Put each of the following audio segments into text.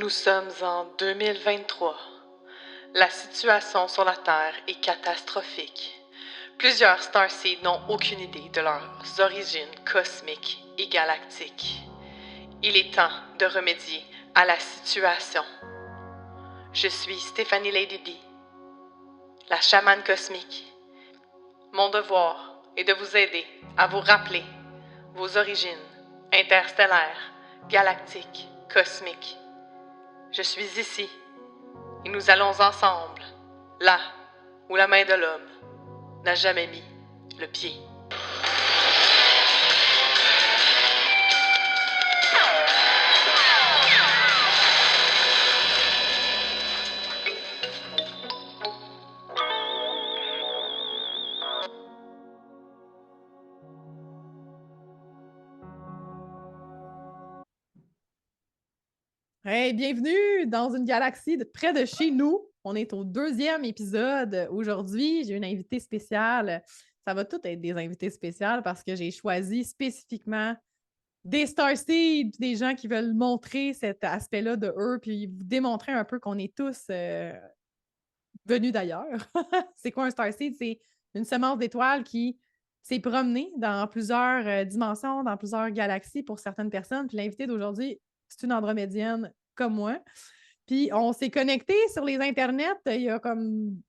Nous sommes en 2023. La situation sur la Terre est catastrophique. Plusieurs starseeds n'ont aucune idée de leurs origines cosmiques et galactiques. Il est temps de remédier à la situation. Je suis Stéphanie Lady D, la chamane cosmique. Mon devoir est de vous aider à vous rappeler vos origines interstellaires, galactiques, cosmiques. Je suis ici et nous allons ensemble, là où la main de l'homme n'a jamais mis le pied. Hey, bienvenue dans une galaxie près de chez nous. On est au 2e épisode aujourd'hui. J'ai une invitée spéciale. Ça va tout être des invités spéciales parce que j'ai choisi spécifiquement des Starseeds, des gens qui veulent montrer cet aspect-là de eux, puis vous démontrer un peu qu'on est tous venus d'ailleurs. C'est quoi un Starseed? C'est une semence d'étoile qui s'est promenée dans plusieurs dimensions, dans plusieurs galaxies pour certaines personnes. Puis l'invitée d'aujourd'hui, c'est une andromédienne comme moi. Puis on s'est connecté sur les internets il y a comme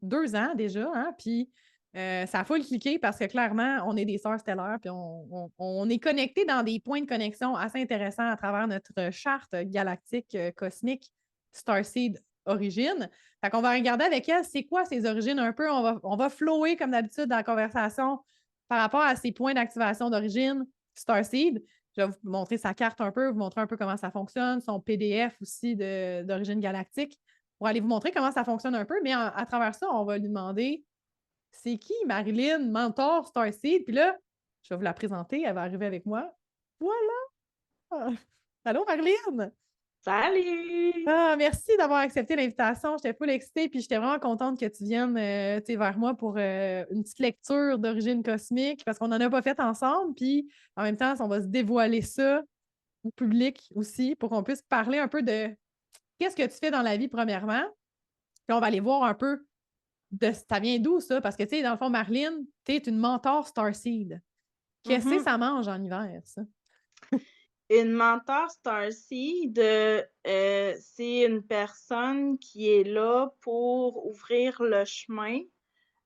2 ans déjà, hein, puis ça a full cliqué parce que clairement, on est des sœurs stellaires, puis on est connectés dans des points de connexion assez intéressants à travers notre charte galactique cosmique Starseed Origine. Fait qu'on va regarder avec elle, c'est quoi ses origines un peu. On va flower comme d'habitude dans la conversation par rapport à ses points d'activation d'origine Starseed. Je vais vous montrer sa carte un peu, vous montrer un peu comment ça fonctionne, son PDF aussi d'origine galactique, pour aller vous montrer comment ça fonctionne un peu. Mais à travers ça, on va lui demander c'est qui Marilyn, mentor Starseed? Puis là, je vais vous la présenter, elle va arriver avec moi. Voilà! Allô, Marilyn! Salut! Ah, merci d'avoir accepté l'invitation. J'étais full excitée, puis j'étais vraiment contente que tu viennes vers moi pour une petite lecture d'origine cosmique, parce qu'on n'en a pas fait ensemble. Puis en même temps, on va se dévoiler ça au public aussi pour qu'on puisse parler un peu de qu'est-ce que tu fais dans la vie, premièrement. Puis on va aller voir un peu de ça vient d'où ça? Parce que, tu sais, dans le fond, Marlene, tu es une mentor Starseed. Qu'est-ce que Mmh. ça mange en hiver, ça? Une mentor starseed, c'est une personne qui est là pour ouvrir le chemin,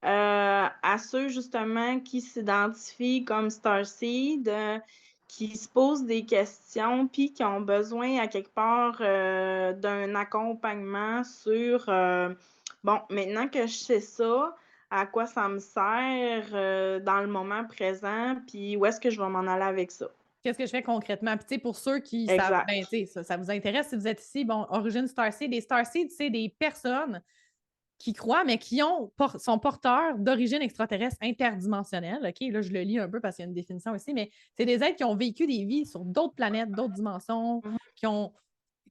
à ceux justement qui s'identifient comme starseed, qui se posent des questions, puis qui ont besoin à quelque part, d'un accompagnement sur, bon, maintenant que je sais ça, à quoi ça me sert, dans le moment présent, puis où est-ce que je vais m'en aller avec ça? Qu'est-ce que je fais concrètement? Puis, tu sais, pour ceux qui savent, ben, Exact. tu sais, ça vous intéresse si vous êtes ici, bon, Origine Starseed. Les Starseed, c'est des personnes qui croient, mais qui sont porteurs d'origine extraterrestre interdimensionnelle. OK, là, je le lis un peu parce qu'il y a une définition aussi, mais c'est des êtres qui ont vécu des vies sur d'autres planètes, d'autres dimensions, Mmh.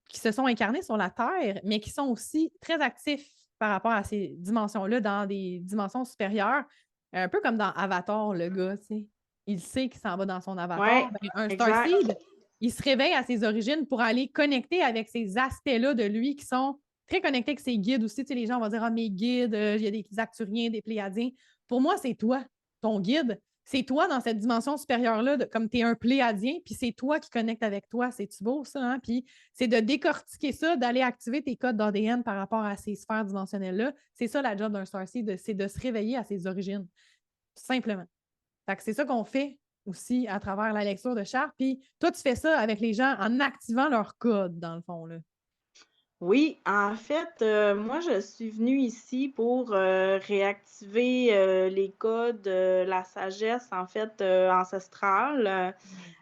qui se sont incarnés sur la Terre, mais qui sont aussi très actifs par rapport à ces dimensions-là, dans des dimensions supérieures. Un peu comme dans Avatar, le gars, tu sais. Il sait qu'il s'en va dans son avatar. Ouais, Ben, un exact. Starseed, il se réveille à ses origines pour aller connecter avec ces aspects-là de lui qui sont très connectés avec ses guides aussi. Tu sais, les gens vont dire: «Ah, mes guides, il y a des Acturiens, des Pléiadiens». Pour moi, c'est toi, ton guide. C'est toi dans cette dimension supérieure-là, comme tu es un Pléiadien, puis c'est toi qui connectes avec toi. C'est-tu beau, ça? Hein? Puis c'est de décortiquer ça, d'aller activer tes codes d'ADN par rapport à ces sphères dimensionnelles-là. C'est ça la job d'un Starseed, c'est de se réveiller à ses origines, tout simplement. Fait que c'est ça qu'on fait aussi à travers la lecture de charte. Puis toi, tu fais ça avec les gens en activant leur code, dans le fond. Là. Oui, en fait, moi, je suis venue ici pour, réactiver, les codes, la sagesse, en fait, ancestrale,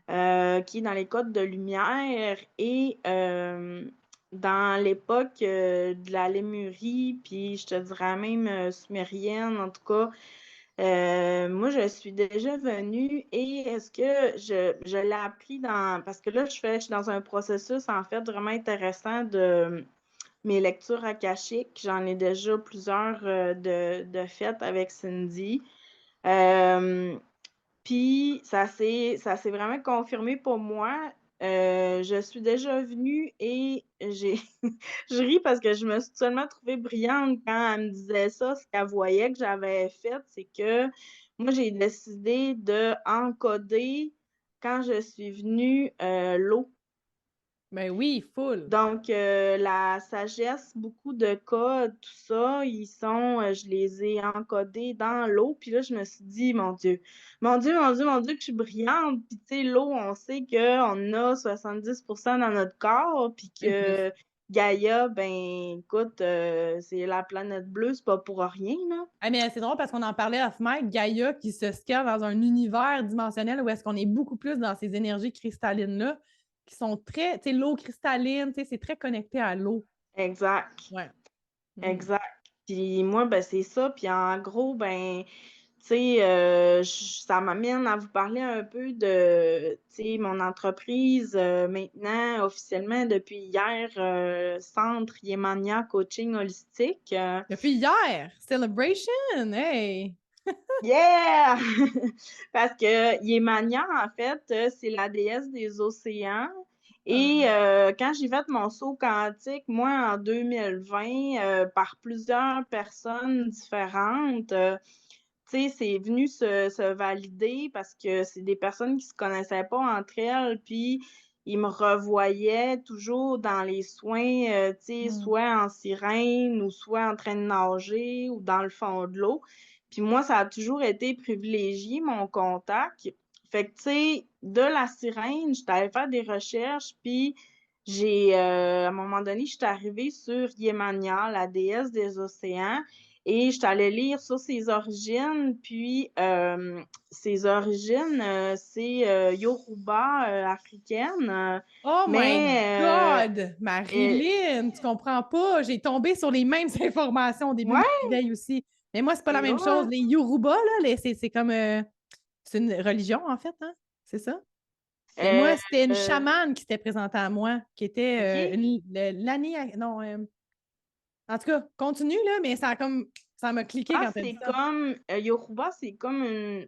qui est dans les codes de lumière et dans l'époque, de la Lémurie, puis je te dirais même, sumérienne, en tout cas. Moi, je suis déjà venue et est-ce que je l'ai appris parce que là, je suis dans un processus, en fait, vraiment intéressant de mes lectures akashiques. J'en ai déjà plusieurs, de faites avec Cindy. Hem, Puis ça s'est vraiment confirmé pour moi. Je suis déjà venue et j'ai je ris parce que je me suis seulement trouvée brillante quand elle me disait ça. Ce qu'elle voyait que j'avais fait, c'est que moi, j'ai décidé d'encoder quand je suis venue, l'eau. Ben oui, full. Donc, la sagesse, beaucoup de codes, tout ça, ils sont, je les ai encodés dans l'eau. Puis là, je me suis dit: «Mon Dieu, mon Dieu, mon Dieu, mon Dieu, que je suis brillante!» Puis tu sais, l'eau, on sait qu'on a 70 dans notre corps, puis Même plus. que Gaïa, ben, écoute, c'est la planète bleue, c'est pas pour rien, là. Ah, mais c'est drôle parce qu'on en parlait à Mike, Gaïa qui se scale dans un univers dimensionnel où est-ce qu'on est beaucoup plus dans ces énergies cristallines-là, qui sont très, tu sais, l'eau cristalline, tu sais, c'est très connecté à l'eau. Exact, Ouais. Mhm. exact. Puis moi, ben, c'est ça. Puis en gros, ben, tu sais, ça m'amène à vous parler un peu de, tu sais, mon entreprise, maintenant, officiellement, depuis hier, Centre Yémania Coaching Holistique. Depuis hier, Celebration! Hey! Yeah! Parce que Yémania, en fait, c'est la déesse des océans. Et Ah. quand j'ai fait mon saut quantique, moi, en 2020, par plusieurs personnes différentes, tu sais, c'est venu se valider parce que c'est des personnes qui se connaissaient pas entre elles, puis ils me revoyaient toujours dans les soins, tu sais, Hmm. soit en sirène ou soit en train de nager ou dans le fond de l'eau. Puis moi, ça a toujours été privilégié, mon contact. Fait que, tu sais, de la sirène, j'étais allée faire des recherches, puis à un moment donné, je suis arrivée sur Yemania, la déesse des océans, et je suis allée lire sur ses origines, puis ses origines, c'est Yoruba africaine, Oh my mais God! euh, Marilyn, tu comprends pas? J'ai tombé sur les mêmes informations au début de ouais, mon éveil aussi. Mais moi, c'est pas la c'est même chose. hot. Les Yoruba, là, c'est comme. C'est une religion, en fait, hein? C'est ça? Mais Euh, moi, c'était une euh, chamane qui s'était présentée à moi, qui était OK. l'année. Non, en tout cas, continue, là, mais ça a comme. Ça m'a cliqué Ah, quand tu as dit c'est ça. comme Yoruba, c'est comme une.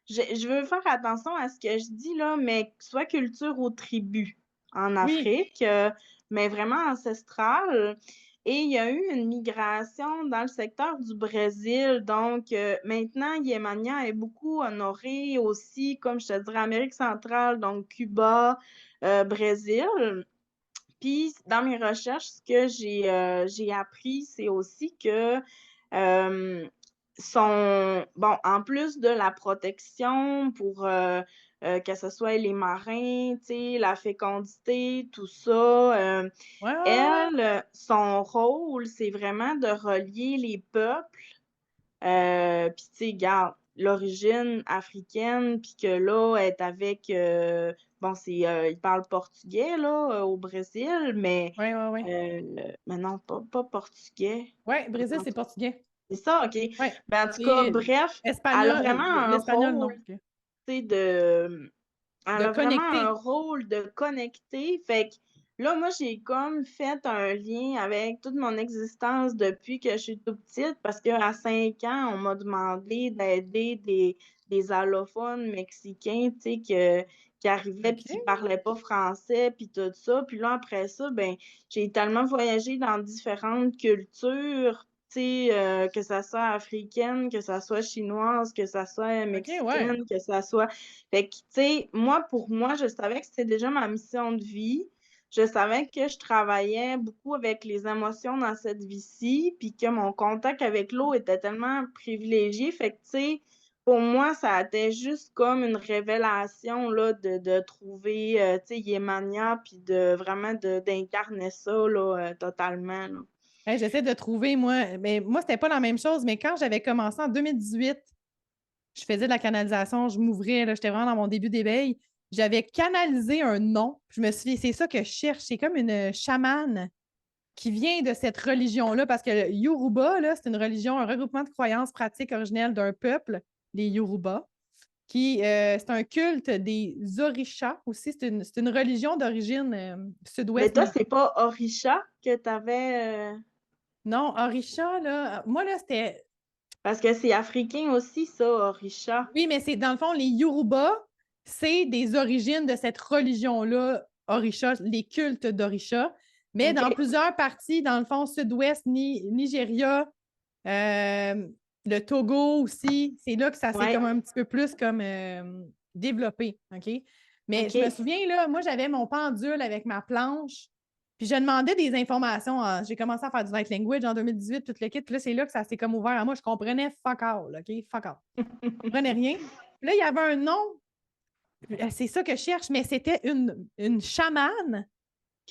Je veux faire attention à ce que je dis là, mais soit culture aux tribus en Oui. Afrique, mais vraiment ancestrale. Et il y a eu une migration dans le secteur du Brésil. Donc, maintenant, Yémania est beaucoup honorée aussi, comme je te dirais, Amérique centrale, donc Cuba, Brésil. Puis, dans mes recherches, ce que j'ai appris, c'est aussi que euh, bon, en plus de la protection pour que ce soit les marins, tu sais, la fécondité, tout ça, Ouais, ouais, ouais. elle, son rôle, c'est vraiment de relier les peuples. Puis, tu sais, regarde, l'origine africaine, puis que là, elle est avec, bon, ils parlent portugais, là, au Brésil, Ouais, ouais, ouais. mais non, pas portugais. Ouais, Brésil, Attends, c'est portugais. c'est ça, OK. Ouais. Ben, en tout cas, C'est bref, elle a espagnol, vraiment un l'espagnol, rôle, non. Ok. tu sais, elle De a vraiment un connecter. rôle de connecter. Fait que là, moi, j'ai comme fait un lien avec toute mon existence depuis que je suis toute petite parce qu'à 5 ans, on m'a demandé d'aider des allophones mexicains, tu sais, qui arrivaient puis qui OK. parlaient pas français puis tout ça. Puis là, après ça, ben, j'ai tellement voyagé dans différentes cultures, tu sais, que ça soit africaine, que ça soit chinoise, que ça soit OK, ouais. mexicaine, que ça soit fait que, tu sais, moi, pour moi, je savais que c'était déjà ma mission de vie. Je savais que je travaillais beaucoup avec les émotions dans cette vie-ci, puis que mon contact avec l'eau était tellement privilégié. Fait que, tu sais, pour moi, ça a été juste comme une révélation, là, de trouver, tu sais, Yémania, puis de vraiment d'incarner ça, là, totalement, là. Hey, j'essaie de trouver, moi. Mais moi, c'était pas la même chose, mais quand j'avais commencé en 2018, je faisais de la canalisation, je m'ouvrais, là, j'étais vraiment dans mon début d'éveil. J'avais canalisé un nom. Je me suis dit, c'est ça que je cherche. C'est comme une chamane qui vient de cette religion-là, parce que le Yoruba, là, c'est une religion, un regroupement de croyances pratiques originelles d'un peuple, les Yoruba, c'est un culte des orishas aussi. C'est une religion d'origine Mais sud-ouest. toi, c'est pas Orisha que t'avais, Non, orisha, là, moi, là, c'était. parce que c'est africain aussi, ça, Orisha. Oui, mais c'est dans le fond, les Yoruba, c'est des origines de cette religion-là, Orisha, les cultes d'Orisha. Mais dans plusieurs parties, dans le fond, sud-ouest, Nigeria, le Togo aussi, c'est là que ça s'est comme un petit peu plus comme développé, OK? Mais je me souviens, là, moi, j'avais mon pendule avec ma planche, puis je demandais des informations. J'ai commencé à faire du light language en 2018, tout le kit, puis là, c'est là que ça s'est comme ouvert à moi. Je comprenais fuck all, OK? Fuck all. Je comprenais rien. Puis là, il y avait un nom, c'est ça que je cherche, mais c'était une chamane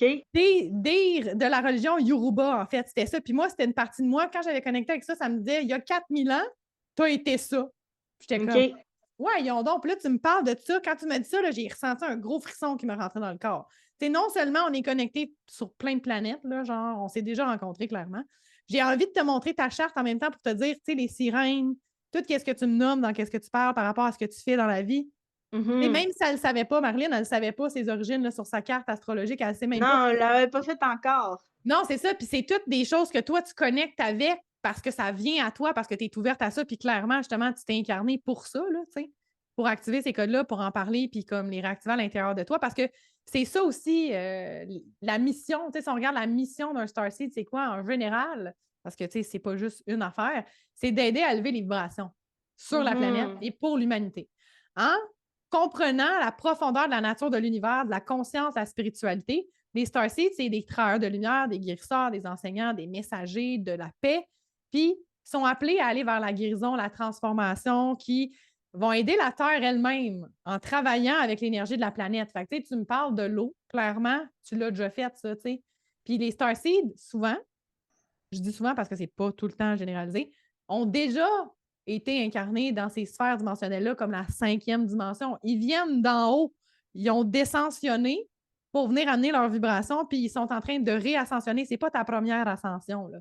de la religion Yoruba, en fait. C'était ça. Puis moi, c'était une partie de moi. Quand j'avais connecté avec ça, ça me disait, il y a 4000 ans, t'as été ça. J'étais comme, ouais, ils ont donc. Puis là, tu me parles de ça. Quand tu m'as dit ça, là, j'ai ressenti un gros frisson qui me rentrait dans le corps. T'sais, non seulement on est connecté sur plein de planètes, là, genre, on s'est déjà rencontrés clairement. J'ai envie de te montrer ta charte en même temps pour te dire, tu sais, les sirènes, tout ce que tu me nommes, dans qu'est-ce que tu parles par rapport à ce que tu fais dans la vie. Et même si elle ne le savait pas, Marilyn, elle ne savait pas ses origines là, sur sa carte astrologique, elle ne sait même pas. Non, elle ne l'avait pas fait encore. Non, c'est ça. Puis c'est toutes des choses que toi, tu connectes avec parce que ça vient à toi, parce que tu es ouverte à ça. Puis clairement, justement, tu t'es incarnée pour ça, là, tu sais, pour activer ces codes-là, pour en parler, puis comme les réactiver à l'intérieur de toi. Parce que c'est ça aussi, la mission. Tu sais, si on regarde la mission d'un Starseed, c'est quoi en général? Parce que, tu sais, c'est pas juste une affaire. C'est d'aider à élever les vibrations sur la planète et pour l'humanité. En comprenant la profondeur de la nature de l'univers, de la conscience, de la spiritualité, les Starseeds, c'est des travailleurs de lumière, des guérisseurs, des enseignants, des messagers de la paix, puis sont appelés à aller vers la guérison, la transformation, qui vont aider la Terre elle-même en travaillant avec l'énergie de la planète. Fait que, tu me parles de l'eau, clairement, tu l'as déjà fait, ça, tu sais. Puis les Starseeds, souvent, je dis souvent parce que c'est pas tout le temps généralisé, ont déjà été incarnés dans ces sphères dimensionnelles-là comme la 5e dimension. Ils viennent d'en haut, ils ont descensionné pour venir amener leur vibration, puis ils sont en train de réascensionner. C'est pas ta première ascension, là.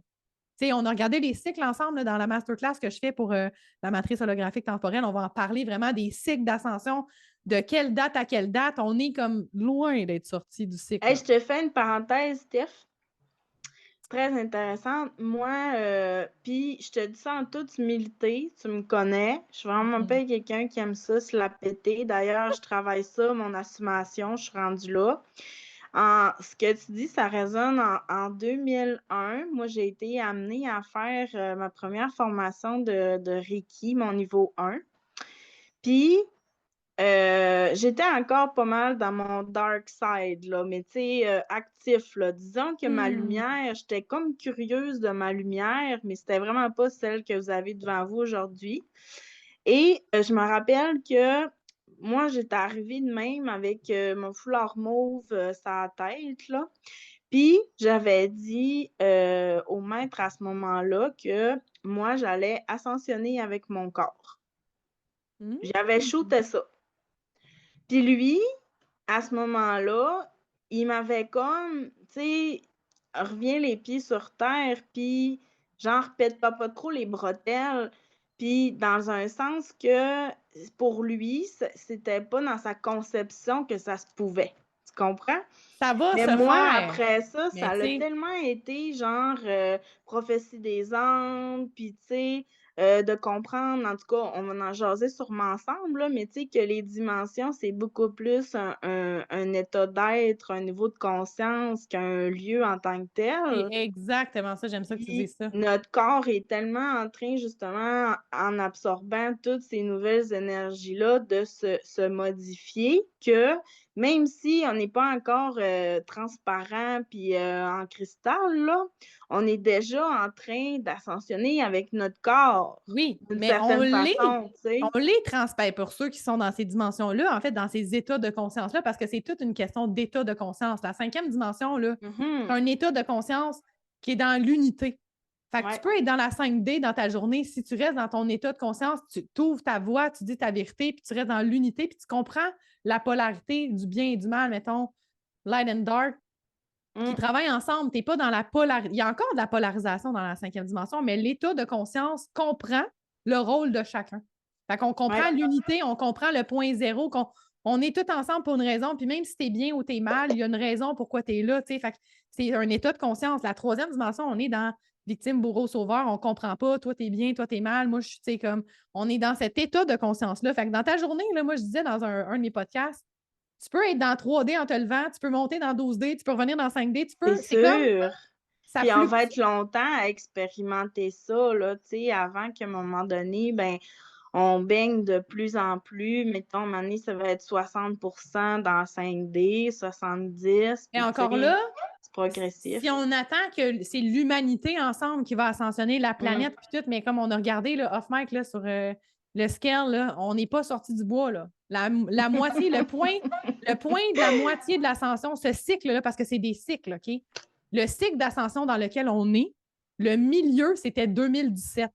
T'sais, on a regardé les cycles ensemble là, dans la masterclass que je fais pour la matrice holographique temporelle. On va en parler vraiment des cycles d'ascension, de quelle date à quelle date. On est comme loin d'être sorti du cycle. Hey, je te fais une parenthèse, Steph. Très intéressante. Moi, puis je te dis ça en toute humilité, tu me connais. Je suis vraiment pas quelqu'un qui aime ça, se la péter. D'ailleurs, je travaille ça, mon assumation, je suis rendue là. Ce que tu dis, ça résonne en 2001. Moi, j'ai été amenée à faire ma première formation de Reiki, mon niveau 1. Puis, j'étais encore pas mal dans mon dark side, là, mais tu sais, actif, là. Disons que ma lumière, j'étais comme curieuse de ma lumière, mais c'était vraiment pas celle que vous avez devant vous aujourd'hui. Et je me rappelle que moi, j'étais arrivée de même avec mon foulard mauve sur la tête, là. Puis, j'avais dit au maître à ce moment-là que moi, j'allais ascensionner avec mon corps. J'avais shooté ça. Puis lui, à ce moment-là, il m'avait comme, tu sais, reviens les pieds sur terre, puis genre, pète-toi pas trop les bretelles. Puis dans un sens que pour lui, c'était pas dans sa conception que ça se pouvait. Tu comprends? Ça va Mais se moi, faire. après ça, Mais ça a tu sais- tellement été genre prophétie des anges, puis tu sais, de comprendre, en tout cas, on va en jaser sûrement ensemble, là, mais tu sais que les dimensions, c'est beaucoup plus un état d'être, un niveau de conscience qu'un lieu en tant que tel. C'est exactement ça. J'aime ça que tu dises ça. Notre corps est tellement en train, justement, en absorbant toutes ces nouvelles énergies-là, de se modifier que même si on n'est pas encore transparent puis en cristal, là, on est déjà en train d'ascensionner avec notre corps. Oui, d'une mais certaine façon, tu sais. on les transmet pour ceux qui sont dans ces dimensions-là, en fait, dans ces états de conscience-là, parce que c'est toute une question d'état de conscience. La 5e dimension, là, c'est un état de conscience qui est dans l'unité. Fait que tu peux être dans la 5D dans ta journée. Si tu restes dans ton état de conscience, tu ouvres ta voix, tu dis ta vérité, puis tu restes dans l'unité, puis tu comprends la polarité du bien et du mal, mettons, light and dark, qui travaillent ensemble. Tu n'es pas dans la polarisation. Il y a encore de la polarisation dans la 5e dimension, mais l'état de conscience comprend le rôle de chacun. Fait qu'on comprend l'unité, on comprend le point zéro, on est tous ensemble pour une raison, puis même si tu es bien ou tu es mal, il y a une raison pourquoi tu es là. Fait que c'est un état de conscience. La 3e dimension, on est dans victime, bourreau, sauveur, on comprend pas, toi, t'es bien, toi, t'es mal, moi, je suis, tu sais, comme, on est dans cet état de conscience-là. Fait que dans ta journée, là, moi, je disais dans un de mes podcasts, tu peux être dans 3D en te levant, tu peux monter dans 12D, tu peux revenir dans 5D, C'est c'est comme, sûr. ça Puis on va fluctue. être longtemps à expérimenter ça, là, tu sais, avant qu'à un moment donné, ben, on baigne de plus en plus. Mettons, à un moment donné, ça va être 60 dans 5D, 70, Et puis tu encore sais, là, c'est progressif. si on attend que c'est l'humanité ensemble qui va ascensionner la planète puis tout, mais comme on a regardé là, off-mic là, sur le scale, là, on n'est pas sorti du bois. Là. La moitié, le point de la moitié de l'ascension, ce cycle-là, parce que c'est des cycles, OK? Le cycle d'ascension dans lequel on est, le milieu, c'était 2017.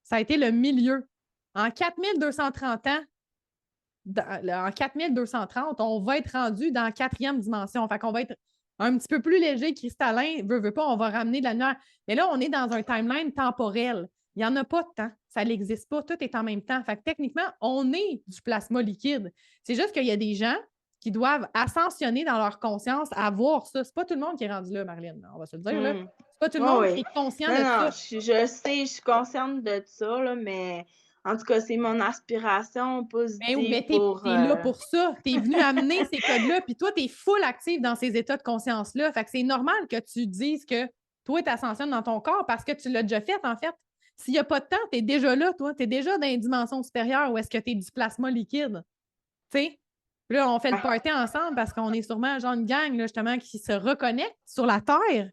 Ça a été le milieu. En 4230 ans, en 4230, on va être rendu dans la 4e dimension. Fait qu'on va être un petit peu plus léger, cristallin, veut pas, on va ramener de la lumière. Mais là, on est dans un timeline temporel. Il n'y en a pas de temps. Ça n'existe pas. Tout est en même temps. Fait que techniquement, on est du plasma liquide. C'est juste qu'il y a des gens qui doivent ascensionner dans leur conscience à voir ça. C'est pas tout le monde qui est rendu là, Marlène. On va se le dire, là. C'est pas tout le Ouais, monde ouais. qui est conscient Non, de non, ça. je sais, je suis consciente de ça, là, mais en tout cas, c'est mon aspiration positive Mais pour... t'es là pour ça. T'es venu amener ces codes-là, puis toi, t'es full active dans ces états de conscience-là. Fait que c'est normal que tu dises que toi, t'ascensionnes dans ton corps parce que tu l'as déjà fait, en fait. S'il n'y a pas de temps, t'es déjà là, toi. T'es déjà dans une dimension supérieure où est-ce que t'es du plasma liquide. Tu sais? Puis là, on fait le party ensemble parce qu'on est sûrement genre une gang, là, justement, qui se reconnecte sur la Terre,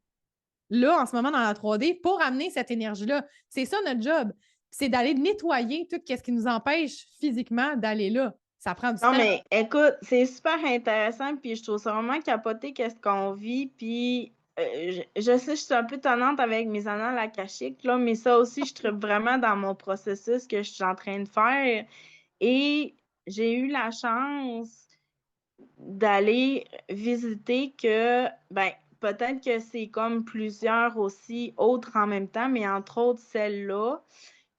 là, en ce moment, dans la 3D, pour amener cette énergie-là. C'est ça notre job. C'est d'aller nettoyer tout ce qui nous empêche physiquement d'aller là. Ça prend du Non, temps. mais écoute, c'est super intéressant, puis je trouve ça vraiment capoté qu'est-ce qu'on vit, puis je sais, je suis un peu tannante avec mes annales akashiques, là, mais ça aussi, je trouve vraiment dans mon processus que je suis en train de faire. Et j'ai eu la chance d'aller visiter que, ben, peut-être que c'est comme plusieurs aussi autres en même temps, mais entre autres celle-là,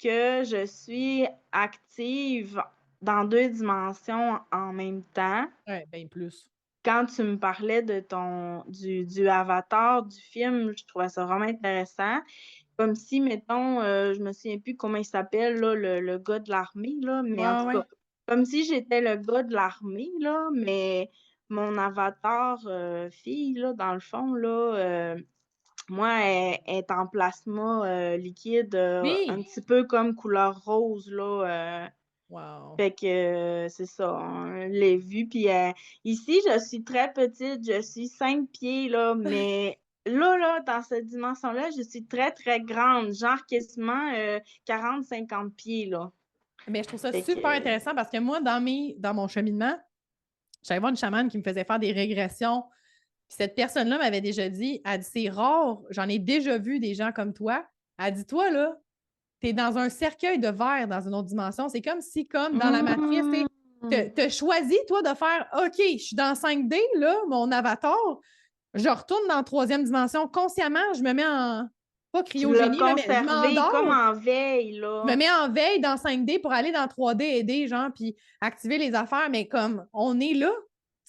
que je suis active dans 2 dimensions en même temps. Ouais, bien plus. Quand tu me parlais de du avatar du film, je trouvais ça vraiment intéressant. Comme si, mettons, je me souviens plus comment il s'appelle, là, le gars de l'armée, là, mais en Ouais, tout ouais. cas, comme si j'étais le gars de l'armée, là, mais mon avatar fille, là, dans le fond, là, moi, elle est en plasma liquide, un Oui! petit peu comme couleur rose, là. Wow. Fait que c'est ça, on l'a vu. Puis ici, je suis très petite, je suis 5 pieds, là, mais là, dans cette dimension-là, je suis très, très grande, genre quasiment 40-50 pieds, là. Mais je trouve ça Fait super que, intéressant parce que moi, dans mon cheminement, j'allais voir une chamane qui me faisait faire des régressions. Puis cette personne-là m'avait déjà dit, elle dit, c'est rare, j'en ai déjà vu des gens comme toi. Elle dit, toi, là, tu es dans un cercueil de verre dans une autre dimension. C'est comme si, comme dans la matrice, tu as choisi, toi, de faire OK, je suis dans 5D, là, mon avatar, je retourne dans la 3e dimension. Consciemment, je me mets en. Pas tu l'as cryogénie, là, mais je conservé comme m'endors. en veille, Je me là. mets en veille dans 5D pour aller dans 3D, aider, genre, puis activer les affaires. Mais comme on est là,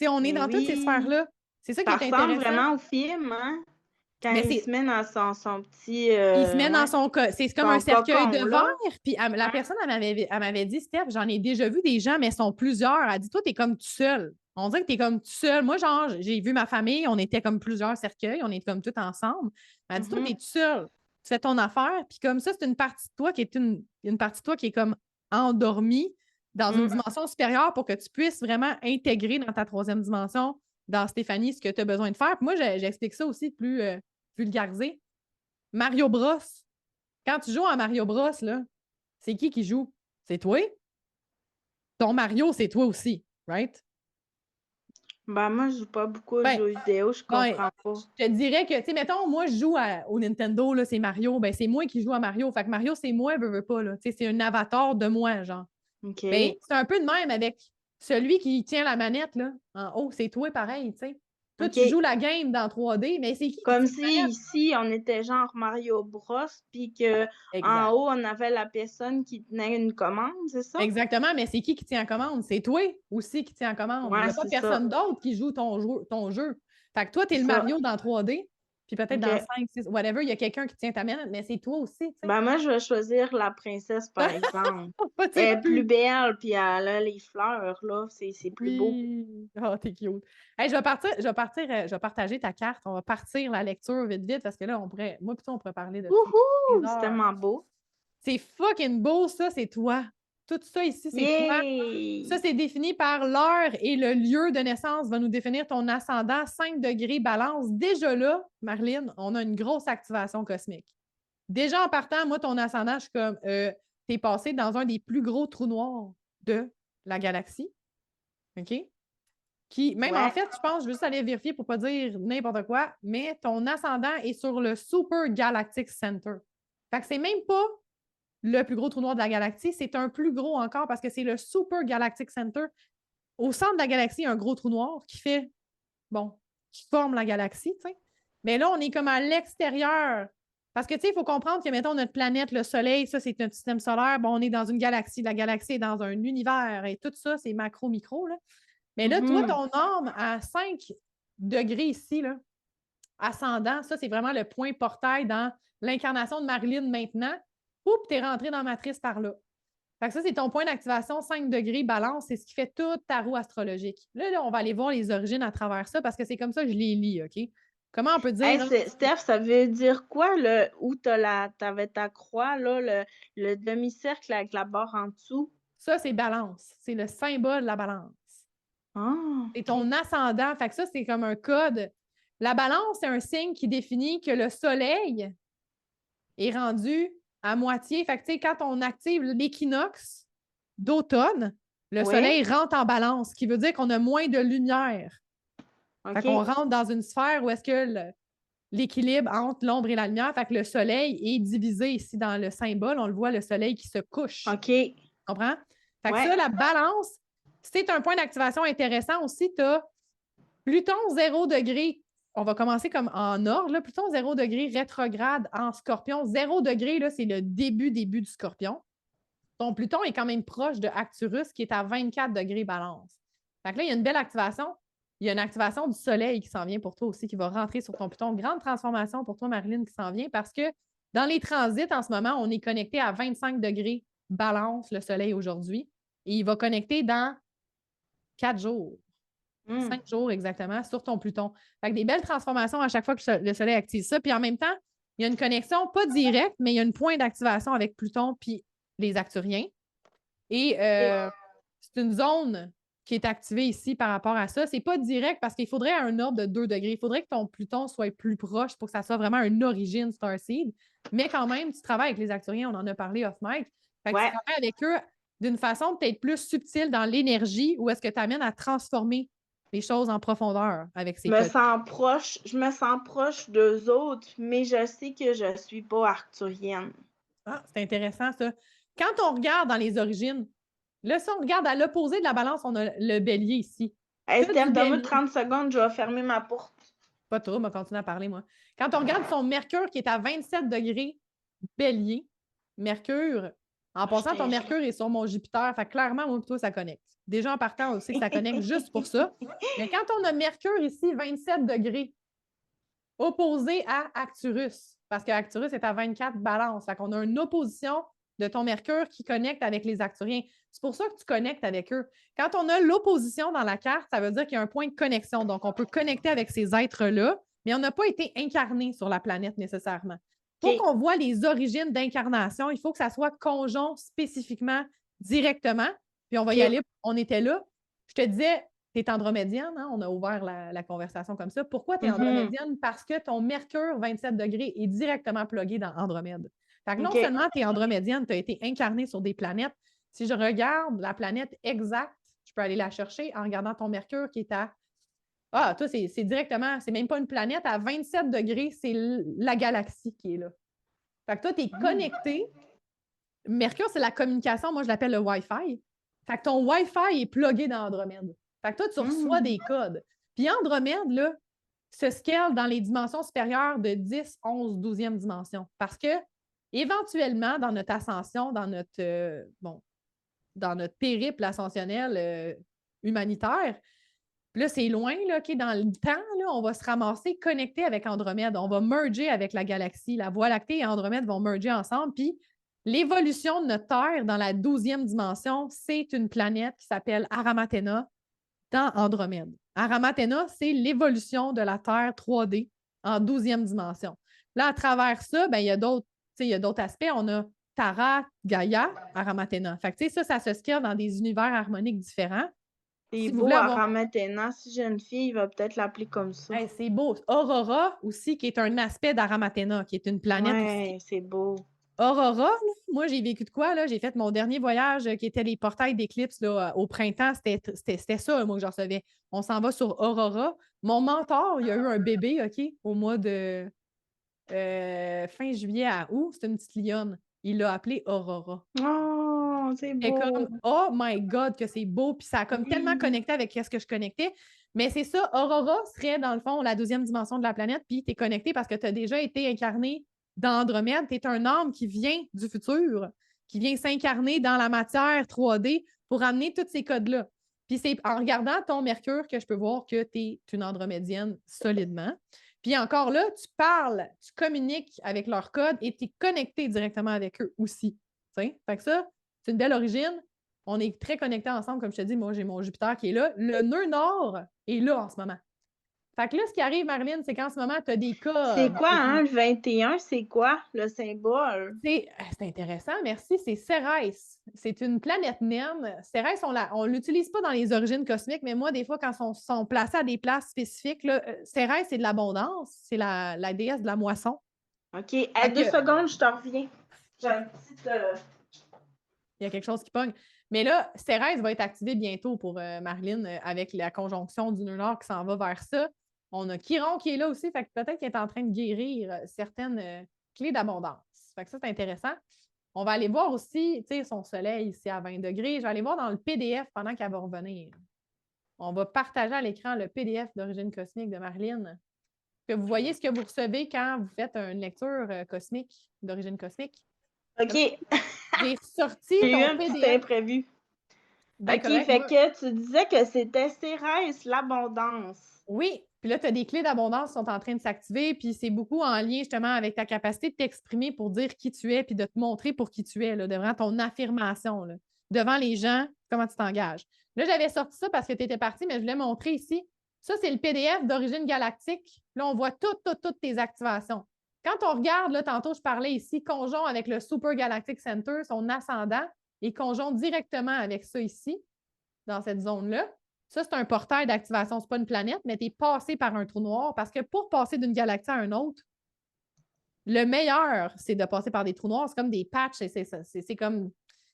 on est Mais dans toutes ces oui, sphères-là. C'est ça qui ça est ressemble intéressant. vraiment au film, hein? Quand Mais il se c'est met dans son petit, il se met dans ouais, son c'est comme un son cercueil de cocon, là. verre. Puis la Ouais. personne, elle m'avait dit, Steph, j'en ai déjà vu des gens, mais ils sont plusieurs. Elle dit, toi, t'es comme tout seul. On dirait que t'es comme tout seul. Moi, genre, j'ai vu ma famille, on était comme plusieurs cercueils, on est comme tous ensemble. Elle dit, toi, t'es tout seul. Tu fais ton affaire. Puis comme ça, c'est une partie de toi qui est une partie de toi qui est comme endormie dans une dimension supérieure pour que tu puisses vraiment intégrer dans ta 3e dimension, dans Stéphanie, ce que tu as besoin de faire. Puis moi, j'explique ça aussi plus vulgarisé. Mario Bros. Quand tu joues à Mario Bros, là, c'est qui joue? C'est toi? Ton Mario, c'est toi aussi, right? Ben, moi, je joue pas beaucoup aux Ben, jeux vidéo, je ben, comprends pas. je te dirais que, tu sais, mettons, moi, je joue au Nintendo, là, c'est Mario, ben, c'est moi qui joue à Mario. Fait que Mario, c'est moi, veux pas, là. Tu sais, c'est un avatar de moi, genre. Ben, OK. c'est un peu de même avec celui qui tient la manette, là, en haut, c'est toi pareil, tu sais. Toi, tu OK. joues la game dans 3D, mais c'est qui Comme tient la si manette? ici, on était genre Mario Bros, puis que en Exact. haut, on avait la personne qui tenait une commande, c'est ça? Exactement, mais c'est qui tient en commande? C'est toi aussi qui tient en commande. Il n'y Ouais, a pas c'est ça. personne d'autre qui joue ton jeu. Fait que toi, tu C'est es le ça. Mario dans 3D. Puis peut-être dans OK. 5, 6, whatever, il y a quelqu'un qui tient ta main, mais c'est toi aussi, tu sais. Ben, moi, je vais choisir la princesse, par exemple. Elle est plus belle, puis elle a les fleurs, là, c'est plus beau. Oui! Oh, t'es cute. Hey, je vais partager ta carte. On va partir la lecture vite, vite, parce que là, moi plutôt, on pourrait parler de ça des Wouhou! C'est heures. tellement beau. C'est fucking beau, ça, c'est toi. Tout ça ici, c'est toi. Ça, Yay! c'est défini par l'heure et le lieu de naissance va nous définir ton ascendant 5 degrés balance. Déjà là, Marlene, on a une grosse activation cosmique. Déjà en partant, moi, ton ascendant, je suis comme, t'es passé dans un des plus gros trous noirs de la galaxie. OK? Qui, même en Ouais. fait, je pense, je vais juste aller vérifier pour pas dire n'importe quoi, mais ton ascendant est sur le Super Galactic Center. Fait que c'est même pas le plus gros trou noir de la galaxie, c'est un plus gros encore parce que c'est le Super Galactic Center. Au centre de la galaxie, il y a un gros trou noir qui forme la galaxie, tu sais. Mais là, on est comme à l'extérieur. Parce que, tu sais, il faut comprendre que, mettons, notre planète, le Soleil, ça, c'est notre système solaire. Bon, on est dans une galaxie. La galaxie est dans un univers et tout ça, c'est macro-micro, là. Mais là, toi, ton âme à 5 degrés ici, là, ascendant, ça, c'est vraiment le point portail dans l'incarnation de Marilyn maintenant. Oups, tu es rentré dans la matrice par là. Fait que ça, c'est ton point d'activation 5 degrés balance. C'est ce qui fait toute ta roue astrologique. Là, on va aller voir les origines à travers ça parce que c'est comme ça que je les lis, OK? Comment on peut Hey, dire... Steph, ça veut dire quoi, où t'avais ta croix, là, le demi-cercle avec la barre en dessous? Ça, c'est balance. C'est le symbole de la balance. Ah, C'est OK. ton ascendant. Fait que ça, c'est comme un code. La balance, c'est un signe qui définit que le soleil est rendu à moitié. Fait que, tu sais, quand on active l'équinoxe d'automne, le Oui, soleil rentre en balance, ce qui veut dire qu'on a moins de lumière. Fait qu'on OK. rentre dans une sphère où est-ce que l'équilibre entre l'ombre et la lumière, fait que le soleil est divisé ici dans le symbole. On le voit, le soleil qui se couche. OK. Tu comprends? Fait que Ouais. ça, la balance, c'est un point d'activation intéressant aussi. Tu as Pluton 0 degré. On va commencer comme en ordre. Là. Pluton 0 degré rétrograde en scorpion. 0 degré, là, c'est le début du scorpion. Ton Pluton est quand même proche de Arcturus qui est à 24 degrés balance. Fait que là, il y a une belle activation. Il y a une activation du soleil qui s'en vient pour toi aussi, qui va rentrer sur ton Pluton. Grande transformation pour toi, Marilyn, qui s'en vient parce que dans les transits, en ce moment, on est connecté à 25 degrés balance, le soleil aujourd'hui. Et il va connecter dans 4 jours. 5 jours exactement sur ton Pluton. Fait que des belles transformations à chaque fois que le soleil active ça. Puis en même temps, il y a une connexion, pas directe, mais il y a un point d'activation avec Pluton puis les Acturiens. Et c'est une zone qui est activée ici par rapport à ça. C'est pas direct parce qu'il faudrait un ordre de 2 degrés. Il faudrait que ton Pluton soit plus proche pour que ça soit vraiment une origine Starseed. Mais quand même, tu travailles avec les Acturiens, on en a parlé off-mic. Fait que tu Ouais. travailles avec eux d'une façon peut-être plus subtile dans l'énergie ou est-ce que tu amènes à transformer les choses en profondeur avec ces codes. Je me sens proche d'eux autres, mais je sais que je suis pas arcturienne. Ah, c'est intéressant, ça. Quand on regarde dans les origines, là, si on regarde à l'opposé de la balance, on a le bélier ici. Hey, Que Steph, du donne-moi bélier. 30 secondes, je vais fermer ma porte. Pas trop, on va continuer à parler, moi. Quand on regarde son Mercure qui est à 27 degrés bélier, Mercure, en passant, ton Mercure est sur mon Jupiter, fait clairement, moi, plutôt, ça connecte. Déjà, en partant, on sait que ça connecte juste pour ça. Mais quand on a Mercure ici, 27 degrés, opposé à Arcturus, parce que Arcturus est à 24 balance. Fait qu'on a une opposition de ton Mercure qui connecte avec les Arcturiens. C'est pour ça que tu connectes avec eux. Quand on a l'opposition dans la carte, ça veut dire qu'il y a un point de connexion. Donc, on peut connecter avec ces êtres-là, mais on n'a pas été incarné sur la planète nécessairement. Pour OK. qu'on voit les origines d'incarnation, il faut que ça soit conjoint spécifiquement, directement. Puis on va y OK. aller. On était là. Je te disais, tu es andromédienne, hein? On a ouvert la conversation comme ça. Pourquoi tu es andromédienne? Parce que ton Mercure 27 degrés est directement plugué dans Andromède. Fait que non OK. seulement tu es andromédienne, tu as été incarnée sur des planètes. Si je regarde la planète exacte, je peux aller la chercher en regardant ton Mercure qui est à... Ah, toi, c'est directement, c'est même pas une planète. À 27 degrés, c'est la galaxie qui est là. Fait que toi, tu es connecté. Mercure, c'est la communication. Moi, je l'appelle le Wi-Fi. Fait que ton Wi-Fi est plugué dans Andromède. Fait que toi, tu reçois des codes. Puis Andromède, là, se scale dans les dimensions supérieures de 10, 11, 12e dimension. Parce que, éventuellement, dans notre ascension, dans notre périple ascensionnel humanitaire, Puis là, c'est loin, là, OK? Dans le temps, là, on va se ramasser connecté avec Andromède. On va merger avec la galaxie. La Voie lactée et Andromède vont merger ensemble. Puis l'évolution de notre Terre dans la 12e dimension, c'est une planète qui s'appelle Aramatena dans Andromède. Aramatena, c'est l'évolution de la Terre 3D en 12e dimension. Là, à travers ça, ben, il y a d'autres aspects. On a Tara, Gaïa, Aramatena. Fait que, ça se scale dans des univers harmoniques différents. C'est Si vous beau, voulez avoir... Aramatena. Si j'ai une fille, il va peut-être l'appeler comme ça. Hey, c'est beau. Aurora aussi, qui est un aspect d'Aramatena, qui est une planète Ouais, aussi. c'est beau. Aurora, là, moi, j'ai vécu de quoi? Là? J'ai fait mon dernier voyage qui était les portails d'éclipse au printemps. C'était ça, moi, que je recevais. On s'en va sur Aurora. Mon mentor, il a eu un bébé, OK, au mois de fin juillet à août. C'est une petite lionne. Il l'a appelée Aurora. Oh, c'est C'est beau. comme, oh my God, que c'est beau. Puis ça a comme tellement Oui. connecté avec ce que je connectais. Mais c'est ça, Aurora serait, dans le fond, la 12e dimension de la planète. Puis tu es connecté parce que tu as déjà été incarné dans Andromède. Tu es un âme qui vient du futur, qui vient s'incarner dans la matière 3D pour amener tous ces codes-là. Puis c'est en regardant ton Mercure que je peux voir que tu es une Andromédienne solidement. Puis encore là, tu parles, tu communiques avec leurs codes et tu es connecté directement avec eux aussi. T'sais? Fait que ça, c'est une belle origine. On est très connectés ensemble, comme je te dis. Moi, j'ai mon Jupiter qui est là. Le nœud nord est là en ce moment. Fait que là, ce qui arrive, Marilyn, c'est qu'en ce moment, tu as des C'est codes. quoi, hein, le 21? C'est quoi le symbole? C'est intéressant, merci. C'est Cérès. C'est une planète naine. Cérès, on ne l'utilise pas dans les origines cosmiques, mais moi, des fois, quand ils sont placés à des places spécifiques, là, Cérès, c'est de l'abondance. C'est la déesse de la moisson. OK. À 2 secondes, je te reviens. J'ai un petit... Il y a quelque chose qui pogne. Mais là, Cérès va être activée bientôt pour Marilyn avec la conjonction du nœud nord qui s'en va vers ça. On a Chiron qui est là aussi, fait que peut-être qu'il est en train de guérir certaines clés d'abondance. Fait que ça, c'est intéressant. On va aller voir aussi, tu sais, son soleil ici à 20 degrés. Je vais aller voir dans le PDF pendant qu'elle va revenir. On va partager à l'écran le PDF d'origine cosmique de Marilyn. Que vous voyez ce que vous recevez quand vous faites une lecture cosmique, d'origine cosmique. OK. J'ai sorti J'ai eu ton un petit PDF. imprévu. Ben OK, correct, fait moi. que tu disais que c'était Cérès, l'abondance. Oui, puis là, tu as des clés d'abondance qui sont en train de s'activer, puis c'est beaucoup en lien justement avec ta capacité de t'exprimer pour dire qui tu es, puis de te montrer pour qui tu es, là, devant ton affirmation, là, devant les gens, comment tu t'engages. Là, j'avais sorti ça parce que tu étais parti, mais je voulais montrer ici. Ça, c'est le PDF d'origine galactique. Là, on voit toutes tes activations. Quand on regarde, là, tantôt, je parlais ici, conjoint avec le Super Galactic Center, son ascendant, et conjoint directement avec ça ici, dans cette zone-là. Ça, c'est un portail d'activation. Ce n'est pas une planète, mais tu es passé par un trou noir parce que pour passer d'une galaxie à un autre, le meilleur, c'est de passer par des trous noirs. C'est comme des patchs. C'est comme.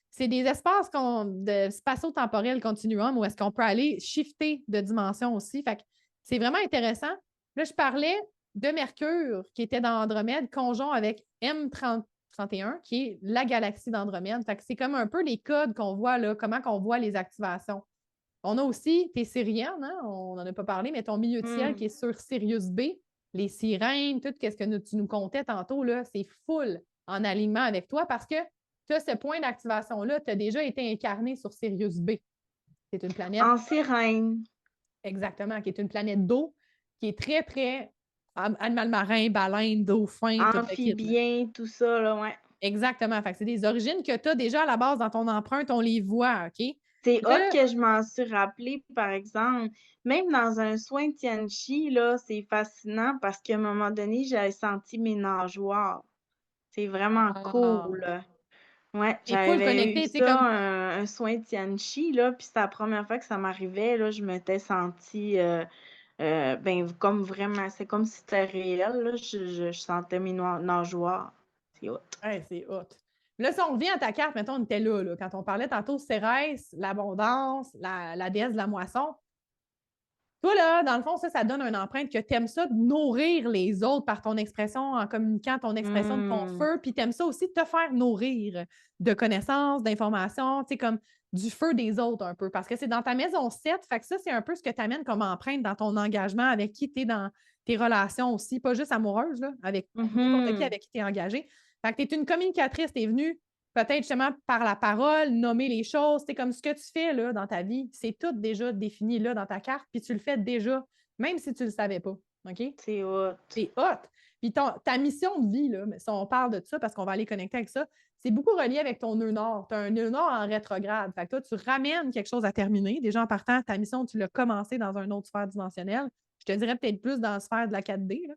C'est des espaces de spatio-temporel continuum où est-ce qu'on peut aller shifter de dimension aussi. Fait que c'est vraiment intéressant. Là, je parlais de Mercure qui était dans Andromède, conjoint avec M31, qui est la galaxie d'Andromède. Fait que c'est comme un peu les codes qu'on voit là, comment qu'on voit les activations. On a aussi tes Syriennes, hein? On n'en a pas parlé, mais ton milieu de ciel qui est sur Sirius B, les sirènes, tout ce que tu nous contais tantôt, là, c'est full en alignement avec toi parce que tu as ce point d'activation-là, tu as déjà été incarné sur Sirius B. C'est une planète. En sirène. Exactement, qui est une planète d'eau, qui est très, très animal marin, baleine, dauphin, amphibien, tout ça, là, ouais. Exactement. Fait que c'est des origines que tu as déjà à la base dans ton empreinte, on les voit, OK? C'est hot que je m'en suis rappelé, par exemple. Même dans un soin de Tianchi, là, c'est fascinant parce qu'à un moment donné, j'avais senti mes nageoires. C'est vraiment cool. Ouais, C'est full j'avais eu connecté, tu sais, ça, comme. un soin de Tianchi, là, puis c'est la première fois que ça m'arrivait, là, je m'étais sentie, comme vraiment, c'est comme si c'était réel, là, je sentais mes nageoires. C'est hot. Ouais, c'est hot. Là, si on revient à ta carte, mettons, on était là, quand on parlait tantôt Cérès, l'abondance, la déesse de la moisson. Toi, là, dans le fond, ça donne une empreinte que tu aimes ça de nourrir les autres par ton expression, en communiquant ton expression de ton feu, puis tu aimes ça aussi de te faire nourrir de connaissances, d'informations, tu sais, comme du feu des autres un peu, parce que c'est dans ta maison 7, fait que ça, c'est un peu ce que tu amènes comme empreinte dans ton engagement avec qui tu es dans tes relations aussi, pas juste amoureuses, là, avec n'importe qui avec qui tu es engagé. Fait que tu es une communicatrice, tu es venue peut-être justement par la parole, nommer les choses. C'est comme ce que tu fais là, dans ta vie, c'est tout déjà défini là dans ta carte, puis tu le fais déjà, même si tu ne le savais pas. OK? C'est hot. C'est hot. Puis ta mission de vie, là, si on parle de ça, parce qu'on va aller connecter avec ça, c'est beaucoup relié avec ton nœud nord. Tu as un nœud nord en rétrograde. Fait que toi, tu ramènes quelque chose à terminer. Déjà, en partant, ta mission, tu l'as commencé dans une autre sphère dimensionnelle. Je te dirais peut-être plus dans la sphère de la 4D. Là.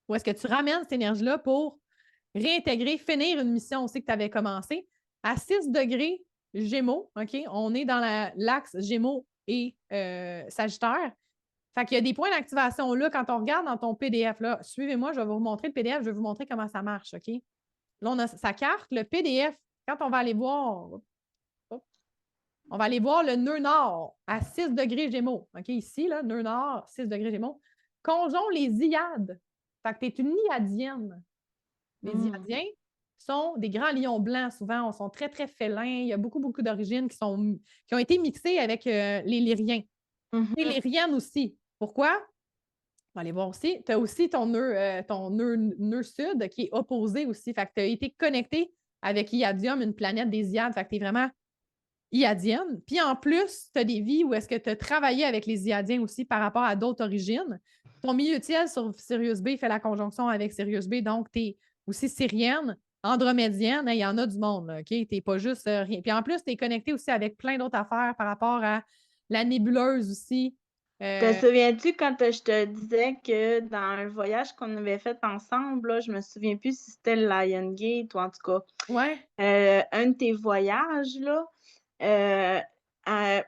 Ou est-ce que tu ramènes cette énergie-là pour réintégrer, finir une mission aussi que tu avais commencé à 6 degrés Gémeaux, OK? On est dans l'axe Gémeaux et Sagittaire. Fait qu'il y a des points d'activation là, quand on regarde dans ton PDF, là, suivez-moi, je vais vous montrer le PDF, je vais vous montrer comment ça marche, OK? Là, on a sa carte, le PDF, quand on va aller voir, on va aller voir le nœud nord à 6 degrés Gémeaux, OK? Ici, là, nœud nord, 6 degrés Gémeaux. Conjon les Iades. Fait que tu es une Iadienne. Les Iadiens sont des grands lions blancs, souvent, on sont très, très félins. Il y a beaucoup, beaucoup d'origines qui ont été mixées avec les Lyriens. Les Lyriennes aussi. Pourquoi? On va aller voir aussi. Tu as aussi ton nœud sud qui est opposé aussi. Fait que tu as été connecté avec Iadium, une planète des Iades. Fait que tu es vraiment Iadienne. Puis en plus, tu as des vies où est-ce que tu as travaillé avec les Iadiens aussi par rapport à d'autres origines. Ton milieu de ciel sur Sirius B fait la conjonction avec Sirius B, donc tu es aussi syrienne, andromédienne, il y en a du monde, là, OK? Tu n'es pas juste rien. Puis en plus, tu es connecté aussi avec plein d'autres affaires par rapport à la nébuleuse aussi. Te souviens-tu quand je te disais que dans un voyage qu'on avait fait ensemble, là, je me souviens plus si c'était le Lion Gate ou en tout cas, Ouais. un de tes voyages, là,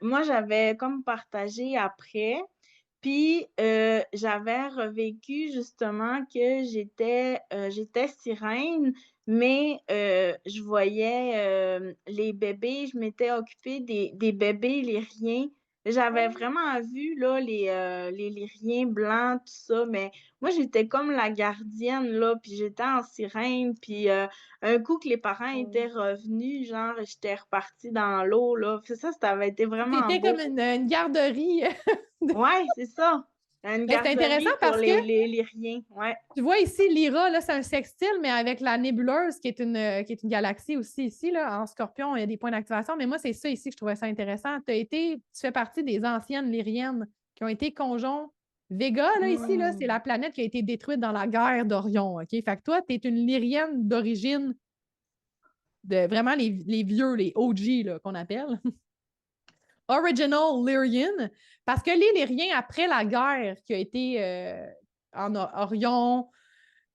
moi, j'avais comme partagé après, puis j'avais revécu justement que j'étais sirène, mais je voyais les bébés, je m'étais occupée des bébés lyriens. J'avais vraiment vu là, les lyriens blancs, tout ça, mais moi, j'étais comme la gardienne, là, puis j'étais en sirène, puis un coup que les parents étaient revenus, genre, j'étais repartie dans l'eau, là. Ça avait été vraiment T'étais beau. comme une garderie. Ouais, c'est ça. Une Ben, c'est intéressant garderie pour parce que les lyriens, ouais. tu vois ici, Lyra, là, c'est un sextile, mais avec la nébuleuse, qui est une galaxie aussi ici, là, en Scorpion, il y a des points d'activation. Mais moi, c'est ça ici que je trouvais ça intéressant. Tu fais partie des anciennes lyriennes qui ont été conjoints. Vega, là, ici, là, c'est la planète qui a été détruite dans la guerre d'Orion. OK? Fait que toi, tu es une lyrienne d'origine de vraiment les vieux, les OG, là, qu'on appelle. Original Lyrian. Parce que les Lyriens, après la guerre qui a été en Orion,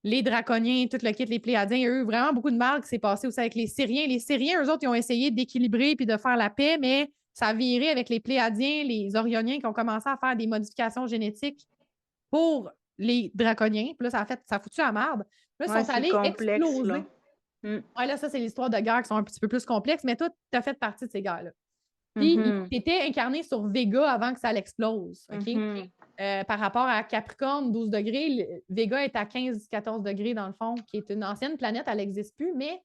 les Draconiens, tout le kit, les Pléiadiens, il y a eu vraiment beaucoup de mal qui s'est passé aussi avec les Syriens. Les Syriens, eux autres, ils ont essayé d'équilibrer puis de faire la paix, mais ça a viré avec les Pléiadiens, les Orioniens qui ont commencé à faire des modifications génétiques pour les Draconiens. Puis là, ça a foutu à merde. Puis là, ils sont c'est allés complexe, exploser. là. Ouais, là, ça, c'est l'histoire de guerres qui sont un petit peu plus complexes, mais toi, tu as fait partie de ces guerres-là. Puis, tu étais incarné sur Vega avant que ça l'explose, OK? Par rapport à Capricorne, 12 degrés, Vega est à 15-14 degrés, dans le fond, qui est une ancienne planète, elle n'existe plus, mais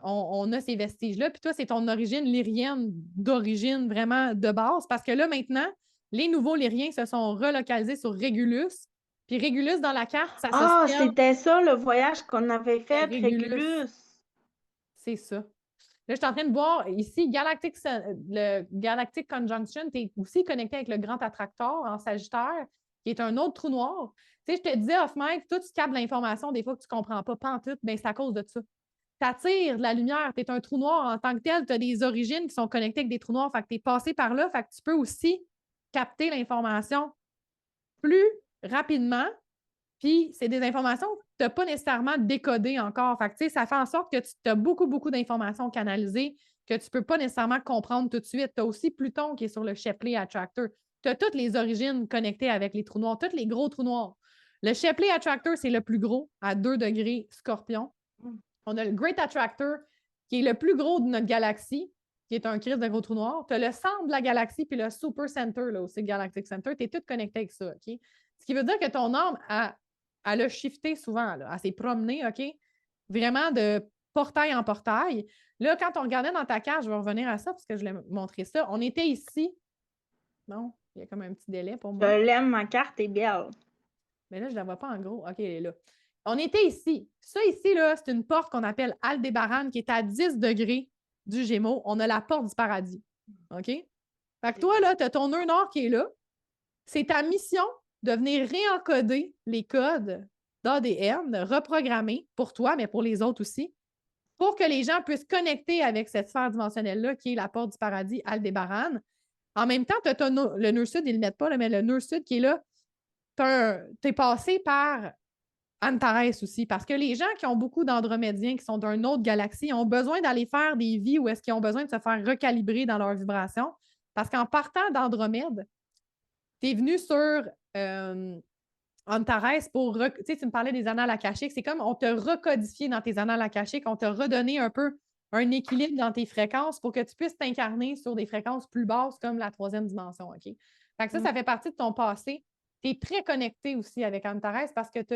on a ces vestiges-là. Puis toi, c'est ton origine lyrienne d'origine vraiment de base, parce que là, maintenant, les nouveaux lyriens se sont relocalisés sur Régulus. Puis Régulus, dans la carte, ça se Ah, spell c'était ça le voyage qu'on avait fait, Régulus. Régulus. C'est ça. Là, je suis en train de voir ici, le Galactic Conjunction, tu es aussi connecté avec le grand attracteur en Sagittaire, qui est un autre trou noir. Tu sais, je te disais off-mic, toi, tu captes l'information des fois que tu ne comprends pas, pas en tout, bien, c'est à cause de ça. Tu attires de la lumière, tu es un trou noir en tant que tel, tu as des origines qui sont connectées avec des trous noirs, fait que tu es passé par là, fait que tu peux aussi capter l'information plus rapidement. Puis, c'est des informations que tu n'as pas nécessairement décodées encore. Fait que, ça fait en sorte que tu as beaucoup, beaucoup d'informations canalisées que tu ne peux pas nécessairement comprendre tout de suite. Tu as aussi Pluton qui est sur le Shapley Attractor. Tu as toutes les origines connectées avec les trous noirs, tous les gros trous noirs. Le Shapley Attractor, c'est le plus gros, à 2 degrés Scorpion. On a le Great Attractor, qui est le plus gros de notre galaxie, qui est un crise de gros trou noir. Tu as le centre de la galaxie, puis le Super Center, là, aussi, Galactic Center. Tu es tout connecté avec ça, OK? Ce qui veut dire que ton âme elle a shifté souvent, là, elle s'est promenée, OK? Vraiment de portail en portail. Là, quand on regardait dans ta carte, je vais revenir à ça parce que je voulais montrer ça. On était ici. Non, il y a comme un petit délai pour Je moi. l'aime, ma carte est belle. Mais là, je ne la vois pas en gros. OK, elle est là. On était ici. Ça ici, là, c'est une porte qu'on appelle Aldébaran qui est à 10 degrés du Gémeaux. On a la porte du paradis. OK? Fait que toi, là, tu as ton nœud nord qui est là. C'est ta mission de venir réencoder les codes d'ADN, de reprogrammer pour toi, mais pour les autres aussi, pour que les gens puissent connecter avec cette sphère dimensionnelle-là qui est la porte du paradis Aldébaran. En même temps, tu as le nœud sud, ils ne le mettent pas, là, mais le nœud sud qui est là, tu es passé par Antares aussi, parce que les gens qui ont beaucoup d'andromédiens, qui sont d'une autre galaxie, ont besoin d'aller faire des vies où est-ce qu'ils ont besoin de se faire recalibrer dans leur vibration. Parce qu'en partant d'Andromède, tu es venu sur Antares pour... Tu sais, tu me parlais des annales akashiques. C'est comme on t'a recodifié dans tes annales akashiques, on t'a redonné un peu un équilibre dans tes fréquences pour que tu puisses t'incarner sur des fréquences plus basses comme la troisième dimension, OK? Fait que ça fait partie de ton passé. Tu es très connecté aussi avec Antares parce que tu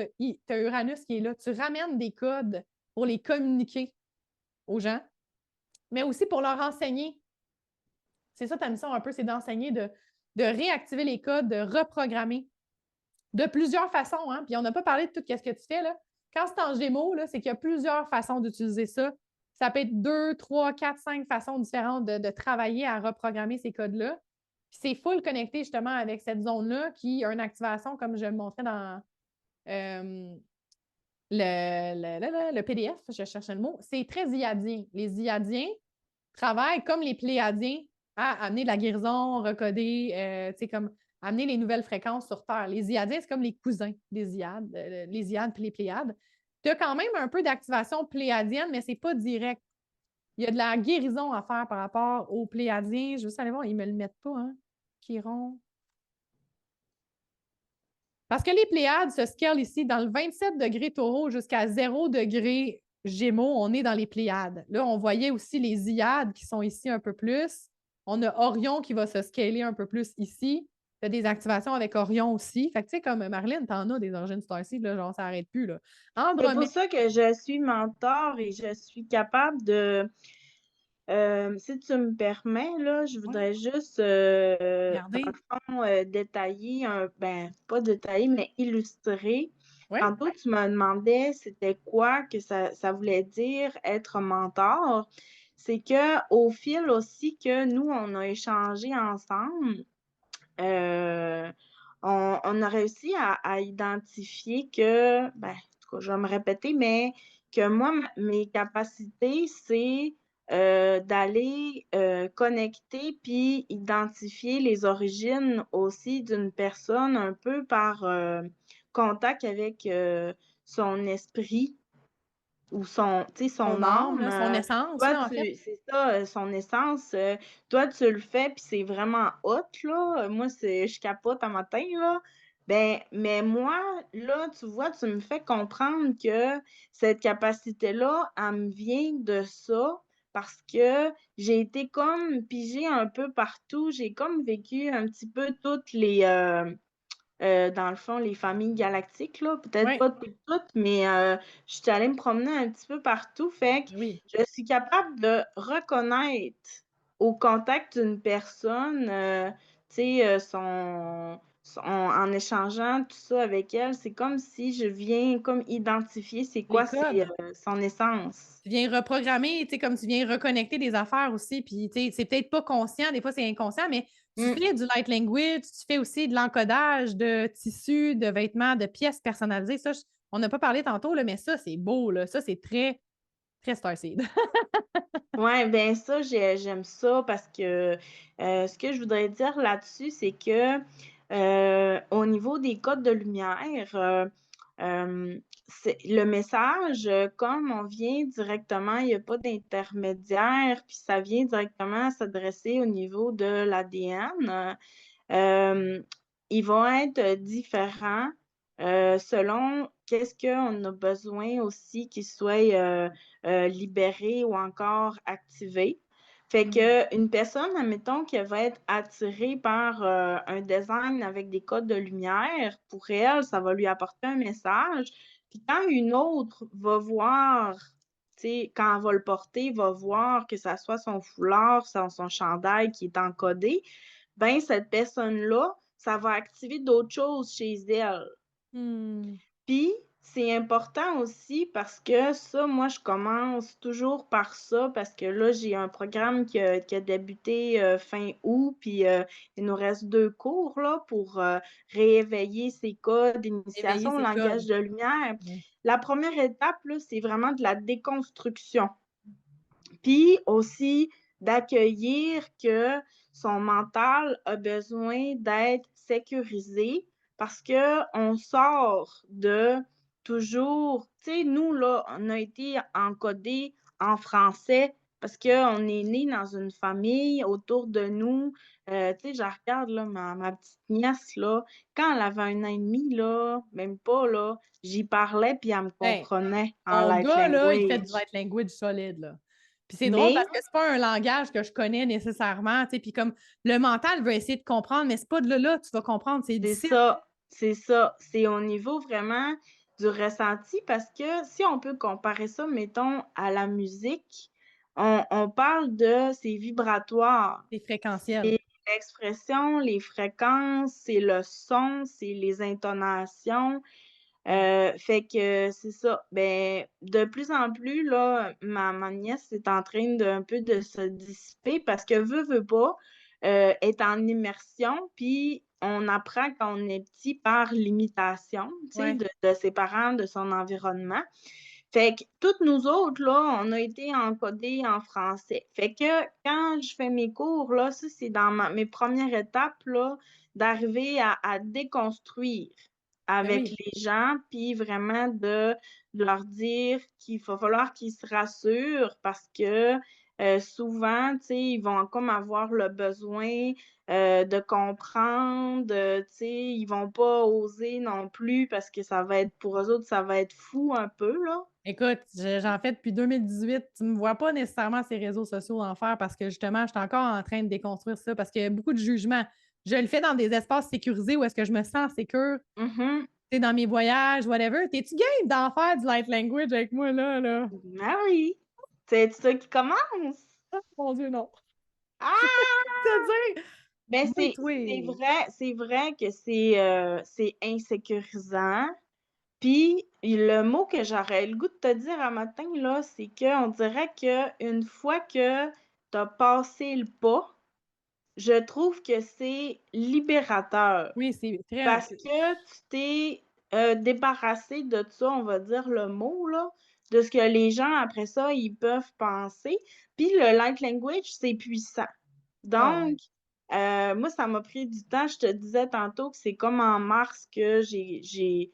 as Uranus qui est là. Tu ramènes des codes pour les communiquer aux gens, mais aussi pour leur enseigner. C'est ça ta mission un peu, c'est d'enseigner, de réactiver les codes, de reprogrammer de plusieurs façons. Hein? Puis on n'a pas parlé de tout ce que tu fais. Là. Quand c'est en Gémeaux, c'est qu'il y a plusieurs façons d'utiliser ça. Ça peut être 2, 3, 4, 5 façons différentes de travailler à reprogrammer ces codes-là. Puis c'est full connecté justement avec cette zone-là qui a une activation, comme je le montrais dans le PDF, je cherchais le mot. C'est très iadien. Les iadiens travaillent comme les pléiadiens à amener de la guérison, recoder, comme amener les nouvelles fréquences sur Terre. Les iadiens, c'est comme les cousins des iades, les iades puis les pléiades. Tu as quand même un peu d'activation pléiadienne, mais c'est pas direct. Il y a de la guérison à faire par rapport aux pléiadiens. Je veux juste aller voir, ils ne me le mettent pas, hein? Chiron. Parce que les Pléiades se scalent ici dans le 27 degrés taureau jusqu'à 0 degré Gémeaux. On est dans les Pléiades. Là, on voyait aussi les Iades qui sont ici un peu plus. On a Orion qui va se scaler un peu plus ici. Tu as des activations avec Orion aussi. Fait que, tu sais, comme Marlène, t'en as des origines starseed, là, genre, ça n'arrête plus, là. C'est pour ça que je suis mentor et je suis capable de... si tu me permets, là, je voudrais juste, dans le fond, détailler, pas détailler, mais illustrer. Ouais. Tantôt, tu me demandais c'était quoi que ça voulait dire être mentor. C'est qu'au fil aussi que nous, on a échangé ensemble, on a réussi à identifier que, en tout cas, je vais me répéter, mais que moi, mes capacités, c'est d'aller connecter puis identifier les origines aussi d'une personne un peu par contact avec son esprit ou son âme. Là, son essence, Toi, là, en fait. c'est ça, son essence. Toi, tu le fais, puis c'est vraiment hot, là. Moi, je capote un matin, là. Mais moi, là, tu vois, tu me fais comprendre que cette capacité-là, elle me vient de ça parce que j'ai été comme pigée un peu partout. J'ai comme vécu un petit peu toutes les... dans le fond, les familles galactiques, là. Peut-être pas toutes, mais je suis allée me promener un petit peu partout. Fait que je suis capable de reconnaître au contact d'une personne, tu sais, en échangeant tout ça avec elle, c'est comme si je viens comme identifier c'est quoi son essence. Tu viens reprogrammer, tu sais, comme tu viens reconnecter des affaires aussi, puis tu sais, c'est peut-être pas conscient, des fois c'est inconscient, mais tu fais du light language, tu fais aussi de l'encodage de tissus, de vêtements, de pièces personnalisées. Ça, on n'a pas parlé tantôt, là, mais ça, c'est beau, là. Ça, c'est très, très starseed. Oui, bien ça, j'aime ça parce que ce que je voudrais dire là-dessus, c'est que au niveau des codes de lumière, le message, comme on vient directement, il n'y a pas d'intermédiaire, puis ça vient directement s'adresser au niveau de l'ADN, ils vont être différents selon qu'est-ce qu'on a besoin aussi qu'ils soient libérés ou encore activés. Fait que une personne, admettons, qui va être attirée par un design avec des codes de lumière, pour elle, ça va lui apporter un message. Puis quand une autre va voir, tu sais, quand elle va le porter, va voir que ça soit son foulard, son chandail qui est encodé, ben cette personne-là, ça va activer d'autres choses chez elle. Puis, c'est important aussi parce que ça, moi, je commence toujours par ça parce que là, j'ai un programme qui a débuté, fin août, puis, il nous reste 2 cours là pour, rééveiller ces codes Éveiller d'initiation au ses langage codes. de lumière. Ouais. La première étape là, c'est vraiment de la déconstruction. Puis aussi d'accueillir que son mental a besoin d'être sécurisé parce qu'on sort de toujours tu sais, nous, là, on a été encodés en français parce qu'on est né dans une famille autour de nous. Tu sais, je regarde, là, ma petite nièce, là, quand elle avait 1 an et demi, là, même pas, là, j'y parlais puis elle me Hey, comprenait en mon light gars, là, il fait du language. light language solide, là. Puis c'est drôle Mais parce que c'est pas un langage que je connais nécessairement, tu sais, puis comme le mental veut essayer de comprendre, mais c'est pas de là, tu vas comprendre, c'est c'est d'ici. ça, c'est ça. C'est au niveau vraiment du ressenti parce que si on peut comparer ça, mettons, à la musique, on parle de c'est vibratoire. C'est fréquentiel. C'est l'expression, les fréquences, c'est le son, c'est les intonations. Fait que c'est ça. Ben, de plus en plus, là, ma nièce est en train d'un peu de se dissiper parce que veut pas, est en immersion, puis on apprend quand on est petit par l'imitation, tu sais, Ouais. de ses parents, de son environnement. Fait que toutes nous autres, là, on a été encodés en français. Fait que quand je fais mes cours, là, ça, c'est dans mes premières étapes, là, d'arriver à déconstruire Ben avec oui. les gens, puis vraiment de leur dire qu'il va falloir qu'ils se rassurent parce que, souvent, tu sais, ils vont comme avoir le besoin, de comprendre, tu sais, ils vont pas oser non plus parce que ça va être pour eux autres, ça va être fou un peu, là. Écoute, j'en fais depuis 2018. Tu me vois pas nécessairement ces réseaux sociaux en faire parce que justement, je suis encore en train de déconstruire ça parce qu'il y a beaucoup de jugements. Je le fais dans des espaces sécurisés où est-ce que je me sens sécure, Mmh. tu sais, dans mes voyages, whatever. T'es-tu game d'en faire du light language avec moi, là? Ben oui. C'est ça qui commence. Ah, mon Dieu, non. Ah! Te dire, Ben, oui, c'est toi. vrai que c'est insécurisant. Puis le mot que j'aurais le goût de te dire un matin, là, c'est qu'on dirait qu'une fois que tu as passé le pas, je trouve que c'est libérateur Oui, c'est très. parce que tu t'es, débarrassé de ça, on va dire le mot, là, de ce que les gens après ça, ils peuvent penser. Puis le light language, c'est puissant. Ah ouais. Donc, moi, ça m'a pris du temps. Je te disais tantôt que c'est comme en mars que j'ai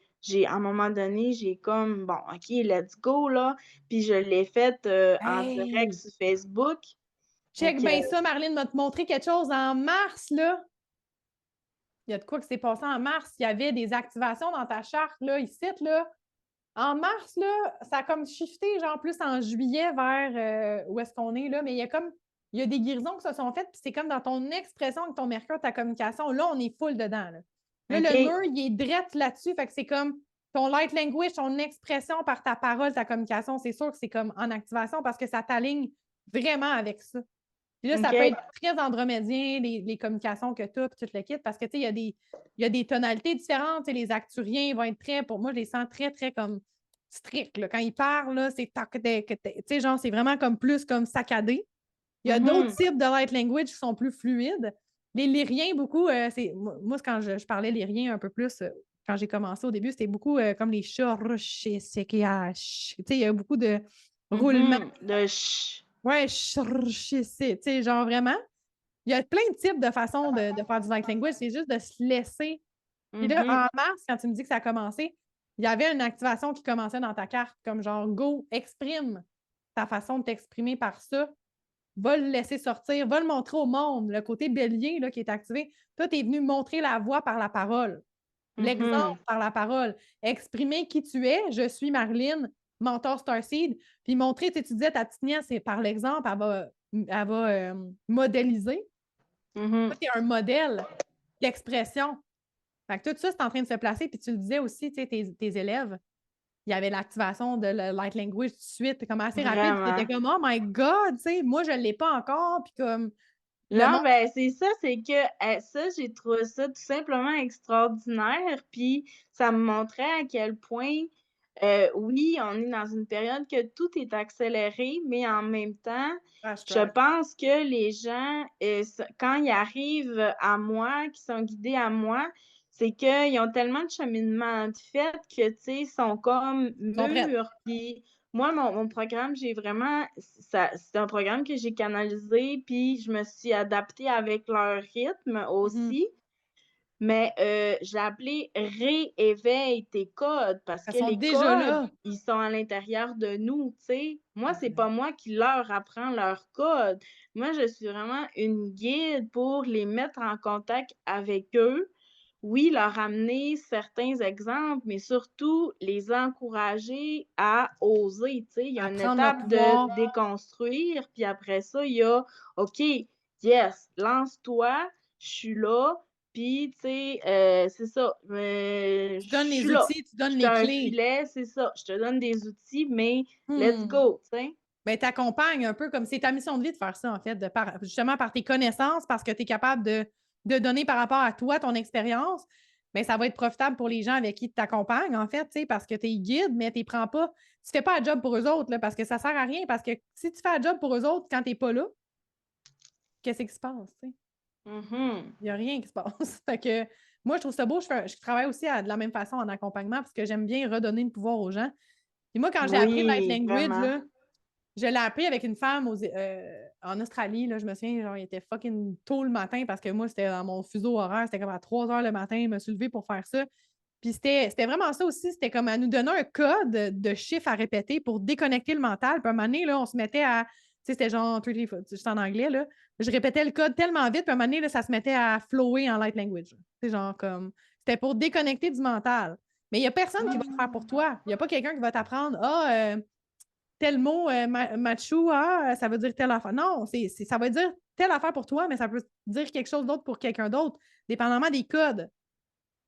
à un moment donné, j'ai comme: «Bon, OK, let's go», là. Puis je l'ai fait, en direct Hey! sur Facebook. Fait Check que bien ça, Marlene m'a te montré quelque chose en mars, là. Il y a de quoi qui s'est passé en mars. Il y avait des activations dans ta charte, là, ici, là. En mars, là, ça a comme shifté, genre plus en juillet vers où est-ce qu'on est, là. Mais il y a des guérisons qui se sont faites, puis c'est comme dans ton expression avec ton mercure, ta communication. Là, on est full dedans, là. Là, le OK. mur, il est drette là-dessus. Fait que c'est comme ton light language, ton expression par ta parole, ta communication. C'est sûr que c'est comme en activation parce que ça t'aligne vraiment avec ça. Puis là, ça peut OK. être très andromédien, les communications que tu as, puis tout le kit, parce que, tu sais, il y a des tonalités différentes. Tu sais, les acturiens vont être très, pour moi, je les sens très, très comme stricts, là. Quand ils parlent, là, c'est tu sais, genre, c'est vraiment comme plus comme saccadé. Il y a d'autres Mmh. types de light language qui sont plus fluides. Les lyriens, beaucoup, c'est. Moi, quand je parlais lyriens un peu plus, quand j'ai commencé au début, c'était beaucoup comme les chats, tu sais, il y a beaucoup de roulements. Mmh. Le ch. Ouais, tu sais, genre vraiment. Il y a plein de types de façons de faire du light language. C'est juste de se laisser. Puis là, Mmh. en mars, quand tu me dis que ça a commencé, il y avait une activation qui commençait dans ta carte, comme genre, go, exprime ta façon de t'exprimer par ça. Va le laisser sortir, va le montrer au monde. Le côté bélier là, qui est activé. Toi, tu es venu montrer la voix par la parole, l'exemple Mmh. par la parole, exprimer qui tu es. Je suis Marlene, mentor Starseed. Puis montrer, tu disais, ta petite nièce, c'est par l'exemple, elle va modéliser. Mmh. Toi, tu es un modèle d'expression. Fait que tout ça, c'est en train de se placer. Puis tu le disais aussi, tu sais, tes élèves, il y avait l'activation de le light language tout de suite, comme assez rapide. Puis tu étais Vraiment. comme, oh my God, tu sais, moi, je ne l'ai pas encore. Puis comme, le monde. Non, ben, c'est ça, c'est que, ça, j'ai trouvé ça tout simplement extraordinaire, puis ça me montrait à quel point, Oui, on est dans une période que tout est accéléré, mais en même temps, Flash je drive. pense que les gens, quand ils arrivent à moi, qui sont guidés à moi, c'est qu'ils ont tellement de cheminement de fait que, tu sais, ils sont comme Ils sont prêts. mûrs. Puis moi, mon programme, j'ai vraiment, c'est un programme que j'ai canalisé, puis je me suis adaptée avec leur rythme Mhm. aussi. Mais je l'ai appelé rééveille tes codes parce Elles que sont les déjà codes, là. ils sont à l'intérieur de nous, tu sais. Moi, c'est Exact. pas moi qui leur apprends leurs codes. Moi, je suis vraiment une guide pour les mettre en contact avec eux. Oui, leur amener certains exemples, mais surtout les encourager à oser, tu sais. Il y a À une prendre leur étape de pouvoir. déconstruire, puis après ça, il y a OK, yes, lance-toi, je suis là, puis, tu sais, c'est ça, Tu je donnes les suis là. outils, tu donnes Je les un clés. filet, c'est ça. Je te donne des outils, mais let's Hmm. go, tu sais. Ben, t'accompagnes un peu comme c'est ta mission de vie de faire ça, en fait, justement par tes connaissances, parce que tu es capable de donner par rapport à toi, ton expérience. Ben, ça va être profitable pour les gens avec qui tu t'accompagnes, en fait, parce que tu es guide, mais tu prends pas. Tu fais pas un job pour eux autres, là, parce que ça sert à rien. Parce que si tu fais un job pour eux autres quand tu n'es pas là, qu'est-ce qui se passe? T'sais? Mhm. Il n'y a rien qui se passe. Fait que moi, je trouve ça beau. Je travaille aussi de la même façon en accompagnement parce que j'aime bien redonner le pouvoir aux gens. Et moi, quand j'ai appris le light Oui, language, vraiment. là, je l'ai appris avec une femme en Australie. Là, je me souviens, genre, il était fucking tôt le matin parce que moi, c'était dans mon fuseau horaire. C'était comme à 3 heures le matin. Je me suis levée pour faire ça. Puis c'était vraiment ça aussi. C'était comme à nous donner un code de chiffres à répéter pour déconnecter le mental. Puis à un moment donné, là, on se mettait à. Tu sais, c'était genre 30 juste en anglais. Là. Je répétais le code tellement vite. Puis à un moment donné, là, ça se mettait à flower en light language. C'est genre comme. C'était pour déconnecter du mental. Mais il n'y a personne qui va le faire pour toi. Il n'y a pas quelqu'un qui va t'apprendre tel mot macho, ça veut dire telle affaire. Non, ça veut dire telle affaire pour toi, mais ça peut dire quelque chose d'autre pour quelqu'un d'autre, dépendamment des codes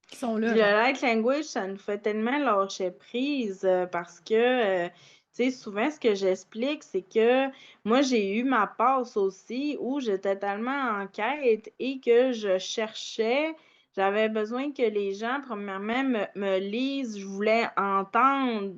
qui sont Puis là. le Genre. light language, ça nous fait tellement lâcher prise parce que, tu sais, souvent, ce que j'explique, c'est que moi, j'ai eu ma passe aussi où j'étais tellement en quête et que je cherchais, j'avais besoin que les gens, premièrement, me lisent, je voulais entendre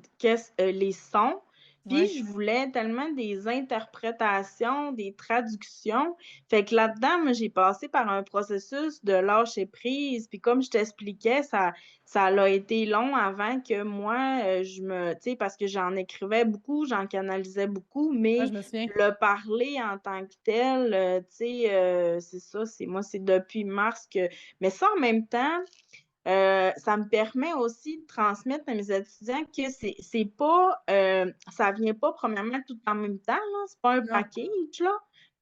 les sons. Puis, Ouais. je voulais tellement des interprétations, des traductions. Fait que là-dedans, moi, j'ai passé par un processus de lâcher prise. Puis comme je t'expliquais, ça a été long avant que moi, tu sais, parce que j'en écrivais beaucoup, j'en canalisais beaucoup, Ouais, mais je me souviens. le parler en tant que tel, tu sais, c'est ça, c'est depuis mars que... Mais ça, en même temps, ça me permet aussi de transmettre à mes étudiants que c'est pas, ça vient pas premièrement tout en même temps, là. C'est pas un Non. package, là.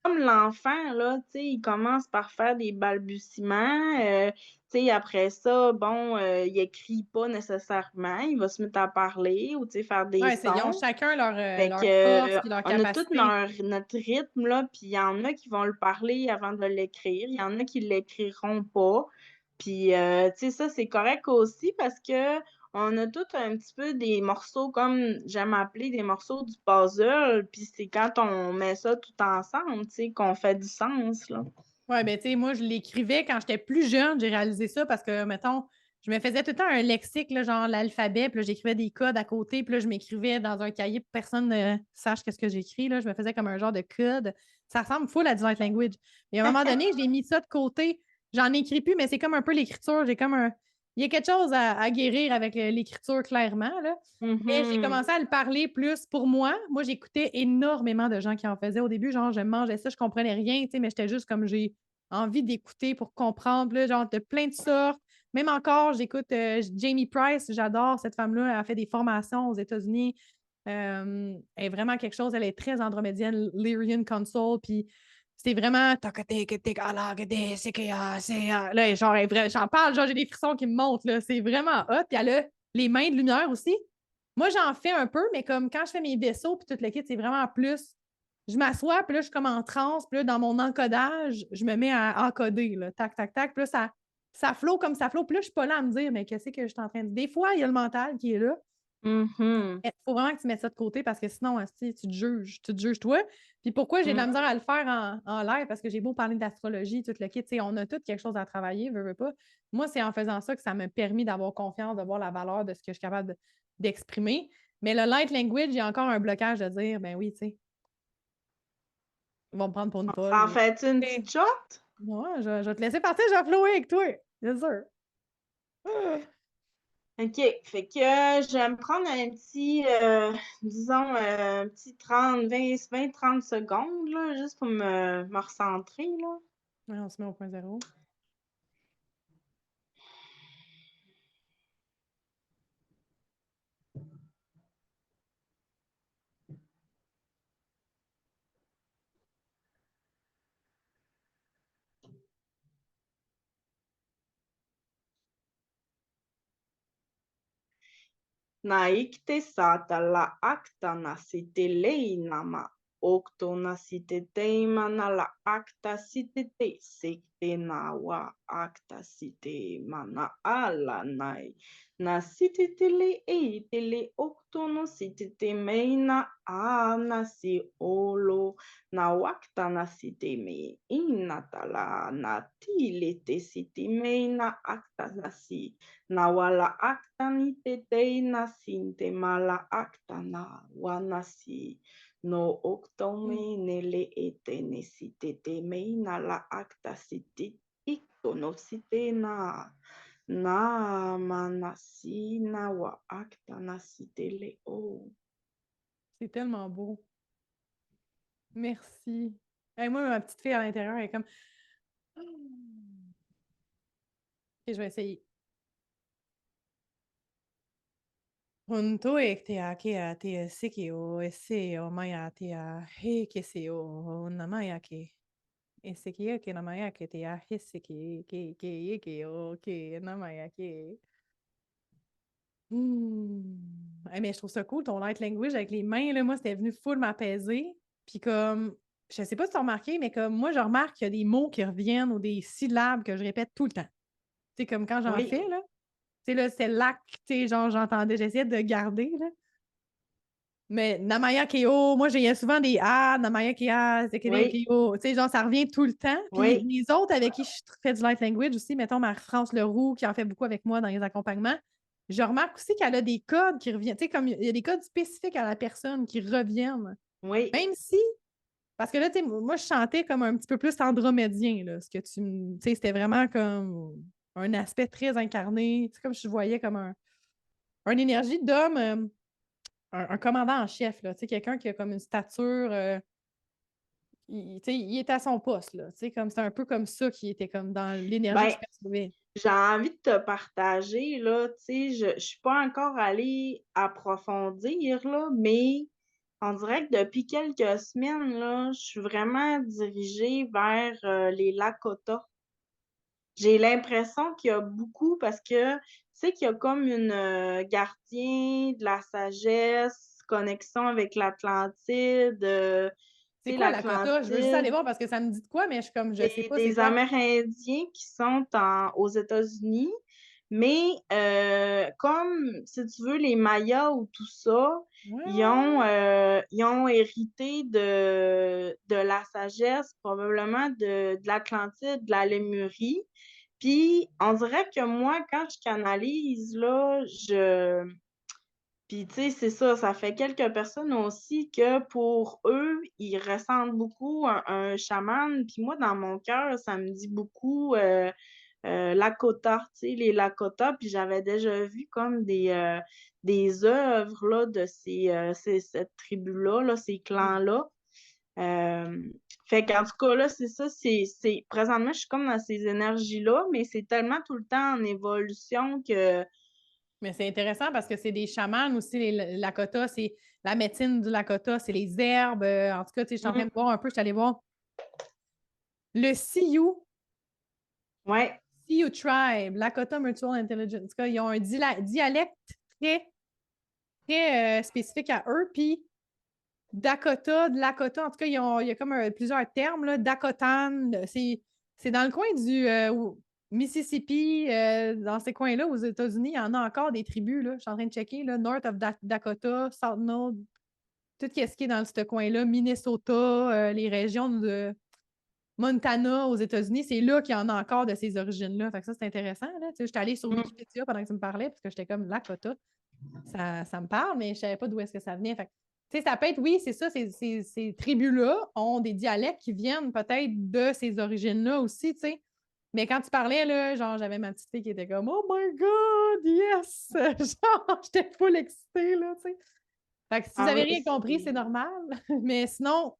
Comme l'enfant, là, tu sais, il commence par faire des balbutiements, tu sais, après ça, bon, il écrit pas nécessairement, il va se mettre à parler ou, tu sais, faire des Ouais, ils ont sons. chacun Fait leur force et leur on a tout capacité. notre rythme, là, puis il y en a qui vont le parler avant de l'écrire, il y en a qui l'écriront pas. Puis, tu sais, ça, c'est correct aussi parce que on a tout un petit peu des morceaux, comme j'aime appeler des morceaux du puzzle, puis c'est quand on met ça tout ensemble, tu sais, qu'on fait du sens, là. Ouais, ben, tu sais, moi, je l'écrivais quand j'étais plus jeune, j'ai réalisé ça parce que, mettons, je me faisais tout le temps un lexique, là, genre l'alphabet, puis là, j'écrivais des codes à côté, puis là, je m'écrivais dans un cahier pour que personne ne sache qu'est-ce que j'écris, là. Je me faisais comme un genre de code. Ça ressemble full à du light language. Mais à un moment donné, j'ai mis ça de côté. J'en écris plus, mais c'est comme un peu l'écriture. J'ai comme un. Il y a quelque chose à guérir avec l'écriture, clairement, là. Mais j'ai Mhm. commencé à le parler plus pour moi. Moi, j'écoutais énormément de gens qui en faisaient. Au début, genre, je mangeais ça, je comprenais rien, tu sais, mais j'étais juste comme j'ai envie d'écouter pour comprendre, là, genre de plein de sortes. Même encore, j'écoute Jamie Price, j'adore cette femme-là. Elle a fait des formations aux États-Unis. Elle est vraiment quelque chose. Elle est très andromédienne, Lyrian Console. Puis c'est vraiment. Là, genre, j'en parle, genre, j'ai des frissons qui me montent. Là. C'est vraiment hot. Puis elle a les mains de lumière aussi. Moi, j'en fais un peu, mais comme quand je fais mes vaisseaux puis tout le kit, c'est vraiment plus. Je m'assois, puis là, je suis comme en transe, puis là, dans mon encodage, je me mets à encoder, là, tac, tac, tac, puis là, ça flow comme ça flow, puis là, je suis pas là à me dire, mais qu'est-ce que je suis en train de. Des fois, il y a le mental qui est là, Mhm. Il faut vraiment que tu mettes ça de côté parce que sinon, tu te juges toi. Puis pourquoi j'ai de la misère à le faire en live? Parce que j'ai beau parler d'astrologie, tout le kit, on a tout quelque chose à travailler, veux pas. Moi, c'est en faisant ça que ça m'a permis d'avoir confiance, de voir la valeur de ce que je suis capable d'exprimer. Mais le light language, il y a encore un blocage de dire, ben oui, tu sais, ils vont me prendre pour une folle. En fait, une Hey, petite shot? ouais, je vais te laisser partir, je vais flower avec toi. Bien sûr. Ah. OK. Fait que je vais me prendre un petit, disons, un petit 30 secondes, là, juste pour me recentrer, là. Ouais, on se met au point zéro. Naikte satala aktana site leinama. Oktona site teimana la akta site te sekte nawa akta site mana ala nai. Na site tele e tele oktono site te meina ana si olo. Na wakta na site me inatala na tile te site meina akta na si. Na wala akta ni te teina sinte mala akta na wanasi. No oktome nele etene site te meina la akta site ikto no site na. Na manasi na wa akta na site le o. C'est tellement beau. Merci. Hey, moi, ma petite fille à l'intérieur, elle est comme. Ok, je vais essayer. Honto e te a ke a te a siki o e se o mai a te a he ke se o na mai a ke. E siki e ke na mai a ke te a he siki ke e ke o ke na mai a ke. Hey, mais je trouve ça cool, ton light language avec les mains, là, moi, c'était venu full m'apaiser. Puis comme, je sais pas si tu as remarqué, mais comme moi, je remarque qu'il y a des mots qui reviennent ou des syllabes que je répète tout le temps. Tu sais, comme quand j'en Oui, fais, là. Tu sais, là, c'est lac, tu sais, genre, j'entendais, j'essayais de garder, là. Mais Namaya Keo, moi, j'ai souvent des A, Namaya Kea, Sekere oui, Keo. Tu sais, genre, ça revient tout le temps. Puis oui, les autres avec qui je fais du light language aussi, mettons Marie-France Leroux, qui en fait beaucoup avec moi dans les accompagnements, je remarque aussi qu'elle a des codes qui reviennent. Tu sais, comme il y a des codes spécifiques à la personne qui reviennent. oui, Même si, parce que là, tu sais, moi, je chantais comme un petit peu plus andromédien, là. Ce que tu sais, c'était vraiment comme un aspect très incarné. C'est comme je voyais comme une énergie d'homme. Un commandant en chef, là, quelqu'un qui a comme une stature, il est à son poste, là, comme c'est un peu comme ça qui était comme dans l'énergie ben, qu'il percevait. j'ai envie de te partager, là, tu sais, je suis pas encore allée approfondir, là, mais on dirait que depuis quelques semaines, là, je suis vraiment dirigée vers les Lakota. J'ai l'impression qu'il y a beaucoup parce que, tu sais, qu'il y a comme une gardien de la sagesse, connexion avec l'Atlantide, C'est tu sais, quoi Lakota? Je veux juste aller l'Atlantide. voir parce que ça me dit de quoi, mais je suis comme, je sais pas, c'est Des quoi? Amérindiens qui sont aux États-Unis, mais comme, si tu veux, les Mayas ou tout ça, Ouais, ouais, ils ont hérité de la sagesse, probablement de l'Atlantide, de la Lémurie. Puis, on dirait que moi, quand je canalise, là, puis, tu sais, c'est ça, ça fait quelques personnes aussi que pour eux, ils ressentent beaucoup un chaman. Puis moi, dans mon cœur, ça me dit beaucoup Lakota, tu sais, les Lakota. Puis j'avais déjà vu comme des œuvres là, de cette tribu-là, là, ces ouais. clans-là. Euh, Fait qu'en tout cas, là, c'est ça, présentement, je suis comme dans ces énergies-là, mais c'est tellement tout le temps en évolution que Mais c'est intéressant parce que c'est des chamans aussi, les Lakota, c'est la médecine du Lakota, c'est les herbes. En tout cas, tu sais, je suis en train de voir un peu, je suis allée voir le Sioux, ouais, Sioux Tribe, Lakota Mutual Intelligence. En tout cas, ils ont un dialecte très, très spécifique à eux. Puis Dakota, de Lakota, en tout cas, il y a comme plusieurs termes. Là. Dakotan, c'est dans le coin du Mississippi, dans ces coins-là, aux États-Unis, il y en a encore des tribus, là. Je suis en train de checker, là, North of Dakota, South Node, tout ce qui est dans ce coin-là, Minnesota, les régions de Montana aux États-Unis, c'est là qu'il y en a encore de ces origines-là. Fait que ça, c'est intéressant, là. Tu sais, j'étais allée sur Wikipédia pendant que tu me parlais, parce que j'étais comme Lakota. Ça me parle, mais je ne savais pas d'où est-ce que ça venait. Fait que, tu sais, ça peut être, oui, c'est ça, ces tribus-là ont des dialectes qui viennent peut-être de ces origines-là aussi, tu sais. Mais quand tu parlais, là, genre, j'avais ma petite fille qui était comme Oh my God, yes! Genre, j'étais full excitée, là, tu sais. Fait que si vous Ah n'avez oui, rien compris, c'est normal. Mais sinon,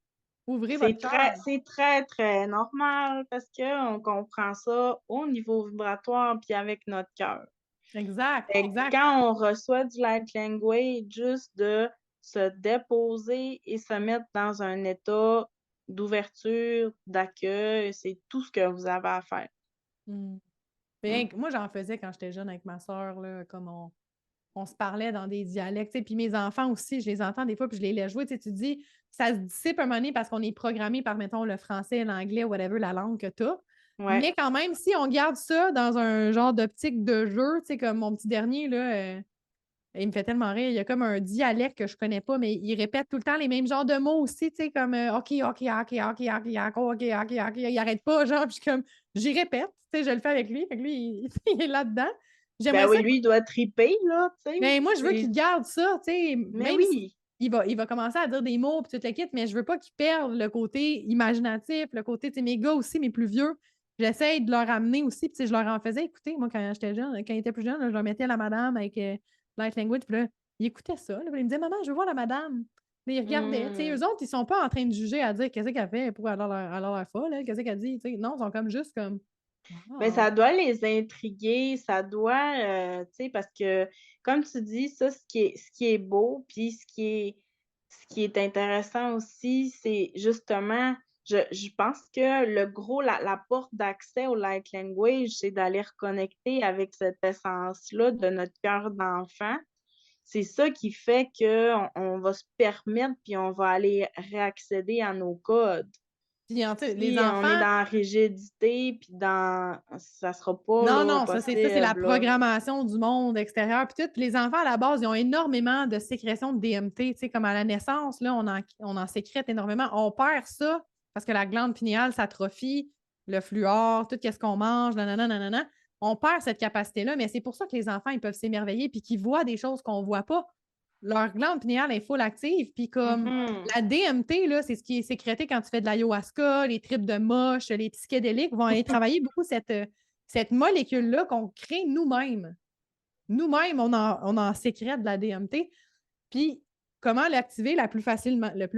ouvrez votre cœur. c'est très, très normal parce qu'on comprend ça au niveau vibratoire puis avec notre cœur. Exact, Fait que exact. quand on reçoit du light language, juste de se déposer et se mettre dans un état d'ouverture, d'accueil, c'est tout ce que vous avez à faire. Bien, moi, j'en faisais quand j'étais jeune avec ma soeur, là, comme on se parlait dans des dialectes. Puis mes enfants aussi, je les entends des fois, puis je les laisse jouer. Tu dis, ça se dissipe un moment donné parce qu'on est programmé par, mettons, le français, l'anglais, whatever, la langue que tu as. Ouais. Mais quand même, si on garde ça dans un genre d'optique de jeu, tu sais, comme mon petit dernier, là, il me fait tellement rire. Il y a comme un dialecte que je connais pas, mais il répète tout le temps les mêmes genres de mots aussi, tu sais, comme OK, OK, OK, OK, OK, OK, OK, OK. Il arrête pas, genre, puis je suis comme, j'y répète, tu sais, je le fais avec lui. Fait que lui, il est là-dedans. J'aimerais Ben oui, ça. lui, il doit triper, là, tu sais. Mais moi, je veux qu'il garde ça, tu sais, Mais même oui. il va commencer à dire des mots puis tout le kit, mais je veux pas qu'il perde le côté imaginatif, le côté, tu sais, mes gars aussi, mes plus vieux, j'essaie de leur amener aussi, puis je leur en faisais écouter, moi, quand j'étais jeune, quand ils étaient plus jeunes, là, je leur mettais la madame avec Light Language, puis là, ils écoutaient ça, là, puis ils me disaient, maman, je veux voir la madame. Puis ils regardaient, tu sais, eux autres, ils sont pas en train de juger à dire qu'est-ce qu'elle fait pour aller à l'air folle, qu'est-ce qu'elle dit, tu sais, non, ils sont comme juste comme, Mais ça doit les intriguer, ça doit, tu sais, parce que, comme tu dis, ça, ce qui est beau, puis ce qui est intéressant aussi, c'est justement, je pense que la porte d'accès au light language, c'est d'aller reconnecter avec cette essence-là de notre cœur d'enfant. C'est ça qui fait qu'on va se permettre, puis on va aller réaccéder à nos codes. Puis, les Si on est enfants, dans la rigidité, puis ça sera pas là, non, ça, c'est la possible, là. programmation du monde extérieur. Puis tout. Puis les enfants, à la base, ils ont énormément de sécrétion de DMT. Tu sais, comme à la naissance, là, on en sécrète énormément. On perd ça parce que la glande pinéale s'atrophie, le fluor, tout ce qu'on mange, nanana, nanana. On perd cette capacité-là, mais c'est pour ça que les enfants, ils peuvent s'émerveiller puis qu'ils voient des choses qu'on ne voit pas. Leur glande pinéale est full active, puis comme la DMT, là, c'est ce qui est sécrété quand tu fais de l'ayahuasca, les tripes de moche, les psychédéliques vont aller travailler beaucoup cette molécule-là qu'on crée nous-mêmes. Nous-mêmes, on en sécrète de la DMT. Puis, comment l'activer le plus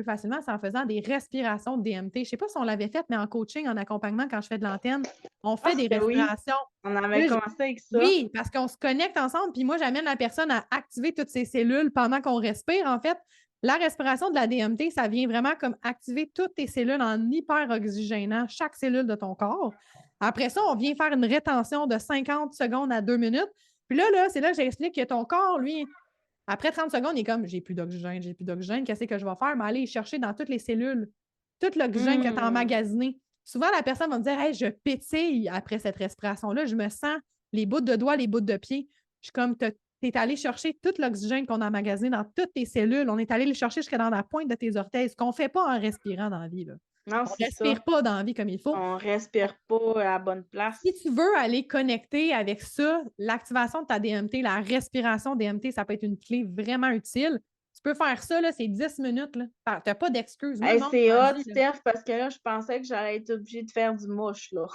facilement, c'est en faisant des respirations de DMT. Je ne sais pas si on l'avait fait, mais en coaching, en accompagnement, quand je fais de l'antenne, on fait des respirations. Oui, on avait commencé avec ça. Oui, parce qu'on se connecte ensemble, puis moi, j'amène la personne à activer toutes ses cellules pendant qu'on respire. En fait, la respiration de la DMT, ça vient vraiment comme activer toutes tes cellules en hyper-oxygénant chaque cellule de ton corps. Après ça, on vient faire une rétention de 50 secondes à 2 minutes. Puis là c'est là que j'explique que ton corps, lui, après 30 secondes, il est comme j'ai plus d'oxygène, qu'est-ce que je vais faire? Mais aller chercher dans toutes les cellules tout l'oxygène que tu as emmagasiné. Souvent, la personne va me dire hey, je pétille après cette respiration-là, je me sens les bouts de doigts, les bouts de pied. Je suis comme tu es allé chercher tout l'oxygène qu'on a emmagasiné dans toutes tes cellules. On est allé le chercher jusqu'à dans la pointe de tes orteils, ce qu'on ne fait pas en respirant dans la vie. Là. Non, on ne respire pas dans la vie comme il faut. On respire pas à la bonne place. Si tu veux aller connecter avec ça, l'activation de ta DMT, la respiration DMT, ça peut être une clé vraiment utile. Tu peux faire ça, là, c'est 10 minutes. Tu n'as pas d'excuses. Hey, c'est hot, Steph, parce que là, je pensais que j'allais être obligée de faire du mouche, là.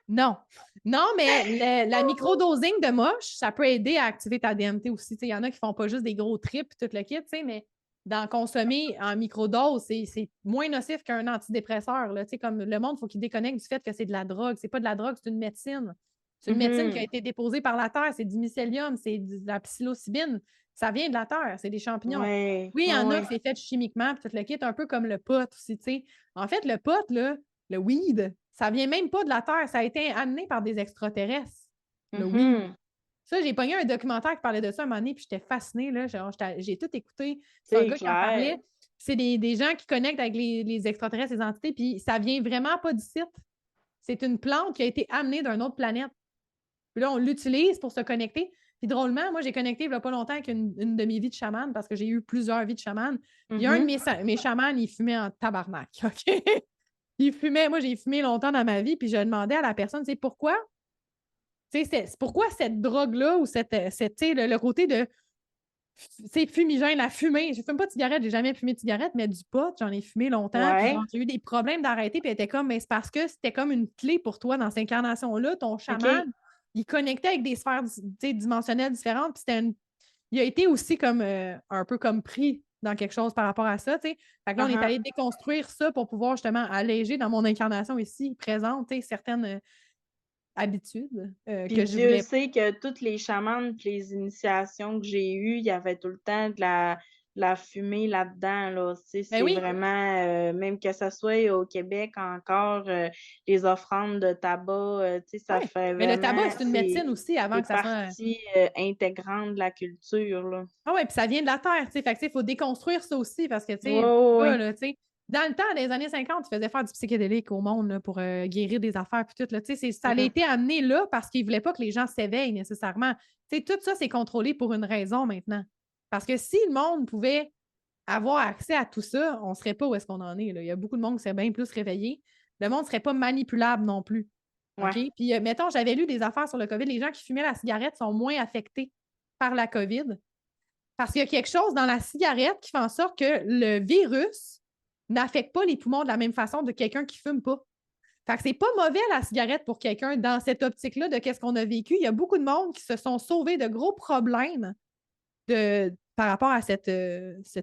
Non. Non, mais la microdosing de moche, ça peut aider à activer ta DMT aussi. Il y en a qui font pas juste des gros trips tout le kit, mais d'en consommer en microdose, c'est moins nocif qu'un antidépresseur. Là. Comme le monde, il faut qu'il déconnecte du fait que c'est de la drogue. C'est pas de la drogue, c'est une médecine. C'est une médecine qui a été déposée par la terre. C'est du mycélium, c'est de la psilocybine. Ça vient de la terre, c'est des champignons. Ouais, oui, il y en a qui c'est fait chimiquement, puis tout le kit, un peu comme le pot aussi. T'sais. En fait, le pot, là, le weed, ça vient même pas de la terre. Ça a été amené par des extraterrestres. Le weed. Ça, j'ai pogné un documentaire qui parlait de ça un moment donné, puis j'étais fascinée. Là. J'ai tout écouté. C'est un gars qui en parlait. C'est des gens qui connectent avec les extraterrestres, les entités, puis ça vient vraiment pas d'ici. c'est une plante qui a été amenée d'une autre planète. Puis là, on l'utilise pour se connecter. Puis drôlement, moi, j'ai connecté il n'y a pas longtemps avec une de mes vies de chamane parce que j'ai eu plusieurs vies de chamane. Il y a un de mes chamans, il fumait en tabarnak. OK? Il fumait, moi, j'ai fumé longtemps dans ma vie, puis je demandais à la personne, tu sais, pourquoi? Tu sais, pourquoi cette drogue-là ou tu sais, le côté de fumigène, la fumée. Je ne fume pas de cigarette, j'ai jamais fumé de cigarette, mais du pot, j'en ai fumé longtemps. Puis Ouais. j'ai eu des problèmes d'arrêter, puis elle était comme, mais c'est parce que c'était comme une clé pour toi dans cette incarnation-là. Ton chaman, OK. il connectait avec des sphères dimensionnelles différentes, puis il a été aussi comme un peu comme pris dans quelque chose par rapport à ça, tu sais. Fait que là, on est allé déconstruire ça pour pouvoir justement alléger dans mon incarnation ici présente, certaines habitudes Puis que je Dieu voulais. sait que toutes les chamanes, les initiations que j'ai eues, il y avait tout le temps de la fumée là-dedans, là. Tu sais, Ben c'est oui, vraiment, même que ce soit au Québec encore, les offrandes de tabac, tu sais, ça oui. fait Mais le tabac, vraiment, c'est une médecine aussi avant c'est que ça soit. partie intégrante de la culture, là. Ah ouais, puis ça vient de la terre, tu sais. Fait que, tu sais, il faut déconstruire ça aussi parce que, tu Ouais, sais, ouais, pas, ouais. là, tu sais, dans le temps, dans les années 50, tu faisais faire du psychédélique au monde là, pour guérir des affaires, puis tout, là, tu sais, ça a Mhm. été amené là parce qu'ils ne voulaient pas que les gens s'éveillent nécessairement. Tu sais, tout ça, c'est contrôlé pour une raison maintenant. Parce que si le monde pouvait avoir accès à tout ça, on ne serait pas où est-ce qu'on en est, là. Il y a beaucoup de monde qui serait bien plus réveillé. Le monde ne serait pas manipulable non plus. OK? Ouais. Puis, mettons, j'avais lu des affaires sur le COVID. Les gens qui fumaient la cigarette sont moins affectés par la COVID parce qu'il y a quelque chose dans la cigarette qui fait en sorte que le virus n'affecte pas les poumons de la même façon de quelqu'un qui ne fume pas. Fait que c'est pas mauvais la cigarette pour quelqu'un dans cette optique-là de qu'est-ce qu'on a vécu. Il y a beaucoup de monde qui se sont sauvés de gros problèmes par rapport à cette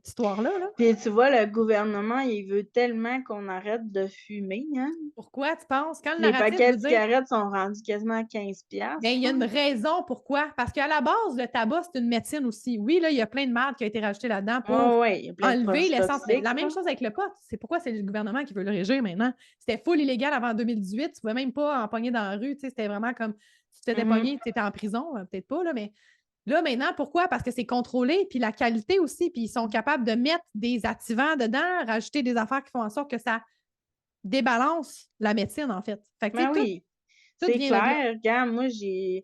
histoire-là. Là. Puis tu vois, le gouvernement, il veut tellement qu'on arrête de fumer, hein? Pourquoi tu penses? Quand le Les narratif paquets veut de dire cigarettes sont rendus quasiment à 15 bien, il y a une raison pourquoi. Parce qu'à la base, le tabac, c'est une médecine aussi. Oui, là, il y a plein de marde qui a été rajoutée là-dedans pour Oh, ouais, il y a plein de enlever produits l'essence. Mais toxiques, la même là. chose avec le pot. C'est pourquoi c'est le gouvernement qui veut le régir maintenant. C'était full illégal avant 2018. Tu ne pouvais même pas en pogner dans la rue. C'était vraiment comme si tu t'étais Mhm. pogné, tu étais en prison. Peut-être pas, là, mais là, maintenant, pourquoi? Parce que c'est contrôlé, puis la qualité aussi, puis ils sont capables de mettre des activants dedans, rajouter des affaires qui font en sorte que ça débalance la médecine, en fait. Fait que, tu sais, Ben oui, tout c'est vient de là. clair. Regarde, moi, j'ai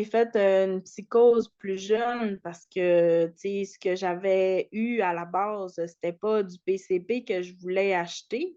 fait une psychose plus jeune parce que, tu sais, ce que j'avais eu à la base, c'était pas du PCP que je voulais acheter,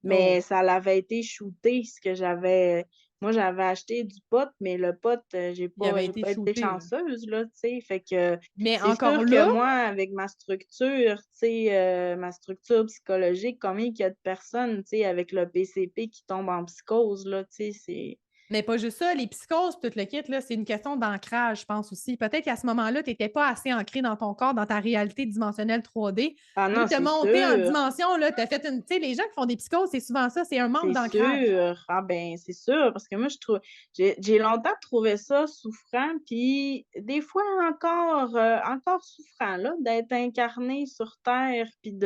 Oh. mais ça l'avait été shooté, ce que j'avais. Moi, j'avais acheté du pot, mais le pot, j'ai Il pas, avait j'ai été pas été shooté, là. chanceuse, là, tu sais. Fait que Mais c'est encore sûr là, que moi, avec ma structure, tu sais, ma structure psychologique, combien il y a de personnes, tu sais, avec le PCP qui tombent en psychose, là, tu sais, c'est. mais pas juste ça, les psychoses, tout le kit, là, c'est une question d'ancrage, je pense aussi. Peut-être qu'à ce moment-là, tu n'étais pas assez ancré dans ton corps, dans ta réalité dimensionnelle 3D. Ah Là, non, tu as c'est monté en sûr. dimension, là, tu as fait une. Tu sais, les gens qui font des psychoses, c'est souvent ça, c'est un manque C'est d'ancrage. sûr. Ah ben, c'est sûr, parce que moi, je trouve, j'ai longtemps trouvé ça souffrant, puis des fois encore souffrant, là, d'être incarné sur Terre, puis tu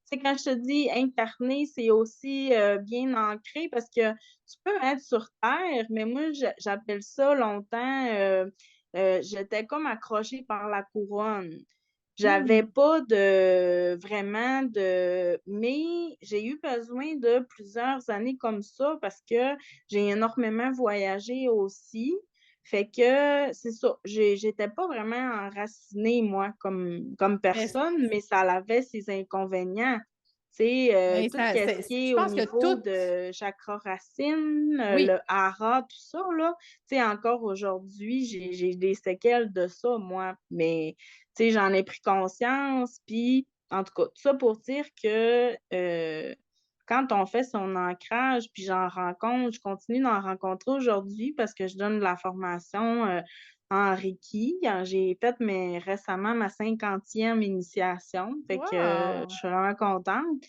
sais, quand je te dis incarné, c'est aussi bien ancré, parce que tu peux être sur Terre, mais moi, j'appelle ça longtemps, j'étais comme accrochée par la couronne. J'avais Hmm. pas de vraiment de mais j'ai eu besoin de plusieurs années comme ça parce que j'ai énormément voyagé aussi. Fait que c'est ça, j'étais pas vraiment enracinée, moi, comme Mais, personne, mais ça avait ses inconvénients. Tu sais, mais tout ce qui je est au pense que niveau tout. de chakra racine, Oui, le hara, tout ça, là, tu sais, encore aujourd'hui, j'ai des séquelles de ça, moi, mais tu sais, j'en ai pris conscience, puis en tout cas, tout ça pour dire que quand on fait son ancrage, puis j'en rencontre, je continue d'en rencontrer aujourd'hui parce que je donne de la formation en Reiki. J'ai fait récemment ma 50e initiation, fait que je wow. suis vraiment contente.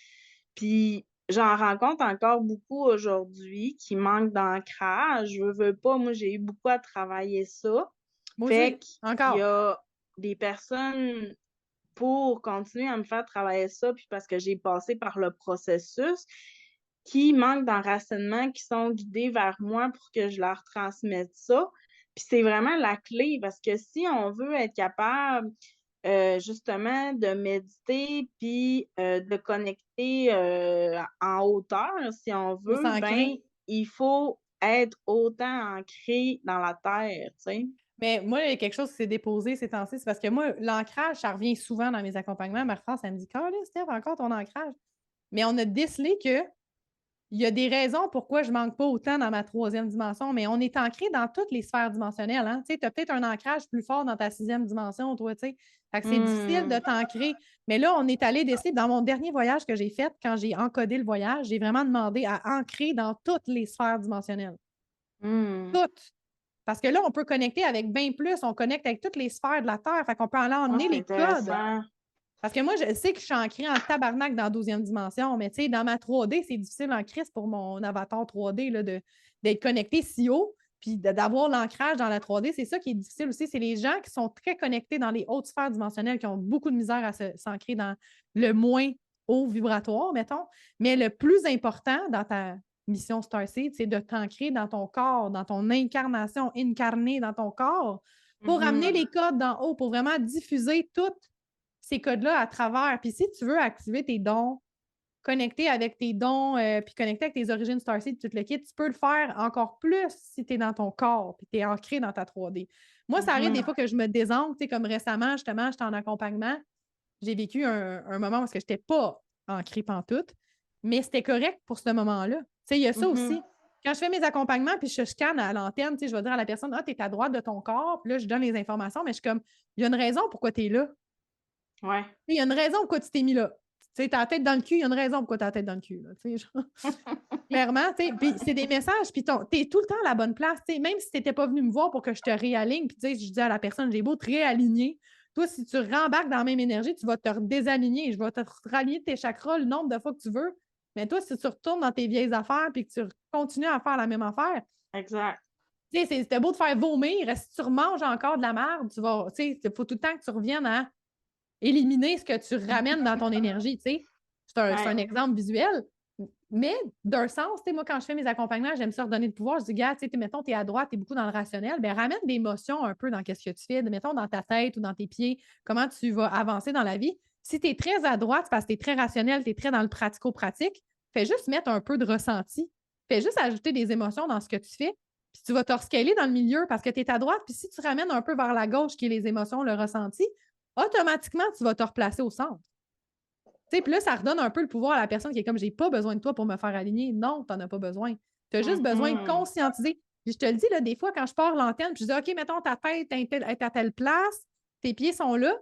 Puis j'en rencontre encore beaucoup aujourd'hui qui manquent d'ancrage. Je veux pas, moi j'ai eu beaucoup à travailler ça. Moi Fait aussi, qu'il y encore. a des personnes pour continuer à me faire travailler ça, puis parce que j'ai passé par le processus, qui manquent d'enracinement, qui sont guidés vers moi pour que je leur transmette ça. Puis c'est vraiment la clé, parce que si on veut être capable justement de méditer puis de connecter en hauteur, si on Faut veut, ben s'ancrer. il faut être autant ancré dans la terre, tu sais? Mais moi, il y a quelque chose qui s'est déposé ces temps-ci, c'est parce que moi, l'ancrage, ça revient souvent dans mes accompagnements. Marie-France, elle me dit: «Calais, Steph, encore ton ancrage». Mais on a décelé que il y a des raisons pourquoi je manque pas autant dans ma troisième dimension, mais on est ancré dans toutes les sphères dimensionnelles, hein. Tu sais, as peut-être un ancrage plus fort dans ta sixième dimension, toi, tu sais. Fait que c'est difficile de Mmh. t'ancrer. Mais là, on est allé décider, dans mon dernier voyage que j'ai fait, quand j'ai encodé le voyage, j'ai vraiment demandé à ancrer dans toutes les sphères dimensionnelles. Mmh. Toutes. Parce que là, on peut connecter avec bien plus. On connecte avec toutes les sphères de la Terre. Fait qu'on peut aller Ah, emmener c'est les codes. intéressant. Parce que moi, je sais que je suis ancrée en tabarnak dans la 12e dimension, mais tu sais, dans ma 3D, c'est difficile en crise pour mon avatar 3D là, d'être connecté si haut, puis d'avoir l'ancrage dans la 3D. C'est ça qui est difficile aussi. C'est les gens qui sont très connectés dans les hautes sphères dimensionnelles qui ont beaucoup de misère à s'ancrer dans le moins haut vibratoire, mettons. Mais le plus important dans ta mission Starseed, c'est de t'ancrer dans ton corps, dans ton incarnation, incarnée dans ton corps, pour amener Mmh. les codes d'en haut, pour vraiment diffuser toutes ces codes-là à travers. Puis si tu veux activer tes dons, connecter avec tes dons, puis connecter avec tes origines Starseed, tout le kit, tu peux le faire encore plus si tu es dans ton corps, puis tu es ancré dans ta 3D. Moi, ça arrive des Mmh. fois que je me désancre, tu sais, comme récemment, justement, j'étais en accompagnement. J'ai vécu un moment où je n'étais pas ancrée pantoute, mais c'était correct pour ce moment-là. Tu sais, il y a ça Mmh. aussi. Quand je fais mes accompagnements, puis je scanne à l'antenne, tu sais, je vais dire à la personne: «Ah, tu es à droite de ton corps», puis là, je donne les informations, mais je suis comme: «Il y a une raison pourquoi tu es là. Ouais. Il y a une raison pourquoi tu t'es mis là. Tu sais, tu as la tête dans le cul, il y a une raison pourquoi tu as la tête dans le cul, là, tu sais, genre, clairement, tu sais, puis c'est des messages, puis tu es tout le temps à la bonne place, tu sais, même si tu n'étais pas venu me voir pour que je te réaligne, puis tu sais, je dis à la personne: «J'ai beau te réaligner, toi, si tu rembarques dans la même énergie, tu vas te désaligner. Je vais te raligner tes chakras le nombre de fois que tu veux. Mais toi, si tu retournes dans tes vieilles affaires puis que tu continues à faire la même affaire, Exact. tu sais, c'était beau de faire vomir. Si tu remanges encore de la merde, tu vas, tu sais, il faut tout le temps que tu reviennes à éliminer ce que tu ramènes dans ton énergie, tu sais. C'est un Ouais. exemple visuel. Mais d'un sens, tu sais, moi, quand je fais mes accompagnements, j'aime ça redonner de pouvoir. Je dis, gars, tu sais, mettons, tu es à droite, tu es beaucoup dans le rationnel, bien, ramène des émotions un peu dans ce que tu fais, mettons, dans ta tête ou dans tes pieds, comment tu vas avancer dans la vie. Si tu es très à droite, c'est parce que tu es très rationnel, tu es très dans le pratico-pratique, fais juste mettre un peu de ressenti. Fais juste ajouter des émotions dans ce que tu fais, puis tu vas te rescaler dans le milieu parce que tu es à droite, puis si tu ramènes un peu vers la gauche, qui est les émotions, le ressenti, automatiquement, tu vas te replacer au centre. Puis là, ça redonne un peu le pouvoir à la personne qui est comme: j'ai pas besoin de toi pour me faire aligner. Non, tu n'en as pas besoin. Tu as juste besoin de Mmh. conscientiser. Puis je te le dis, là, des fois, quand je pars l'antenne, puis je dis: OK, mettons, ta tête est à telle place, tes pieds sont là.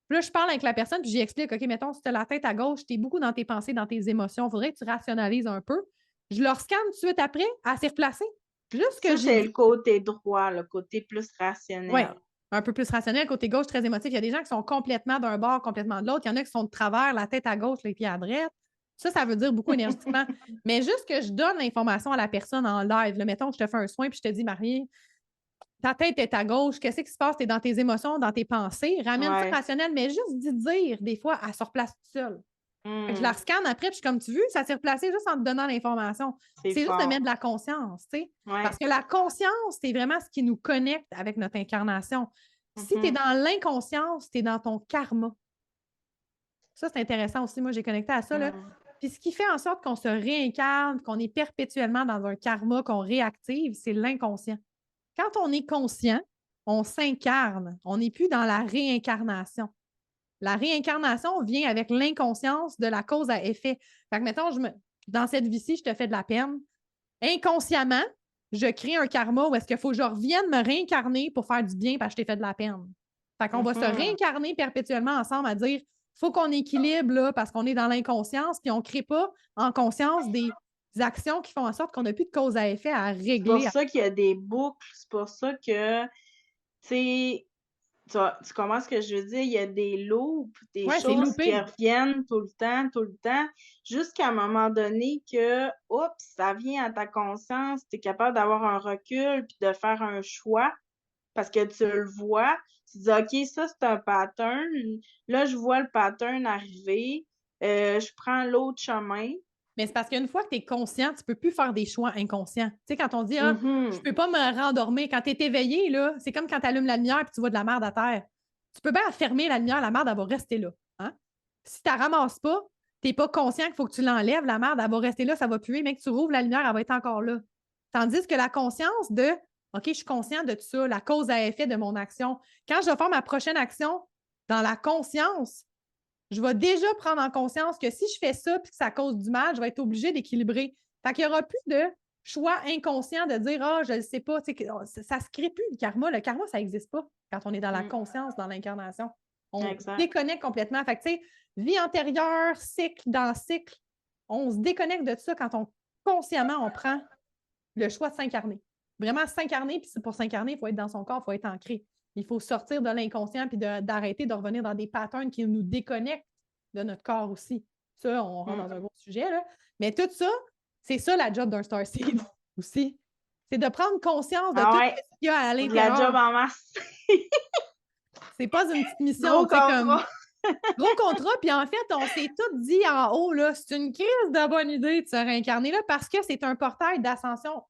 Puis là, je parle avec la personne, puis j'y explique: OK, mettons, si tu as la tête à gauche, tu es beaucoup dans tes pensées, dans tes émotions. Il faudrait que tu rationalises un peu. Je leur scanne tout de suite après, à s'y replacer. Juste ce que Ça, j'ai c'est le dit. côté droit, le côté plus Oui, rationnel. un peu plus rationnel. Côté gauche, très émotif. Il y a des gens qui sont complètement d'un bord, complètement de l'autre. Il y en a qui sont de travers, la tête à gauche, les pieds à droite. Ça veut dire beaucoup énergétiquement. Mais juste que je donne l'information à la personne en live. Là, mettons que je te fais un soin puis je te dis: Marie, ta tête est à gauche. Qu'est-ce qui se passe? Tu es dans tes émotions, dans tes pensées. Ramène ça Ouais. rationnel, mais juste d'y dire, des fois, elle se replace toute seule. Fait que je la Mmh. scanne après, puis je suis comme tu veux, ça s'est replacé juste en te donnant l'information. C'est C'est juste de mettre fort. de la conscience, tu sais. Ouais. Parce que la conscience, c'est vraiment ce qui nous connecte avec notre incarnation. Si tu es Mmh. dans l'inconscience, tu es dans ton karma. Ça, c'est intéressant aussi. Moi, j'ai connecté à ça, là. Mmh. Puis ce qui fait en sorte qu'on se réincarne, qu'on est perpétuellement dans un karma qu'on réactive, c'est l'inconscient. Quand on est conscient, on s'incarne. On n'est plus dans la réincarnation. La réincarnation vient avec l'inconscience de la cause à effet. Fait que, mettons, dans cette vie-ci, je te fais de la peine. Inconsciemment, je crée un karma où est-ce qu'il faut que je revienne me réincarner pour faire du bien parce que je t'ai fait de la peine. Fait qu'on va se Mmh. réincarner perpétuellement ensemble à dire: faut qu'on équilibre là, parce qu'on est dans l'inconscience, puis on ne crée pas en conscience des actions qui font en sorte qu'on n'a plus de cause à effet à C'est pour régler. ça qu'il y a des boucles, c'est pour ça que, tu sais, tu comprends ce que je veux dire? Il y a des loops, des Ouais, c'est choses qui loupé. reviennent tout le temps, jusqu'à un moment donné que, oups, ça vient à ta conscience, tu es capable d'avoir un recul puis de faire un choix parce que tu le vois. Tu dis: «OK, ça, c'est un pattern. Là, je vois le pattern arriver. Je prends l'autre chemin.» Mais c'est parce qu'une fois que tu es conscient, tu ne peux plus faire des choix inconscients. Tu sais, quand on dit: ah, je ne Mhm. peux pas me rendormir, quand tu es éveillé, là, c'est comme quand tu allumes la lumière et tu vois de la merde à terre. Tu peux bien fermer la lumière, la merde, elle va rester là. Hein? Si tu ne la ramasses pas, tu n'es pas conscient qu'il faut que tu l'enlèves, la merde, elle va rester là, ça va puer, mais que tu rouvres la lumière, elle va être encore là. Tandis que la conscience de OK, je suis conscient de tout ça, la cause à effet de mon action. Quand je vais faire ma prochaine action dans la conscience, je vais déjà prendre en conscience que si je fais ça et que ça cause du mal, je vais être obligée d'équilibrer. Fait qu'il n'y aura plus de choix inconscient de dire ah, je ne le sais pas. Ça ne se crée plus le karma. Le karma, ça n'existe pas quand on est dans la conscience, dans l'incarnation. On déconnecte complètement. Fait que, tu sais, vie antérieure, cycle dans cycle, on se déconnecte de ça quand consciemment on prend le choix de s'incarner. Vraiment s'incarner, puis pour s'incarner, il faut être dans son corps, il faut être ancré. Il faut sortir de l'inconscient puis d'arrêter de revenir dans des patterns qui nous déconnectent de notre corps aussi. Ça, on rentre dans un gros sujet, là. Mais tout ça, c'est ça la job d'un starseed aussi. C'est de prendre conscience de tout ce qu'il y a à l'intérieur. La job en masse. C'est pas une petite mission, tu sais, comme... Gros contrat, puis en fait, on s'est tous dit en haut, là, c'est une crise de bonne idée de se réincarner là parce que c'est un portail d'ascension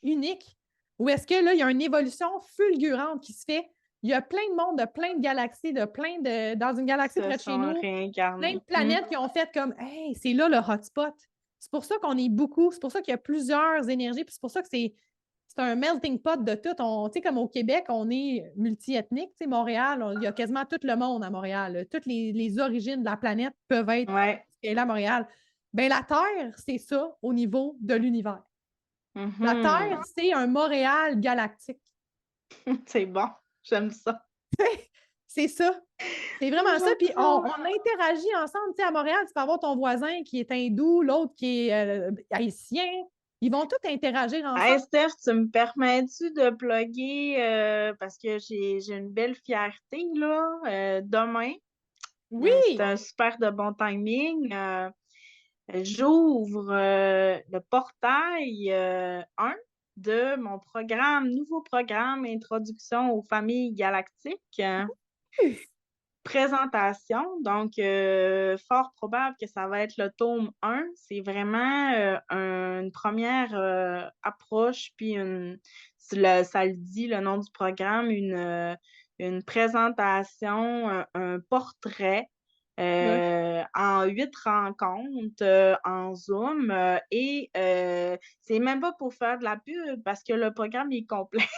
unique où est-ce que là, il y a une évolution fulgurante qui se fait. Il y a plein de mondes, de plein de galaxies, dans une galaxie près de chez nous, plein de planètes qui ont fait comme hey, c'est là le hotspot. C'est pour ça qu'on est beaucoup, c'est pour ça qu'il y a plusieurs énergies, puis c'est pour ça que c'est un melting pot de tout. Tu sais, comme au Québec, on est multiethnique. Tu sais, Montréal, il y a quasiment tout le monde à Montréal. Toutes les origines de la planète peuvent être là à Montréal. Bien, la Terre, c'est ça au niveau de l'univers. La Terre, c'est un Montréal galactique. C'est bon, j'aime ça. C'est ça. C'est vraiment ça. Puis on interagit ensemble. Tu sais, à Montréal, tu peux avoir ton voisin qui est hindou, l'autre qui est haïtien. Ils vont tous interagir ensemble. Hey Steph, tu me permets-tu de plugger parce que j'ai une belle fierté là, demain. Oui! C'est un super de bon timing. J'ouvre le portail 1 de mon nouveau programme Introduction aux familles galactiques. Présentation, donc fort probable que ça va être le tome 1. C'est vraiment une première approche, puis ça le dit, le nom du programme, une présentation, un portrait en 8 rencontres en Zoom et c'est même pas pour faire de la pub parce que le programme est complet.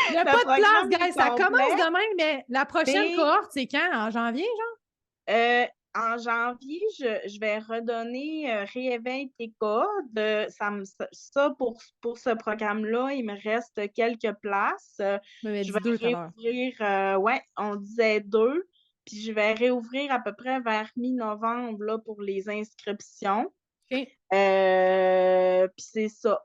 Il n'y a pas de place, guys. Ça commence demain, mais la prochaine cohorte, c'est quand? En janvier, genre? En janvier, je vais redonner Rééveille tes codes. Ça, pour ce programme-là, il me reste quelques places. Je vais réouvrir, on disait 2. Puis je vais réouvrir à peu près vers mi-novembre là, pour les inscriptions. Okay. Puis c'est ça.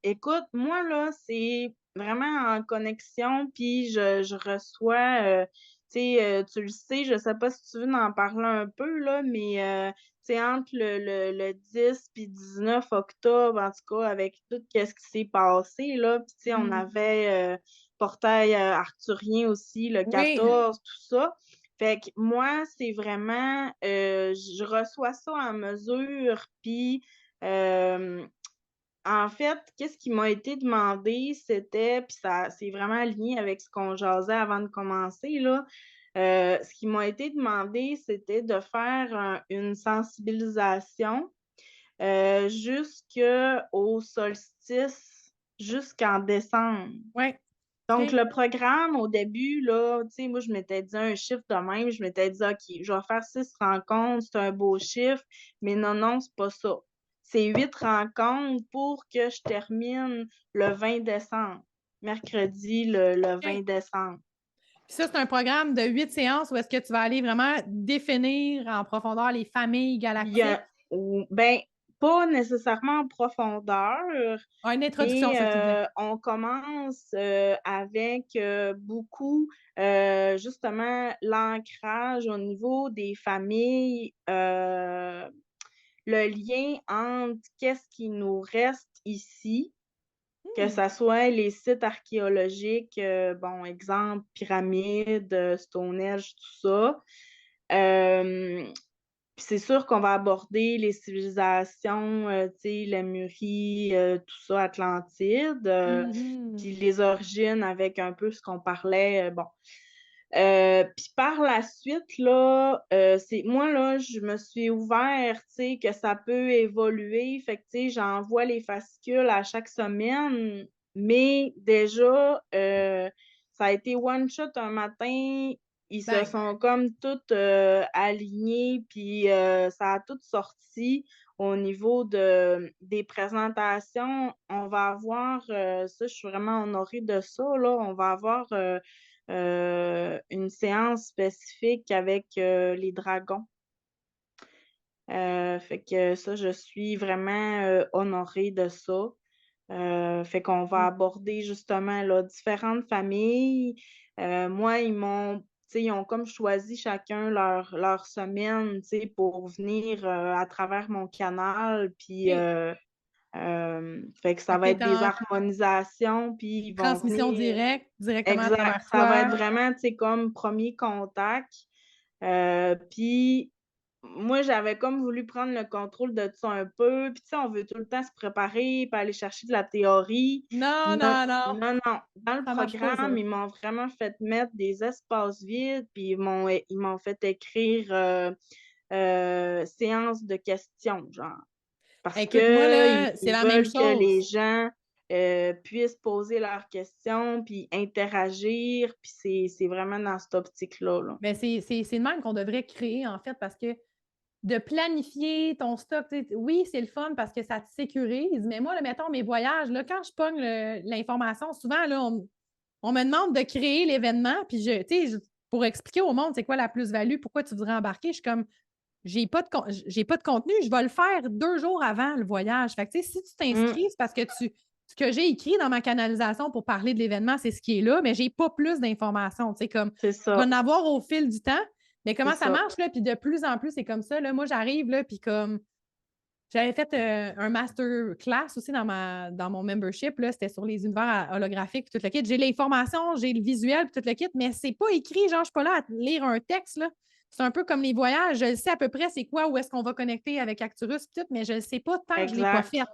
Écoute, moi, là, c'est vraiment en connexion, puis je reçois, tu sais, tu le sais, je sais pas si tu veux en parler un peu, là, mais tu sais, entre le 10 puis 19 octobre, en tout cas, avec tout ce qui s'est passé, là, puis tu sais, on avait portail arthurien aussi, le 14, tout ça. Fait que moi, c'est vraiment, je reçois ça en mesure, puis en fait, qu'est-ce qui m'a été demandé, c'était, puis ça c'est vraiment aligné avec ce qu'on jasait avant de commencer, là. Ce qui m'a été demandé, c'était de faire une sensibilisation jusqu'au solstice, jusqu'en décembre. Oui. Donc, le programme, au début, là, tu sais, moi, je m'étais dit un chiffre de même, je m'étais dit, OK, je vais faire 6 rencontres, c'est un beau chiffre, mais non, c'est pas ça. C'est 8 rencontres pour que je termine le 20 décembre, mercredi, le 20 décembre. Puis ça, c'est un programme de 8 séances où est-ce que tu vas aller vraiment définir en profondeur les familles galactiques? Pas nécessairement en profondeur. Une introduction, ça on commence avec beaucoup, justement, l'ancrage au niveau des familles, le lien entre qu'est-ce qui nous reste ici, que ce soit les sites archéologiques, bon, exemple, pyramides, Stonehenge, tout ça. Puis c'est sûr qu'on va aborder les civilisations, tu sais, Lémurie, tout ça, Atlantide, puis les origines avec un peu ce qu'on parlait, bon. Puis par la suite, là, moi, là, je me suis ouvert, tu sais, que ça peut évoluer. Fait que, tu sais, j'envoie les fascicules à chaque semaine. Mais déjà, ça a été one shot un matin. Ils se Bang! sont comme toutes alignés, puis ça a tout sorti au niveau des présentations. On va avoir, ça, je suis vraiment honorée de ça, là. On va avoir une séance spécifique avec les dragons. Fait que ça, je suis vraiment honorée de ça. Fait qu'on va aborder justement là, différentes familles. Moi, tu sais, ils ont comme choisi chacun leur semaine, tu sais, pour venir à travers mon canal. Puis, OK. fait que ça Fait va que être t'es des en harmonisations, puis ils vont transmission venir. directe, directement à Exact. travers Ça va toi. être vraiment, tu sais, comme premier contact. Puis moi, j'avais comme voulu prendre le contrôle de ça un peu. Puis tu sais, on veut tout le temps se préparer, puis aller chercher de la théorie. Non, Non, non, non, non, non. Dans le ça marche pas, ça. programme, ils m'ont vraiment fait mettre des espaces vides, puis ils m'ont fait écrire séance de questions, genre. Parce Écoute, moi, que là, c'est ils la même veulent que les chose. gens puissent poser leurs questions, puis interagir, puis c'est vraiment dans cette optique-là, là. Mais c'est le même qu'on devrait créer, en fait, parce que de planifier ton stock, oui, c'est le fun parce que ça te sécurise, mais moi, là, mettons, mes voyages, là, quand je pogne l'information, souvent, là, on me demande de créer l'événement, puis pour expliquer au monde c'est quoi la plus-value, pourquoi tu voudrais embarquer, je suis comme, j'ai pas de contenu, je vais le faire 2 jours avant le voyage. Fait que, si tu Mm, t'inscris, c'est parce que ce que j'ai écrit dans ma canalisation pour parler de l'événement, c'est ce qui est là, mais j'ai pas plus d'informations. Comme, c'est je vais ça, en avoir au fil du temps, mais c'est comment ça ça. marche, là? Puis de plus en plus, c'est comme ça. Là, moi, j'arrive, là, puis comme, j'avais fait un master class aussi dans mon membership. Là, c'était sur les univers holographiques puis tout le kit. J'ai l'information, j'ai le visuel puis tout le kit, mais c'est pas écrit. Genre, je suis pas là à lire un texte. Là. C'est un peu comme les voyages. Je le sais à peu près c'est quoi, où est-ce qu'on va connecter avec Acturus puis tout, mais je le sais pas tant que je l'ai pas Exact. fait.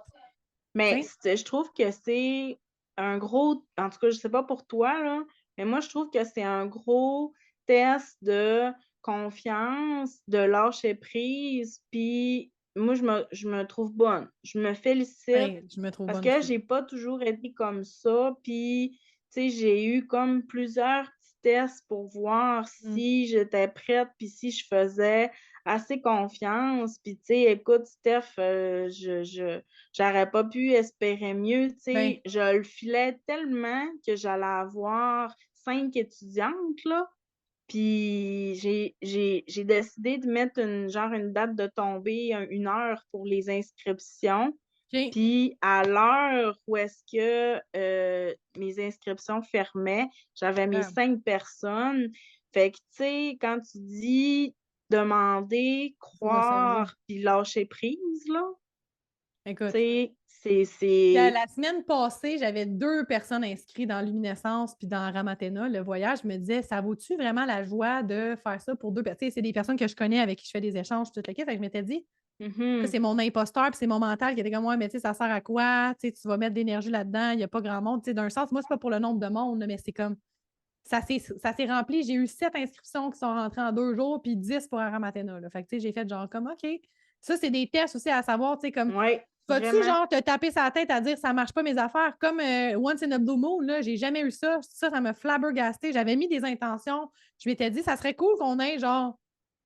Mais T'sais? je trouve que c'est un gros, en tout cas, je sais pas pour toi, là, mais moi, je trouve que c'est un gros test de confiance, de lâcher prise, puis moi, je me trouve bonne. Je me félicite Ben, je me trouve parce bonne que aussi. j'ai pas toujours été comme ça, puis, tu sais, j'ai eu comme plusieurs petits tests pour voir Mm. si j'étais prête, puis si je faisais assez confiance, puis, tu sais, écoute, Steph, j'aurais pas pu espérer mieux, tu Ben, sais. Je le filais tellement que j'allais avoir 5 étudiantes, là. Puis j'ai décidé de mettre une date de tombée, une heure pour les inscriptions. OK. Puis à l'heure où est-ce que mes inscriptions fermaient, j'avais mes Ah, 5 personnes. Fait que, tu sais, quand tu dis demander, tu vas servir. croire, puis lâcher prise, là, tu Écoute. sais, La semaine passée, j'avais 2 personnes inscrites dans Luminescence puis dans Ramatena, le voyage. Je me disais, ça vaut-tu vraiment la joie de faire ça pour 2 personnes? C'est des personnes que je connais avec qui je fais des échanges, tout le kit. Fait que je m'étais dit, que Mhm. c'est mon imposteur puis c'est mon mental qui était comme, ouais, mais ça sert à quoi? Tu vas mettre de l'énergie là-dedans, il n'y a pas grand monde. D'un sens, moi, c'est pas pour le nombre de monde, mais c'est comme, ça s'est rempli. J'ai eu 7 inscriptions qui sont rentrées en 2 jours puis 10 pour Ramatena. Fait que, j'ai fait genre comme, OK. Ça, c'est des tests aussi à savoir, comme, Oui, vas-tu, vraiment. genre, te taper sa tête à dire ça marche pas mes affaires? Comme Once in a Blue Moon, là, j'ai jamais eu ça. Ça m'a flabbergasté. J'avais mis des intentions. Je m'étais dit, ça serait cool qu'on ait, genre,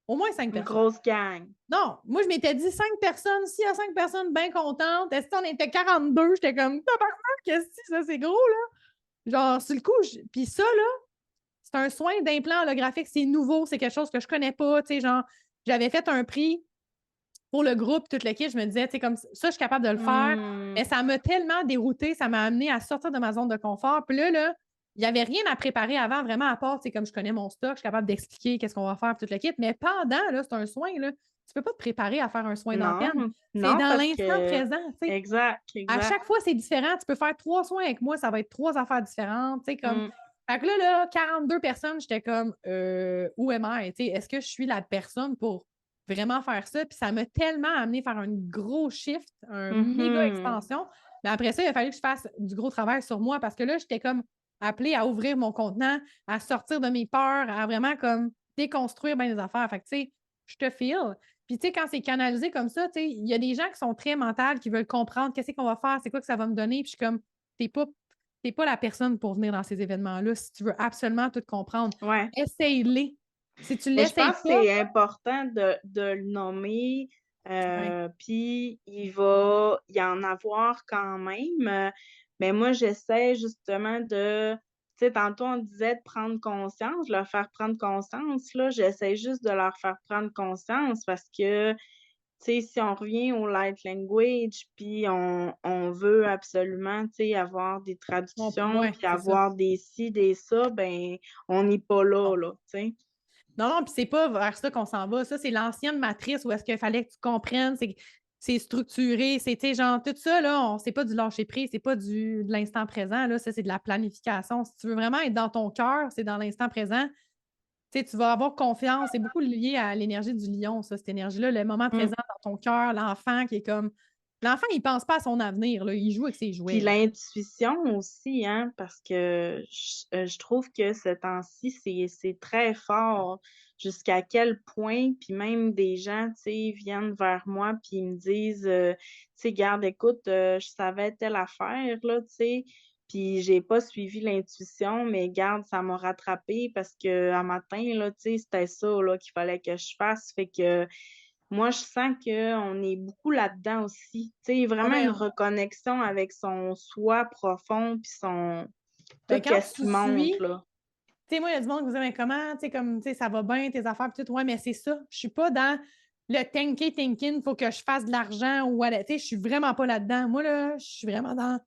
au moins 5 Une personnes. grosse gang. Non, moi, je m'étais dit 5 personnes. S'il y a 5 personnes bien contentes, est-ce qu'on était 42? J'étais comme, tabarnak, qu'est-ce que ça, c'est gros, là? Genre, sur le coup, puis ça, là, c'est un soin d'implant holographique. C'est nouveau, c'est quelque chose que je connais pas. Tu sais, genre, j'avais fait un prix pour le groupe, toute l'équipe, je me disais, tu sais, comme ça, je suis capable de le faire. Hmm. Mais ça m'a tellement déroutée, ça m'a amené à sortir de ma zone de confort. Puis là, il n'y avait rien à préparer avant, vraiment, à part, tu sais, comme je connais mon stock, je suis capable d'expliquer qu'est-ce qu'on va faire, toute l'équipe. Mais pendant, là, c'est un soin, là. Tu peux pas te préparer à faire un soin Non, d'antenne. C'est non, dans parce l'instant que présent, tu sais. exact, À exact. chaque fois, c'est différent. Tu peux faire 3 soins avec moi, ça va être 3 affaires différentes, tu sais, comme. Hmm. Fait que là, 42 personnes, j'étais comme, où am I? Tu sais, est-ce que je suis la personne pour vraiment faire ça? Puis ça m'a tellement amené faire un gros shift, un méga Mhm. expansion. Mais après ça, il a fallu que je fasse du gros travail sur moi parce que là, j'étais comme, appelée à ouvrir mon contenant, à sortir de mes peurs, à vraiment comme déconstruire bien les affaires. Fait que, tu sais, je te file. Puis, tu sais, quand c'est canalisé comme ça, tu sais, il y a des gens qui sont très mentales, qui veulent comprendre qu'est-ce qu'on va faire, c'est quoi que ça va me donner. Puis, je suis comme, t'es pas la personne pour venir dans ces événements-là si tu veux absolument tout comprendre. Ouais. Essaye-les. Si tu Mais je l'essayes pense que pas, c'est important de le nommer, ouais. puis il va y en avoir quand même. Mais moi, j'essaie justement tu sais, tantôt on disait de prendre conscience, leur faire prendre conscience, là, j'essaie juste de leur faire prendre conscience parce que, tu sais, si on revient au light language, puis on veut absolument, tu sais, avoir des traductions, Ouais, puis c'est ça. avoir des ci, des ça, ben, on n'est pas là, tu sais. Non, non, puis c'est pas vers ça qu'on s'en va. Ça, c'est l'ancienne matrice où est-ce qu'il fallait que tu comprennes, c'est structuré, c'est, tu sais, genre, tout ça, là, c'est pas du lâcher-prise, c'est pas de l'instant présent, là, ça, c'est de la planification. Si tu veux vraiment être dans ton cœur, c'est dans l'instant présent, tu sais, tu vas avoir confiance. C'est beaucoup lié à l'énergie du lion, ça, cette énergie-là, le moment présent dans ton cœur, l'enfant qui est comme... L'enfant, il pense pas à son avenir, là, il joue avec ses Puis jouets, là. l'intuition aussi, hein, parce que je trouve que ce temps-ci, c'est très fort. Jusqu'à quel point, puis même des gens, tu sais, viennent vers moi, puis ils me disent, tu sais, garde, écoute, je savais telle affaire, là, tu sais, puis j'ai pas suivi l'intuition, mais garde, ça m'a rattrapé parce que à matin, là, tu sais, c'était ça, là, qu'il fallait que je fasse. Fait que moi, je sens qu'on est beaucoup là-dedans aussi. Tu sais, Ah vraiment une ben, reconnexion avec son soi profond, puis tout quand ce tu qui monte, suis... là. Tu sais, moi, il y a du monde qui me dit, mais comment, tu sais, comme, tu sais, ça va bien, tes affaires, puis tout. Ouais, mais c'est ça. Je suis pas dans le thinking, il faut que je fasse de l'argent ou voilà. Tu sais, je suis vraiment pas là-dedans. Moi, là, je suis vraiment dans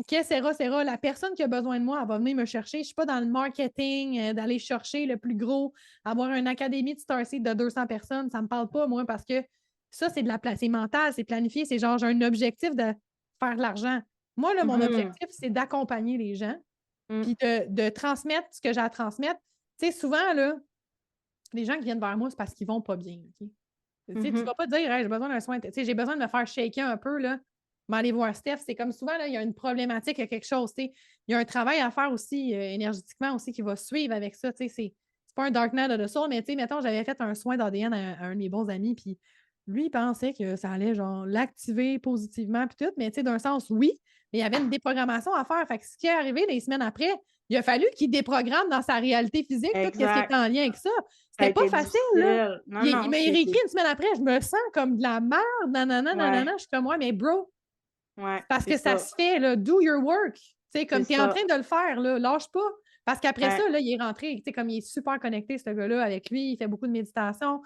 qu'est-ce sera. La personne qui a besoin de moi, elle va venir me chercher. Je suis pas dans le marketing, d'aller chercher le plus gros, avoir une académie de Starseed de 200 personnes. Ça me parle pas, moi, parce que ça, c'est de la c'est mental, c'est planifié. C'est genre, j'ai un objectif de faire de l'argent. Moi, là, mon Mhm. objectif, c'est d'accompagner les gens Mm. puis de transmettre ce que j'ai à transmettre. Tu sais, souvent, là, les gens qui viennent vers moi, c'est parce qu'ils vont pas bien, OK? Tu sais, tu Mhm. vas pas dire, hey, j'ai besoin d'un soin, tu sais, j'ai besoin de me faire shaker un peu, là, mais aller voir Steph, c'est comme souvent, là, il y a une problématique, il y a quelque chose, tu sais. Il y a un travail à faire aussi, énergétiquement aussi, qui va suivre avec ça, tu sais, c'est pas un dark night of the soul, mais tu sais, mettons, j'avais fait un soin d'ADN à un de mes bons amis, puis lui, il pensait que ça allait, genre, l'activer positivement, puis tout, mais tu sais, d'un sens, oui, mais il y avait une déprogrammation à faire, fait que ce qui est arrivé des semaines après, il a fallu qu'il déprogramme dans sa réalité physique tout ce qui était Exact. en lien avec ça. Ça a C'était pas été facile, là. difficile. Non, Il non, m'a réécrit une semaine après, je me sens comme de la merde, nanana, ouais, nanana. Je suis comme, ouais, mais bro, ouais, c'est parce c'est que ça ça. se fait, là. Do your work. Tu sais, C'est comme tu es en ça. train de le faire, là, lâche pas. Parce qu'après Ouais. ça, là, il est rentré, tu sais, comme il est super connecté, ce gars-là, avec lui, il fait beaucoup de méditation.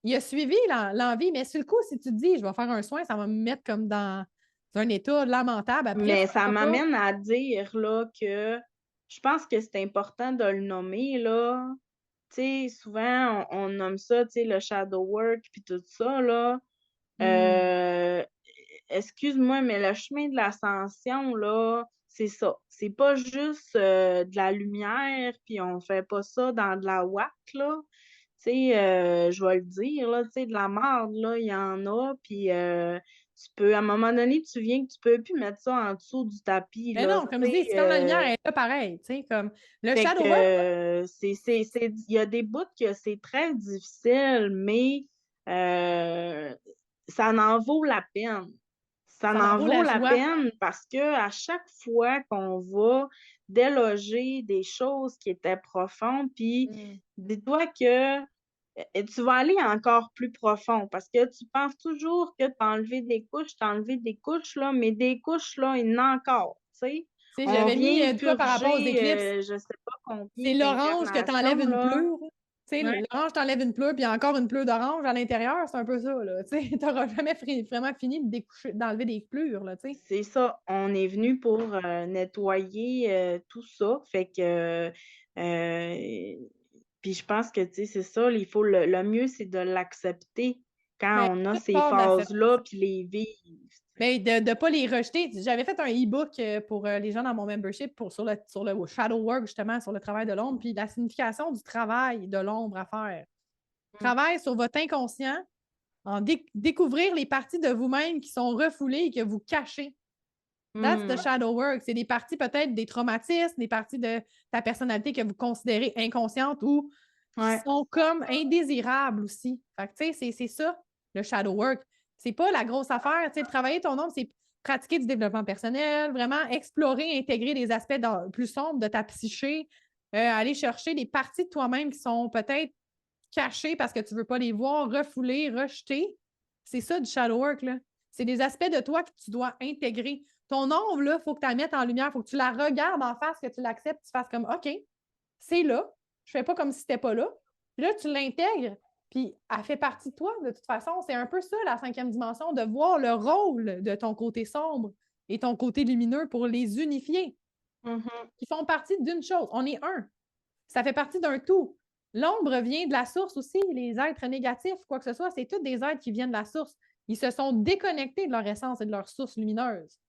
Il a suivi l'envie, mais sur le coup, si tu te dis, je vais faire un soin, ça va me mettre comme dans un état lamentable. Après, tu Mais ne ça feras pas. m'amène à dire, là, que je pense que c'est important de le nommer, là. Tu sais, souvent, on nomme ça, tu sais, le shadow work, puis tout ça, là. Hmm. Euh, excuse-moi, mais le chemin de l'ascension, là, c'est ça. C'est pas juste de la lumière, puis on fait pas ça dans de la ouate, là. Tu sais, je vais le dire, là, tu sais, de la marde, là, il y en a, puis tu peux, à un moment donné, tu viens que tu peux plus mettre ça en dessous du tapis, Mais là, non, comme tu je sais. dis, si comme la lumière est là, pareil, tu sais, comme le Fait shadow work, là, que il y a des bouts que c'est très difficile, mais euh, ça en vaut la peine. Ça ça en en vaut vaut la la joie. peine parce que à chaque fois qu'on va déloger des choses qui étaient profondes, puis Hmm. dis-toi que tu vas aller encore plus profond parce que tu penses toujours que tu as enlevé des couches, là, mais des couches, là, il y en a encore, tu sais. Tu sais, On j'avais mis vient de quoi par rapport aux purger, éclipses. je sais pas C'est combien l'orange que t'enlèves d'incarnations, une là. pleure. Tu sais, Ouais. l'orange t'enlève une pleure, puis il y a encore une pleure d'orange à l'intérieur. C'est un peu ça, là. Tu sais, t'auras jamais vraiment fini d'enlever des pleurs, là, tu sais. C'est ça. On est venu pour nettoyer tout ça. Fait que puis je pense que tu sais, c'est ça, il faut le mieux, c'est de l'accepter Mais quand on a tout ces part de phases-là, l'acceptation. puis les vivre. Mais de ne pas les rejeter. J'avais fait un e-book pour les gens dans mon membership sur le shadow work, justement, sur le travail de l'ombre, puis la signification du travail de l'ombre à faire. Mm. Travail sur votre inconscient, en découvrir les parties de vous-même qui sont refoulées et que vous cachez. That's the Hmm. shadow work. C'est des parties peut-être des traumatismes, des parties de ta personnalité que vous considérez inconscientes ou qui Ouais. sont comme indésirables aussi. Fait que, tu sais, c'est ça, le shadow work. C'est pas la grosse affaire. Tu sais, travailler ton ombre, c'est pratiquer du développement personnel, vraiment explorer, intégrer des aspects plus sombres de ta psyché, aller chercher des parties de toi-même qui sont peut-être cachées parce que tu veux pas les voir, refoulées, rejetées. C'est ça du shadow work, là. C'est des aspects de toi que tu dois intégrer. Ton ombre, là, il faut que tu la mettes en lumière, il faut que tu la regardes en face, que tu l'acceptes, tu fasses comme OK, c'est là. Je fais pas comme si c'était pas là. Puis là, tu l'intègres, puis elle fait partie de toi de toute façon. C'est un peu ça, la 5e dimension, de voir le rôle de ton côté sombre et ton côté lumineux pour les unifier. Mhm. Ils font partie d'une chose. On est un. Ça fait partie d'un tout. L'ombre vient de la source aussi. Les êtres négatifs, quoi que ce soit, c'est tous des êtres qui viennent de la source. Ils se sont déconnectés de leur essence et de leur source lumineuse.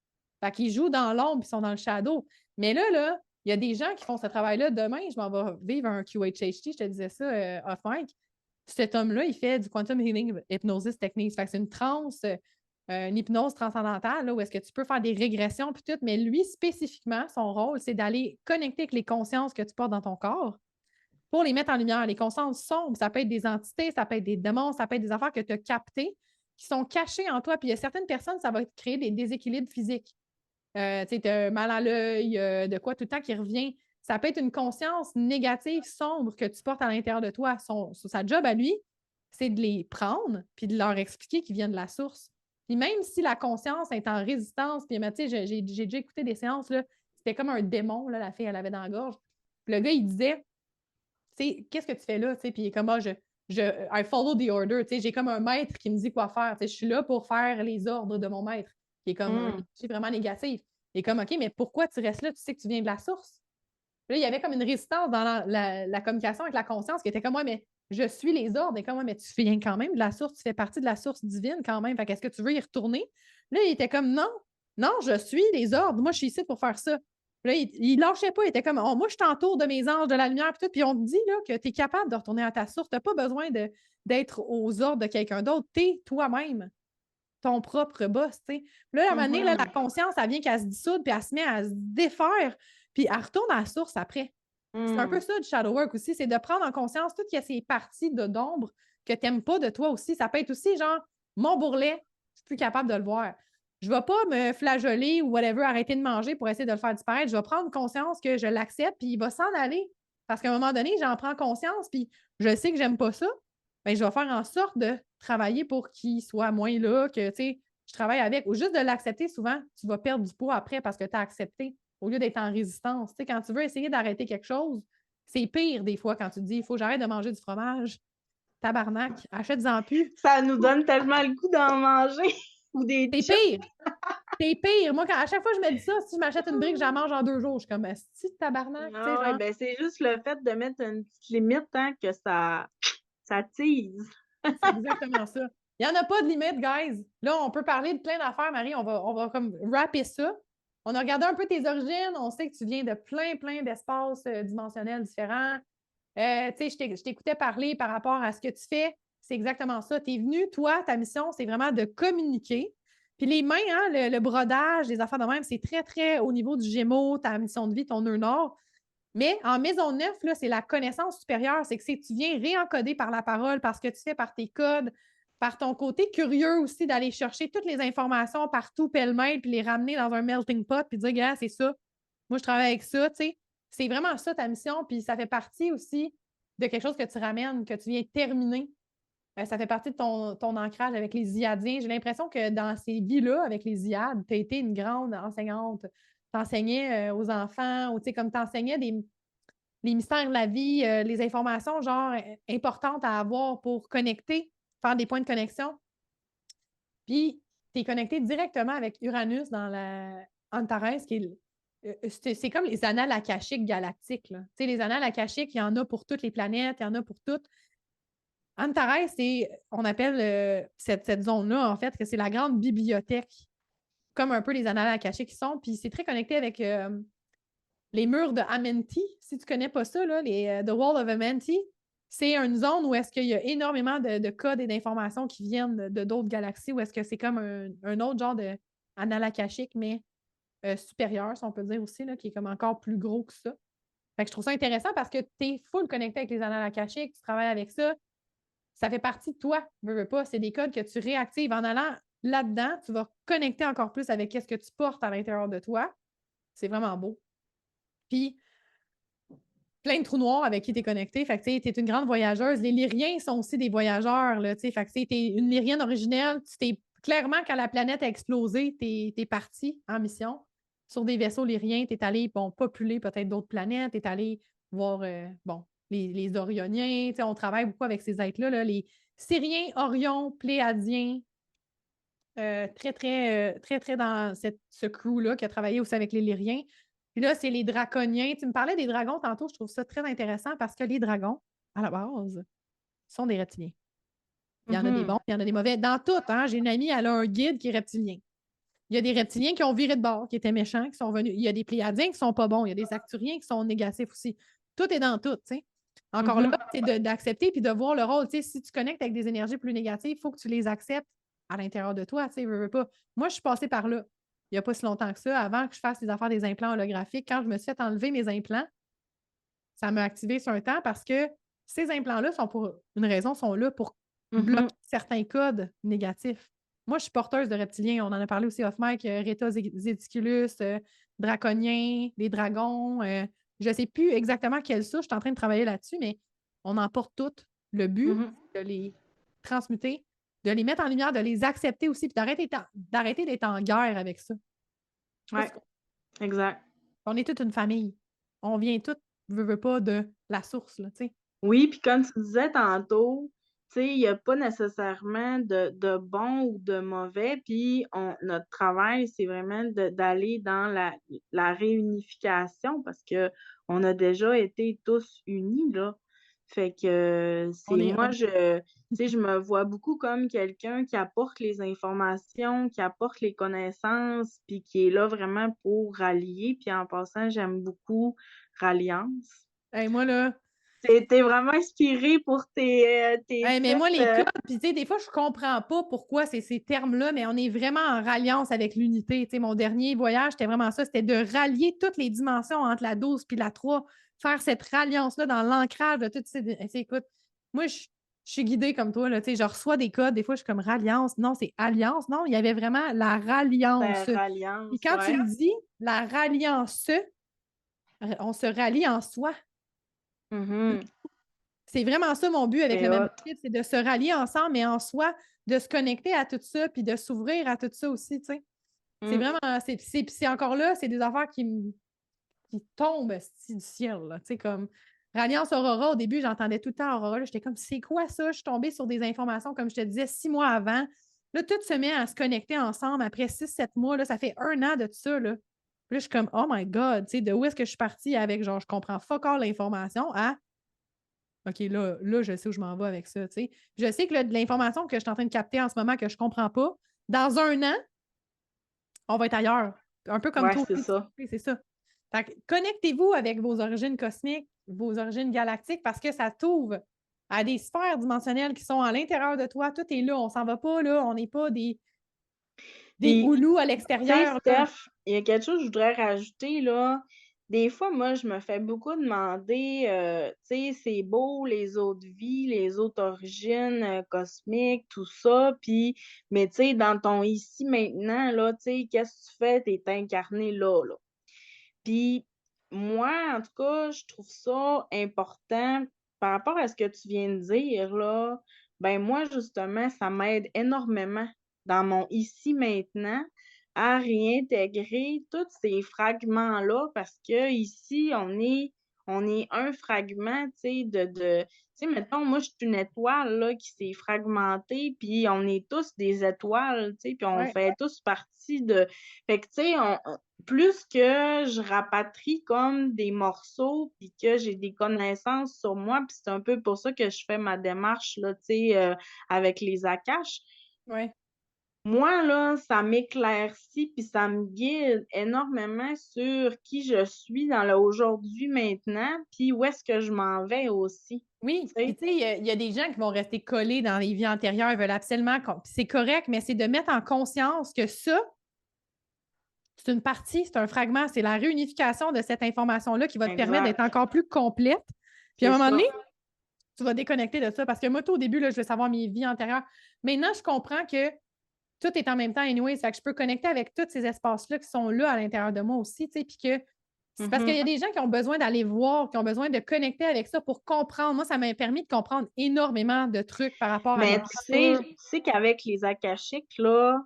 Fait qu'ils jouent dans l'ombre et sont dans le shadow. Mais là, il y a des gens qui font ce travail-là. Demain, je m'en vais vivre un QHHT, je te disais ça off-mic. Cet homme-là, il fait du quantum healing hypnosis technique. Fait que c'est une transe, une hypnose transcendantale, là, où est-ce que tu peux faire des régressions puis tout. Mais lui, spécifiquement, son rôle, c'est d'aller connecter avec les consciences que tu portes dans ton corps pour les mettre en lumière. Les consciences sombres, ça peut être des entités, ça peut être des démons, ça peut être des affaires que tu as captées qui sont cachées en toi. Puis il y a certaines personnes, ça va créer des déséquilibres physiques. Tu as mal à l'œil, de quoi tout le temps qui revient. Ça peut être une conscience négative, sombre que tu portes à l'intérieur de toi. Sa job à lui, c'est de les prendre puis de leur expliquer qu'ils viennent de la source. Puis même si la conscience est en résistance, puis j'ai déjà écouté des séances, là, c'était comme un démon, là, la fille, elle avait dans la gorge. Puis le gars, il disait, qu'est-ce que tu fais là? Puis il est comme, I follow the order. J'ai comme un maître qui me dit quoi faire. Je suis là pour faire les ordres de mon maître, qui est comme vraiment négatif. Il est comme, OK, mais pourquoi tu restes là? Tu sais que tu viens de la source. Là, il y avait comme une résistance dans la communication avec la conscience qui était comme, ouais, mais je suis les ordres. Et comme, ouais, mais tu viens quand même de la source, tu fais partie de la source divine quand même. Fait qu'est-ce que tu veux y retourner? Là, il était comme, non, non, je suis les ordres. Moi, je suis ici pour faire ça. Là, il lâchait pas. Il était comme, oh, moi, je t'entoure de mes anges, de la lumière, puis tout. Puis on te dit là, que tu es capable de retourner à ta source. Tu n'as pas besoin d'être aux ordres de quelqu'un d'autre. Tu es toi-même ton propre boss, tu sais. Là, à un moment donné, là, la conscience, elle vient qu'elle se dissoudre, puis elle se met à se défaire, puis elle retourne à la source après. C'est un peu ça du shadow work aussi, c'est de prendre en conscience toutes ces parties d'ombre que tu n'aimes pas de toi aussi. Ça peut être aussi genre, mon bourrelet, je suis plus capable de le voir. Je ne vais pas me flageoler ou whatever, arrêter de manger pour essayer de le faire disparaître. Je vais prendre conscience que je l'accepte, puis il va s'en aller. Parce qu'à un moment donné, j'en prends conscience, puis je sais que j'aime pas ça. Bien, je vais faire en sorte de travailler pour qu'il soit moins là, que je travaille avec. Ou juste de l'accepter, souvent, tu vas perdre du poids après parce que tu as accepté au lieu d'être en résistance. Quand tu veux essayer d'arrêter quelque chose, c'est pire des fois quand tu te dis il faut que j'arrête de manger du fromage. Tabarnak, achète-en plus. Ça nous donne tellement le goût d'en manger. Ou des C'est chips. pire. C'est pire. Moi, à chaque fois que je me dis ça, si je m'achète une brique, j'en mange en 2 jours. Je suis comme, si tabarnak. Ah ouais, ben c'est juste le fait de mettre une petite limite, hein, que ça tease. C'est exactement ça. Il n'y en a pas de limite, guys. Là, on peut parler de plein d'affaires, Marie. On va comme rapper ça. On a regardé un peu tes origines. On sait que tu viens de plein d'espaces dimensionnels différents. Je t'écoutais parler par rapport à ce que tu fais. C'est exactement ça. Tu es venu, toi, ta mission, c'est vraiment de communiquer. Puis les mains, hein, le brodage, les affaires de même, c'est très au niveau du Gémeaux, ta mission de vie, ton nœud nord. Mais en maison 9, là, c'est la connaissance supérieure. C'est que tu viens réencoder par la parole, par ce que tu fais, par tes codes, par ton côté curieux aussi d'aller chercher toutes les informations partout, pêle-mêle, puis les ramener dans un melting pot, puis dire, gars, c'est ça. Moi, je travaille avec ça, tu sais. C'est vraiment ça ta mission, puis ça fait partie aussi de quelque chose que tu ramènes, que tu viens terminer. Ça fait partie de ton ancrage avec les Iadiens. J'ai l'impression que dans ces vies-là, avec les Iades, tu as été une grande enseignante. Tu enseignais aux enfants, ou tu sais, comme tu enseignais les mystères de la vie, les informations genre importantes à avoir pour connecter, faire des points de connexion. Puis, tu es connecté directement avec Uranus dans la Antares, qui est c'est comme les annales akashiques galactiques. Là. Tu sais, les annales akashiques, il y en a pour toutes les planètes, il y en a pour toutes. Antares, on appelle cette zone-là, en fait, que c'est la grande bibliothèque, comme un peu les annales akashiques qui sont. Puis c'est très connecté avec les murs de Amenti. Si tu ne connais pas ça, là, The Wall of Amenti, c'est une zone où est-ce qu'il y a énormément de codes et d'informations qui viennent de d'autres galaxies, où est-ce que c'est comme un autre genre d'annale akashique, mais supérieur, si on peut dire aussi, là, qui est comme encore plus gros que ça. Fait que je trouve ça intéressant parce que tu es full connecté avec les annales akashiques, tu travailles avec ça. Ça fait partie de toi, veux pas. C'est des codes que tu réactives en allant là-dedans. Tu vas connecter encore plus avec ce que tu portes à l'intérieur de toi. C'est vraiment beau. Puis, plein de trous noirs avec qui tu es connecté. Fait que tu es une grande voyageuse. Les Lyriens sont aussi des voyageurs. Là, fait que tu es une Lyrienne originelle. Tu t'es clairement, quand la planète a explosé, tu es parti en mission sur des vaisseaux Lyriens. Tu es allé populer peut-être d'autres planètes. Tu es allé voir les Orioniens. On travaille beaucoup avec ces êtres-là. Là, les Syriens, Orions, Pléadiens. Très dans ce crew-là qui a travaillé aussi avec les Lyriens. Puis là, c'est les draconiens. Tu me parlais des dragons tantôt, je trouve ça très intéressant parce que les dragons, à la base, sont des reptiliens. Il y en a des bons, il y en a des mauvais. Dans tout, hein, j'ai une amie, elle a un guide qui est reptilien. Il y a des reptiliens qui ont viré de bord, qui étaient méchants, qui sont venus. Il y a des pléiadiens qui sont pas bons. Il y a des acturiens qui sont négatifs aussi. Tout est dans tout, tu sais. Encore là, c'est d'accepter puis de voir le rôle. Tu sais, si tu connectes avec des énergies plus négatives, il faut que tu les acceptes à l'intérieur de toi, tu sais, veux pas. Moi, je suis passée par là il n'y a pas si longtemps que ça, avant que je fasse les affaires des implants holographiques. Quand je me suis fait enlever mes implants, ça m'a activé sur un temps parce que ces implants-là sont pour une raison, sont là pour bloquer certains codes négatifs. Moi, je suis porteuse de reptiliens. On en a parlé aussi off-mic, Reta zediculus, draconien, les dragons. Je ne sais plus exactement quelle souche. Je suis en train de travailler là-dessus, mais on en porte toutes. Le but, c'est de les transmuter, de les mettre en lumière, de les accepter aussi, puis d'arrêter d'être en guerre avec ça. Oui, exact. On est toute une famille. On vient toutes, veut pas, de la source, là, tu sais. Oui, puis comme tu disais tantôt, tu sais, il n'y a pas nécessairement de bon ou de mauvais, puis notre travail, c'est vraiment d'aller dans la réunification parce que on a déjà été tous unis, là. Fait que moi, tu sais, je me vois beaucoup comme quelqu'un qui apporte les informations, qui apporte les connaissances, puis qui est là vraiment pour rallier. Puis en passant, j'aime beaucoup Ralliance. Hey, moi, là, T'es vraiment inspirée pour tes mais moi, les titres. codes, puis tu sais, des fois, je comprends pas pourquoi c'est ces termes-là, mais on est vraiment en ralliance avec l'unité. Tu sais, mon dernier voyage, c'était vraiment ça, c'était de rallier toutes les dimensions entre la 12 puis la 3, faire cette ralliance-là dans l'ancrage de toutes ces... Écoute, moi, je suis guidée comme toi, là, tu sais, je reçois des codes, des fois, je suis comme ralliance. Non, c'est alliance. Non, il y avait vraiment la ralliance. Ralliance, Puis quand tu me dis la ralliance, on se rallie en soi. C'est vraiment ça mon but avec le membership, c'est de se rallier ensemble, mais en soi, de se connecter à tout ça, puis de s'ouvrir à tout ça aussi, tu sais. C'est vraiment, c'est encore là, c'est des affaires qui tombent du ciel, là, tu sais, comme Ralliance Aurora, au début, j'entendais tout le temps Aurora, j'étais comme, c'est quoi ça? Je suis tombée sur des informations, comme je te disais, 6 mois avant. Là, tout se met à se connecter ensemble après 6-7 mois, là, ça fait 1 an de tout ça, là. Puis là, je suis comme, oh my God, tu sais, de où est-ce que je suis partie avec, genre, je comprends fuck all l'information à OK, là, je sais où je m'en vais avec ça, tu sais. Je sais que l'information que je suis en train de capter en ce moment que je ne comprends pas, dans 1 an, on va être ailleurs. Un peu comme toi. C'est ça. C'est ça. Fait que connectez-vous avec vos origines cosmiques, vos origines galactiques, parce que ça t'ouvre à des sphères dimensionnelles qui sont à l'intérieur de toi. Tout est là. On s'en va pas, là. On n'est pas des goulous à l'extérieur. Steph, il y a quelque chose que je voudrais rajouter, là. Des fois, moi, je me fais beaucoup demander, tu sais, c'est beau, les autres vies, les autres origines cosmiques, tout ça, puis, mais tu sais, dans ton ici, maintenant, là, tu sais, qu'est-ce que tu fais? T'es incarné là, là. Puis, moi, en tout cas, je trouve ça important par rapport à ce que tu viens de dire, là, ben moi, justement, ça m'aide énormément dans mon ici, maintenant, à réintégrer tous ces fragments-là parce que ici, on est un fragment, tu sais, tu sais, mettons, moi, je suis une étoile, là, qui s'est fragmentée, puis on est tous des étoiles, tu sais, puis on fait tous partie de... Fait que, tu sais, plus que je rapatrie comme des morceaux, puis que j'ai des connaissances sur moi, puis c'est un peu pour ça que je fais ma démarche, là, tu sais, avec les Akash. Ouais. Moi, là, ça m'éclaircit puis ça me guide énormément sur qui je suis dans le aujourd'hui, maintenant, puis où est-ce que je m'en vais aussi. Oui, tu sais, il y a des gens qui vont rester collés dans les vies antérieures, ils veulent absolument... C'est correct, mais c'est de mettre en conscience que ça, c'est une partie, c'est un fragment, c'est la réunification de cette information-là qui va te permettre d'être Exact. encore plus complète. Puis à un C'est moment donné, ça. tu vas déconnecter de ça parce que moi, tout au début, là, je veux savoir mes vies antérieures. Maintenant, je comprends que tout est en même temps anyway, fait que je peux connecter avec tous ces espaces-là qui sont là à l'intérieur de moi aussi, tu sais, puis que c'est parce qu'il y a des gens qui ont besoin d'aller voir, qui ont besoin de connecter avec ça pour comprendre. Moi, ça m'a permis de comprendre énormément de trucs par rapport à Mais notre futur. tu sais qu'avec les akashiques, là,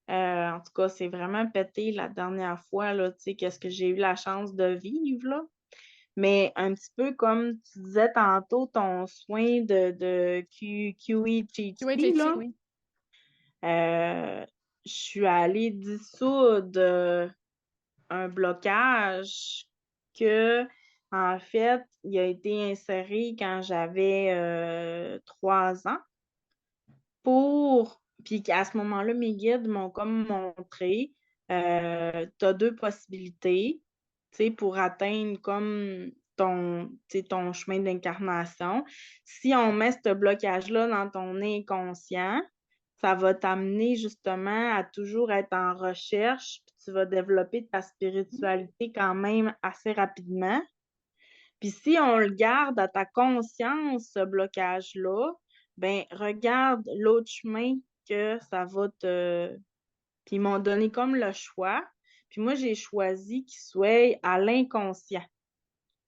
en tout cas, c'est vraiment pété la dernière fois, là, tu sais, qu'est-ce que j'ai eu la chance de vivre, là. Mais un petit peu comme tu disais tantôt, ton soin de QETP, QHHC, là, oui. je suis allée dissoudre un blocage que, en fait, il a été inséré quand j'avais 3 ans puis à ce moment-là, mes guides m'ont comme montré, tu as 2 possibilités, tu sais, pour atteindre comme tu sais, ton chemin d'incarnation. Si on met ce blocage-là dans ton inconscient, ça va t'amener justement à toujours être en recherche, puis tu vas développer ta spiritualité quand même assez rapidement. Puis si on le garde à ta conscience, ce blocage-là, ben regarde l'autre chemin que ça va te. Puis ils m'ont donné comme le choix. Puis moi, j'ai choisi qu'il soit à l'inconscient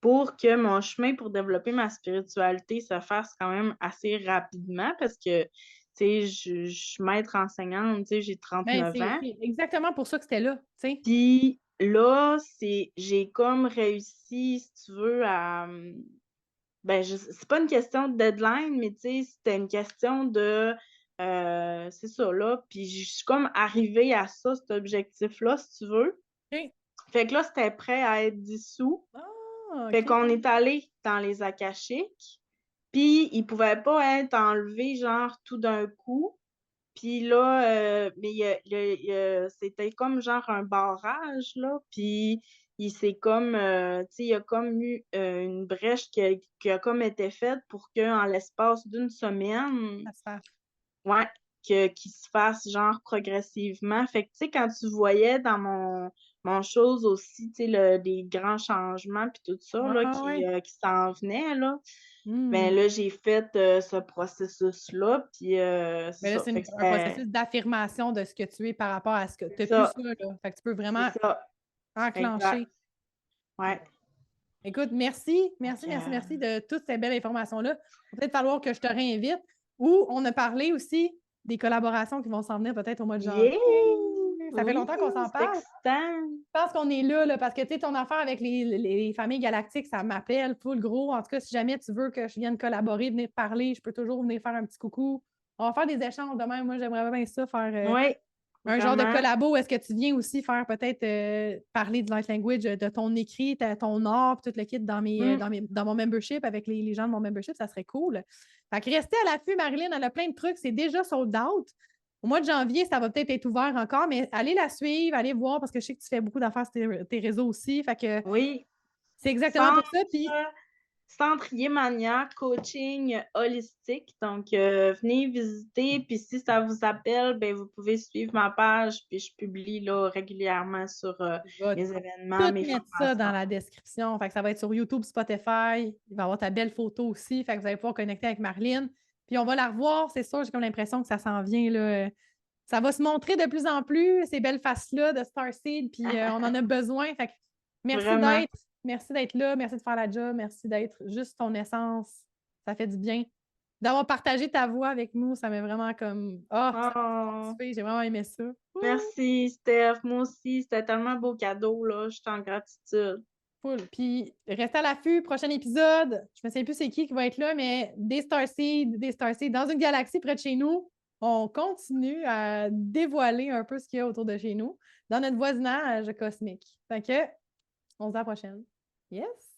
pour que mon chemin pour développer ma spiritualité se fasse quand même assez rapidement parce que, tu sais, je suis maître enseignante, tu sais, j'ai Ben, 39 c'est ans. exactement pour ça que c'était là, tu sais. Puis là, j'ai comme réussi, si tu veux, à. Ben, c'est pas une question de deadline, mais tu sais, c'était une question de. C'est ça, là. Puis je suis comme arrivée à ça, cet objectif-là, si tu veux. OK. Fait que là, c'était prêt à être dissous. Ah, Fait OK. qu'on est allé dans les akashiques. Puis il pouvait pas être enlevé, genre, tout d'un coup. Puis là, mais c'était comme genre un barrage, là. Puis il s'est comme, tu sais, il y a comme eu une brèche qui a comme été faite pour qu'en l'espace d'une semaine, Ça se fait. ouais, qu'il se fasse genre progressivement. Fait que, tu sais, quand tu voyais dans mon chose aussi, tu sais, des grands changements puis tout ça, Ouais, là, ouais, ouais. qui s'en venaient, là, ben Hmm. là, j'ai fait ce processus-là, puis c'est Mais là, ça. c'est Fait que un processus d'affirmation de ce que tu es par rapport à ce que tu n'as plus ça, ça, là. Fait que tu peux c'est vraiment ça, exact. enclencher. Ouais. Écoute, merci, merci, Donc, merci, merci de toutes ces belles informations-là. Il va peut-être falloir que je te réinvite. Ou on a parlé aussi des collaborations qui vont s'en venir peut-être au mois de janvier. yeah! Ça fait Oui, longtemps qu'on s'en c'est parle. excitant. Je pense qu'on est là, parce que tu sais, ton affaire avec les familles galactiques, ça m'appelle full gros. En tout cas, si jamais tu veux que je vienne collaborer, venir te parler, je peux toujours venir faire un petit coucou. On va faire des échanges demain. Moi, j'aimerais bien ça, faire Oui, un genre de vraiment. collabo. Est-ce que tu viens aussi faire peut-être parler de light language, de ton écrit, ton art, puis tout le kit Mm, dans mon membership avec les gens de mon membership, ça serait cool. Fait que restez à l'affût, Marilyn, elle a plein de trucs, c'est déjà sold out. Au mois de janvier, ça va peut-être être ouvert encore, mais allez la suivre, allez voir, parce que je sais que tu fais beaucoup d'affaires sur tes réseaux aussi. Fait que oui. c'est exactement pour Centre, ça. Puis Centre Yémania, coaching holistique. Donc, venez visiter. Puis, si ça vous appelle, ben, vous pouvez suivre ma page. Puis, je publie là, régulièrement sur je vais mes événements, tout mes mettre ça dans formations. la description. Fait que ça va être sur YouTube, Spotify. Il va y avoir ta belle photo aussi. Fait que vous allez pouvoir connecter avec Marlene. Puis on va la revoir, c'est sûr. J'ai comme l'impression que ça s'en vient, là. Ça va se montrer de plus en plus, ces belles faces-là de Starseed. Puis on en a besoin. Fait que merci Vraiment. d'être. Merci d'être là. Merci de faire la job. Merci d'être juste ton essence. Ça fait du bien. D'avoir partagé ta voix avec nous, ça m'a vraiment comme. Ah, ça m'a Oh, satisfait. J'ai vraiment aimé ça. Ouh! merci, Steph. Moi aussi, c'était tellement un beau cadeau, là. Je suis en gratitude. Cool. Puis, restez à l'affût. Prochain épisode, je ne me souviens plus c'est qui va être là, mais des Starseeds, dans une galaxie près de chez nous. On continue à dévoiler un peu ce qu'il y a autour de chez nous dans notre voisinage cosmique. Fait que, on se dit à la prochaine. Yes!